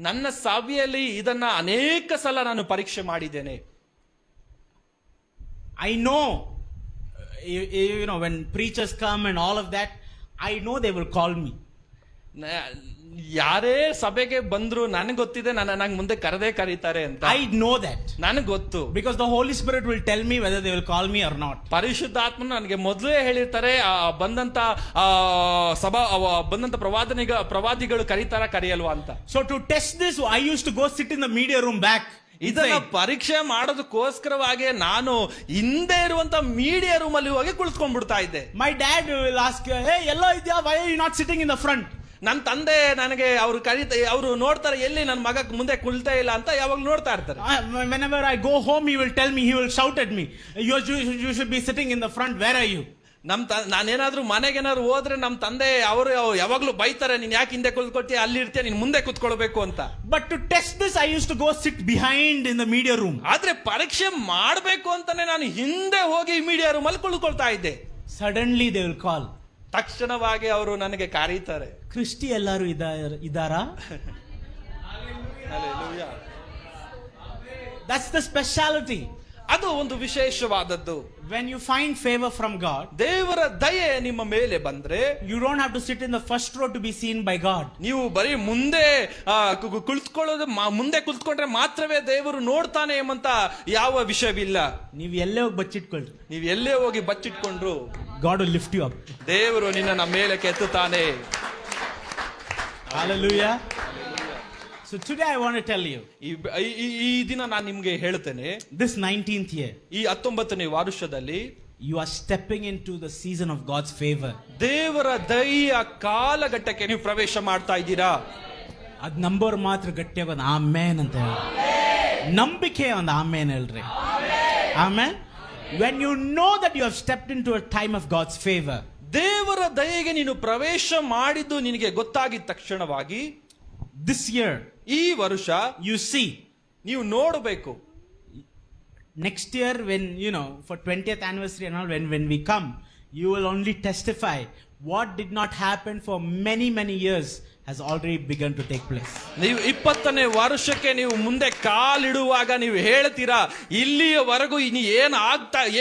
ನನ್ನ ಸಭೆಯಲ್ಲಿ ಇದನ್ನ ಅನೇಕ ಸಲ ನಾನು ಪರೀಕ್ಷೆ ಮಾಡಿದ್ದೇನೆ. I know, when preachers come and all of that, I know they will call me. ಯಾರೇ ಸಭೆಗೆ ಬಂದ್ರು ನನಗೆ ಗೊತ್ತಿದೆ, ನಂಗೆ ಮುಂದೆ ಕರೀತಾರೆ ಅಂತ. I know that. ನನಗೆ ಗೊತ್ತು. Because the Holy Spirit will tell me whether they will call me or not. ಪರಿಶುದ್ಧಾತ್ಮನು ನನಗೆ ಮೊದಲೇ ಹೇಳಿರ್ತಾರೆ, ಬಂದಂತ ಪ್ರವಾದಿಗಳು ಕರೀಯಲ್ವಾ ಅಂತ. So to test this, I used to go sit in the media room back. ಇದನ್ನ ಪರೀಕ್ಷೆ ಮಾಡೋದಕ್ಕೋಸ್ಕರವಾಗಿ ನಾನು ಹಿಂದೆ ಇರುವಂತ ಮೀಡಿಯಾ ರೂಮ್ ಅಲ್ಲಿ ಹೋಗಿ ಕುಳಿತುಕೊಂಡ್ಬಿಡ್ತಾ ಇದ್ದೆ. My dad will ask, hey, ಎಲ್ಲೋ ಇದೆಯಾ, why are you not sitting in the front? ನನ್ನ ತಂದೆ ನನಗೆ ಅವರು ನೋಡ್ತಾರೆ, ಎಲ್ಲಿ ನನ್ನ ಮಗ ಮುಂದೆ ಕುಳಿತಾ ಇಲ್ಲ ಅಂತ ಯಾವಾಗಲೂ ನೋಡ್ತಾ ಇರ್ತಾರೆ. Whenever I go home, he will tell me, he will shout at me, you should be sitting in the front, where are you? ನಾನೇನಾದ್ರೂ ಮನೆಗೇನಾದ್ರು ಹೋದ್ರೆ ನಮ್ ತಂದೆ ಅವರು ಯಾವಾಗ್ಲೂ ಬೈತಾರೆ, ನೀನ್ ಯಾಕೆ ಹಿಂದೆ ಕುತ್ಕೊಳ್ತೀಯ, ಅಲ್ಲಿ ಇರ್ತೀಯ, ನೀನ್ ಮುಂದೆ ಕುತ್ಕೊಳ್ಬೇಕು ಅಂತ. But to test this, I used to go sit behind in the media room. ಆದ್ರೆ ಪರೀಕ್ಷೆ ಮಾಡ್ಬೇಕು ಅಂತಾನೆ ನಾನು ಹಿಂದೆ ಹೋಗಿ ಮೀಡಿಯಾ ರೂಮ್ ಅಲ್ಲಿ ಕುಳಿತುಕೊಳ್ತಾ ಇದ್ದೆ. Suddenly they will call. ತಕ್ಷಣವಾಗಿ ಅವರು ನನಗೆ ಕರೀತಾರೆ. ಕ್ರಿಸ್ಟಿ ಎಲ್ಲರೂ ಇದ್ದಾರಾ? Hallelujah. That's the speciality. ಅದು ಒಂದು ವಿಶೇಷವಾದದ್ದು. When you find favor from God, ದೇವರ ದಯೆ ನಿಮ್ಮ ಮೇಲೆ ಬಂದ್ರೆ you don't have to sit in the first row to be seen by God. ನೀವು ಬರೀ ಮುಂದೆ ಕುಳಿತುಕೊಳ್ಳೋದು, ಮುಂದೆ ಕುಳಿತುಕೊಂಡ್ರೆ ಮಾತ್ರವೇ ದೇವರು ನೋಡ್ತಾನೆ ಎಂಬಂತ ಯಾವ ವಿಷಯವಿಲ್ಲ. ನೀವು ಎಲ್ಲೇ ಹೋಗಿ ಬಚ್ಚಿಟ್ಕೊಳ್ರಿ, ನೀವು ಎಲ್ಲೇ ಹೋಗಿ ಬಚ್ಚಿಟ್ಕೊಂಡ್ರು God will lift you up. ದೇವರು ನಿನ್ನನ್ನ ಮೇಲೆ ಕೆತ್ತುತ್ತಾನೆ. Hallelujah. So today I want to tell you, ಈ ದಿನ ನಾನು ನಿಮ್ಗೆ ಹೇಳ್ತೇನೆ, this 19th year, ಈ 19ನೇ ವರ್ಷದಲ್ಲಿ you are stepping into the season of God's favor. ದೇವರ ದಯೆಯ ಕಾಲಘಟ್ಟಕ್ಕೆ ನೀವು ಪ್ರವೇಶ ಮಾಡ್ತಾ ಇದ್ದೀರಾ. ಅದ್ ನಂಬೋರ್ ಮಾತ್ರ ಗಟ್ಟಿಯಾಗಿ ಒಂದು ಆಮೇನ್ ಅಂತ ಹೇಳಿ, ನಂಬಿಕೆ ಒಂದು ಆಮೇನ್ ಹೇಳ್ರಿ. ಆಮೇನ್. When you know that you have stepped into a time of God's favor, ದೇವರ ದಯೆಗೆ ನೀನು ಪ್ರವೇಶ ಮಾಡಿದ್ದು ನಿನಗೆ ಗೊತ್ತಾಗಿದ್ದ ತಕ್ಷಣವಾಗಿ, this year, ಈ ವರ್ಷ you see, ನೀವು ನೋಡಬೇಕು. next year when for 20th anniversary and all, when we come, you will only testify what did not happen for many years has already begun to take place. ನೀವು 20ನೇ ವರ್ಷಕ್ಕೆ ನೀವು ಮುಂದೆ ಕಾಲಿಡುವಾಗ ನೀವು ಹೇಳ್ತೀರಾ, ಇಲ್ಲಿಯವರೆಗೂ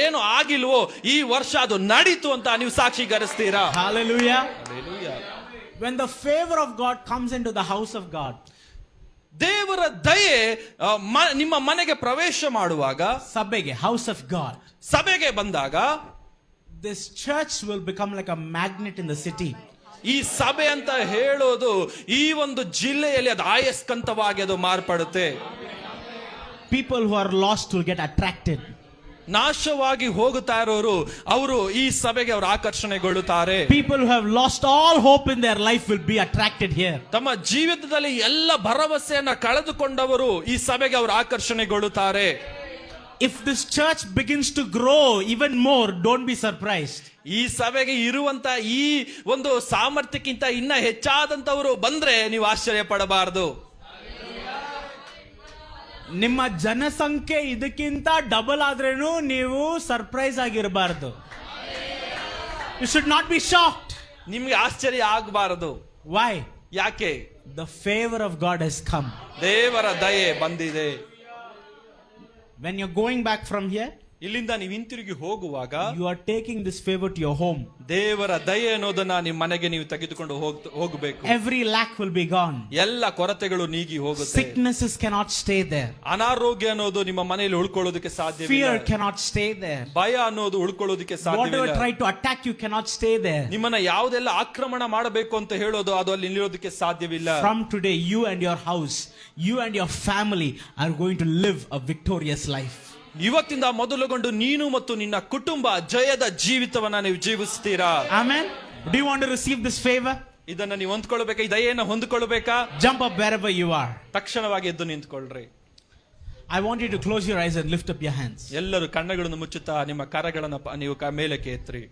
ಏನು ಆಗಿಲ್ವೋ ಈ ವರ್ಷ ಅದು ನಡೀತು ಅಂತ ನೀವು ಸಾಕ್ಷೀಕರಿಸ್ತೀರಾ. Hallelujah. Hallelujah. When the favor of God comes into the house of God, ದೇವರ ದಯೆ ನಿಮ್ಮ ಮನೆಗೆ ಪ್ರವೇಶ ಮಾಡುವಾಗ, ಸಭೆಗೆ, house of God, ಸಭೆಗೆ ಬಂದಾಗ, this church will become like a magnet in the city. ಈ ಸಭೆ ಅಂತ ಹೇಳೋದು ಈ ಒಂದು ಜಿಲ್ಲೆಯಲ್ಲಿ ಅದು ಆಯಸ್ಕಂತವಾಗಿ ಅದು ಮಾರ್ಪಡುತ್ತೆ. People who are lost will get attracted. ನಾಶವಾಗಿ ಹೋಗುತ್ತಾ ಇರೋರು ಅವರು ಈ ಸಭೆಗೆ ಅವರು ಆಕರ್ಷಣೆಗೊಳ್ಳುತ್ತಾರೆ. People who have lost all hope in their life will be attracted here. ತಮ್ಮ ಜೀವಿತದಲ್ಲಿ ಎಲ್ಲ ಭರವಸೆಯನ್ನ ಕಳೆದುಕೊಂಡವರು ಈ ಸಭೆಗೆ ಅವರು ಆಕರ್ಷಣೆಗೊಳ್ಳುತ್ತಾರೆ. If this church begins to grow even more, don't be surprised. ಈ ಸಭೆಗೆ ಇರುವಂತ ಈ ಒಂದು ಸಾಮರ್ಥ್ಯಕ್ಕಿಂತ ಇನ್ನ ಹೆಚ್ಚಾದಂತವರು ಬಂದ್ರೆ ನೀವು ಆಶ್ಚರ್ಯ ಪಡಬಾರದು. ನಿಮ್ಮ ಜನಸಂಖ್ಯೆ ಇದಕ್ಕಿಂತ ಡಬಲ್ ಆದ್ರೇನು ನೀವು ಸರ್ಪ್ರೈಸ್ ಆಗಿರಬಾರದು. You should not be shocked. ನಿಮ್ಗೆ ಆಶ್ಚರ್ಯ ಆಗಬಾರದು. Why? ಯಾಕೆ? The favor of God has come. ದೇವರ ದಯೆ ಬಂದಿದೆ. When you're going back from here, ಇಲ್ಲಿಂದ ನೀವು ಹಿಂತಿರುಗಿ ಹೋಗುವಾಗ you are taking this favor to your home. ದೇವರ ದಯೆ ಅನ್ನೋದನ್ನ ನಿಮ್ಮ ಮನೆಗೆ ನೀವು ತೆಗೆದುಕೊಂಡು ಹೋಗಬೇಕು. Every lack will be gone. ಎಲ್ಲ ಕೊರತೆಗಳು ನೀಗಿ ಹೋಗುತ್ತೆ. Sicknesses cannot stay there. ಅನಾರೋಗ್ಯ ಅನ್ನೋದು ನಿಮ್ಮ ಮನೆಯಲ್ಲಿ ಉಳ್ಕೊಳ್ಳೋದಕ್ಕೆ ಸಾಧ್ಯವಿಲ್ಲ. Fear cannot stay there. ಭಯ ಅನ್ನೋದು ಉಳ್ಕೊಳ್ಳೋದಕ್ಕೆ ಸಾಧ್ಯವಿಲ್ಲ. Whatever try to attack you cannot stay there. ನಿಮ್ಮನ್ನ ಯಾವುದೆಲ್ಲ ಆಕ್ರಮಣ ಮಾಡಬೇಕು ಅಂತ ಹೇಳೋದು ಅದು ಅಲ್ಲಿ ನಿಲ್ಲೋದಕ್ಕೆ ಸಾಧ್ಯವಿಲ್ಲ. From today, you and your house, you and your family are going to live a victorious life. ಇವತ್ತಿಂದ ಮೊದಲುಗೊಂಡು ನೀನು ಮತ್ತು ನಿನ್ನ ಕುಟುಂಬ ಜಯದ ಜೀವಿತವನ್ನ ನೀವು ಜೀವಿಸ್ತೀರಾ. Amen. Do you want to receive this favor? ಇದನ್ನ ನೀವು ಹೊಂದ್ಕೊಳ್ಬೇಕಾ? ಈ ದಯೆಯನ್ನು ಹೊಂದ್ಕೊಳ್ಬೇಕಾ? Jump up wherever you are. ತಕ್ಷಣವಾಗಿ ಎದ್ದು ನಿಂತ್ಕೊಳ್ರಿ. I want you to close your eyes and lift up your hands. ಎಲ್ಲರೂ ಕಣ್ಣುಗಳನ್ನು ಮುಚ್ಚುತ್ತಾ ನಿಮ್ಮ ಕರಗಳನ್ನು ನೀವು ಮೇಲಕ್ಕೆ ಎತ್ತಿರಿ.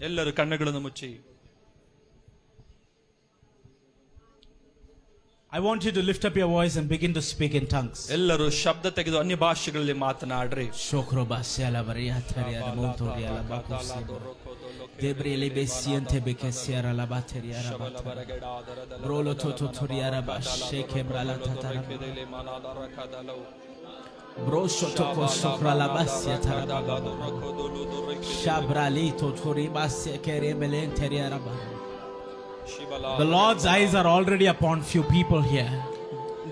ಎಲ್ಲರೂ ಕಣ್ಣುಗಳನ್ನು ಮುಚ್ಚಿ. I want you to lift up your voice and begin to speak in tongues. ಎಲ್ಲರೂ ಶಬ್ದ ತೆಗೆದು ಅನ್ಯ ಭಾಷೆಗಳಲ್ಲಿ ಮಾತನಾಡ್ರಿ. Shokrobasiala variataria montoria la bakusi. Debrele besiente bekesiara la bateria la Brolo toto toriara bashe kebrala tatara. Brosho toko sokra la basia taraba. Shabrali totori basia keremelenteria raba. The Lord's eyes are already upon few people here.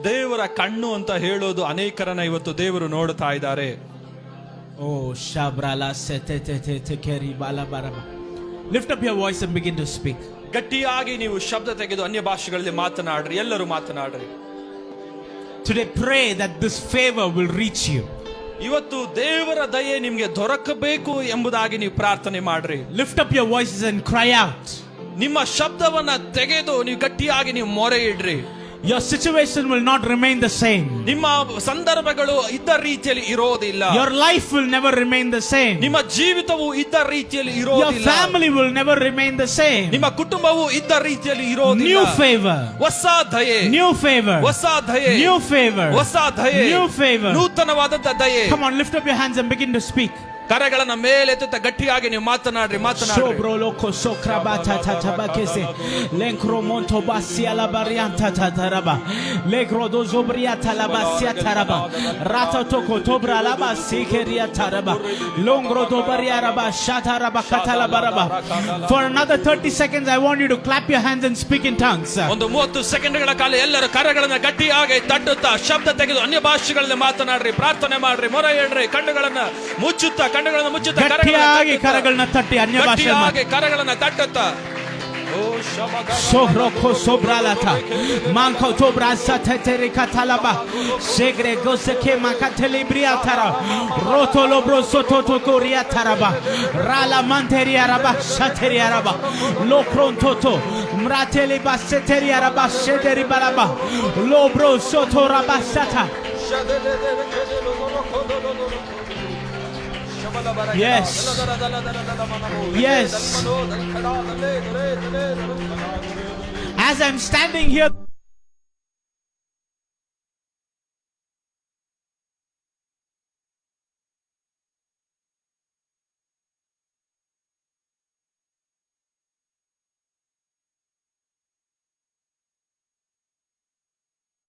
ದೇವರ ಕಣ್ಣು ಅಂತ ಹೇಳೋದು ಅನೇಕರನ್ನ ಇವತ್ತು ದೇವರು ನೋಡ್ತಾ ಇದ್ದಾರೆ. Oh, shabrala setete keri bala baraba. Lift up your voice and begin to speak. ಗಟ್ಟಿಯಾಗಿ ನೀವು ಶಬ್ದ ತೆಗೆದು ಅನ್ಯ ಭಾಷೆಗಳಲ್ಲಿ ಮಾತನಾಡ್ರಿ. ಎಲ್ಲರೂ ಮಾತನಾಡ್ರಿ. Today pray that this favor will reach you. ಇವತ್ತು ದೇವರ ದಯೆ ನಿಮಗೆ ದೊರಕಬೇಕು ಎಂಬುದಾಗಿ ನೀವು ಪ್ರಾರ್ಥನೆ ಮಾಡ್ರಿ. Lift up your voices and cry out. ನಿಮ್ಮ ಶಬ್ದವನ್ನ ತೆಗೆದು ನೀವು ಗಟ್ಟಿಯಾಗಿ ನೀವು ಮೊರೆ ಇಡ್ರಿ. Your situation will not remain the same. ನಿಮ್ಮ ಸಂದರ್ಭಗಳು ಇದ್ದ ರೀತಿಯಲ್ಲಿ ಇರೋದಿಲ್ಲ. Your life will never remain the same. ನಿಮ್ಮ ಜೀವಿತವು ಇದ್ದ ರೀತಿಯಲ್ಲಿ Your ಇರೋದಿಲ್ಲ. family will never remain the same. ನಿಮ್ಮ ಕುಟುಂಬವು ಇದ್ದ ರೀತಿಯಲ್ಲಿ ಇರೋದಿಲ್ಲ. New favor. ಹೊಸ ದಯೆ, New favor. ಹೊಸ ದಯೆ, New favor. ಹೊಸ ದಯೆ, New favor. ನೂತನವಾದಂತ ದಯೆ. Come on, lift up your hands and begin to speak. ಕರೆಗಳನ್ನ ಮೇಲೆತ್ತುತ್ತಾ ಗಟ್ಟಿಯಾಗಿ ನೀವು ಮಾತನಾಡ್ರಿ. Sobro loco sokrabata tatabakese. Lenkro monto basia la varianta tataraba. Legro do zobriata la basia taraba. Rata toko tobra la basikeria taraba. Longro do bariaraba shataraba katala baraba. For another 30 seconds, I want you to clap your hands and speak in tongues. ಒಂದು 30 ಸೆಕೆಂಡ್ಗಳ ಕಾಲ ಎಲ್ಲರೂ ಕರೆಗಳನ್ನ ಗಟ್ಟಿಯಾಗಿ ತಟ್ಟುತ್ತಾ ಶಬ್ದ ತೆಗೆದು ಅನ್ಯ ಭಾಷೆಗಳಲ್ಲಿ ಮಾತನಾಡ್ರಿ, ಪ್ರಾರ್ಥನೆ ಮಾಡ್ರಿ, ಮೊರೆ ಇಡ್ರಿ, ಕಣ್ಣುಗಳನ್ನ ಮುಚ್ಚುತ್ತಾ ಗಟ್ಟಿಯಾಗಿ ಕರಗಳನ್ನ ತಟ್ಟಿ ಅನ್ಯ ಭಾಷೆ ಕರಗಳನ್ನ ತಟ್ಟುತ್ತಾ. Sohroko sobralata manko tobrasa tetere katalaba segre goseke makateli briatara rotolo brosoto tokoria taraba rala manteri araba shateri araba lokrontoto mrateli baseteri araba shederi balaba lobro soto rabasata. Yes. Yes. As I'm standing here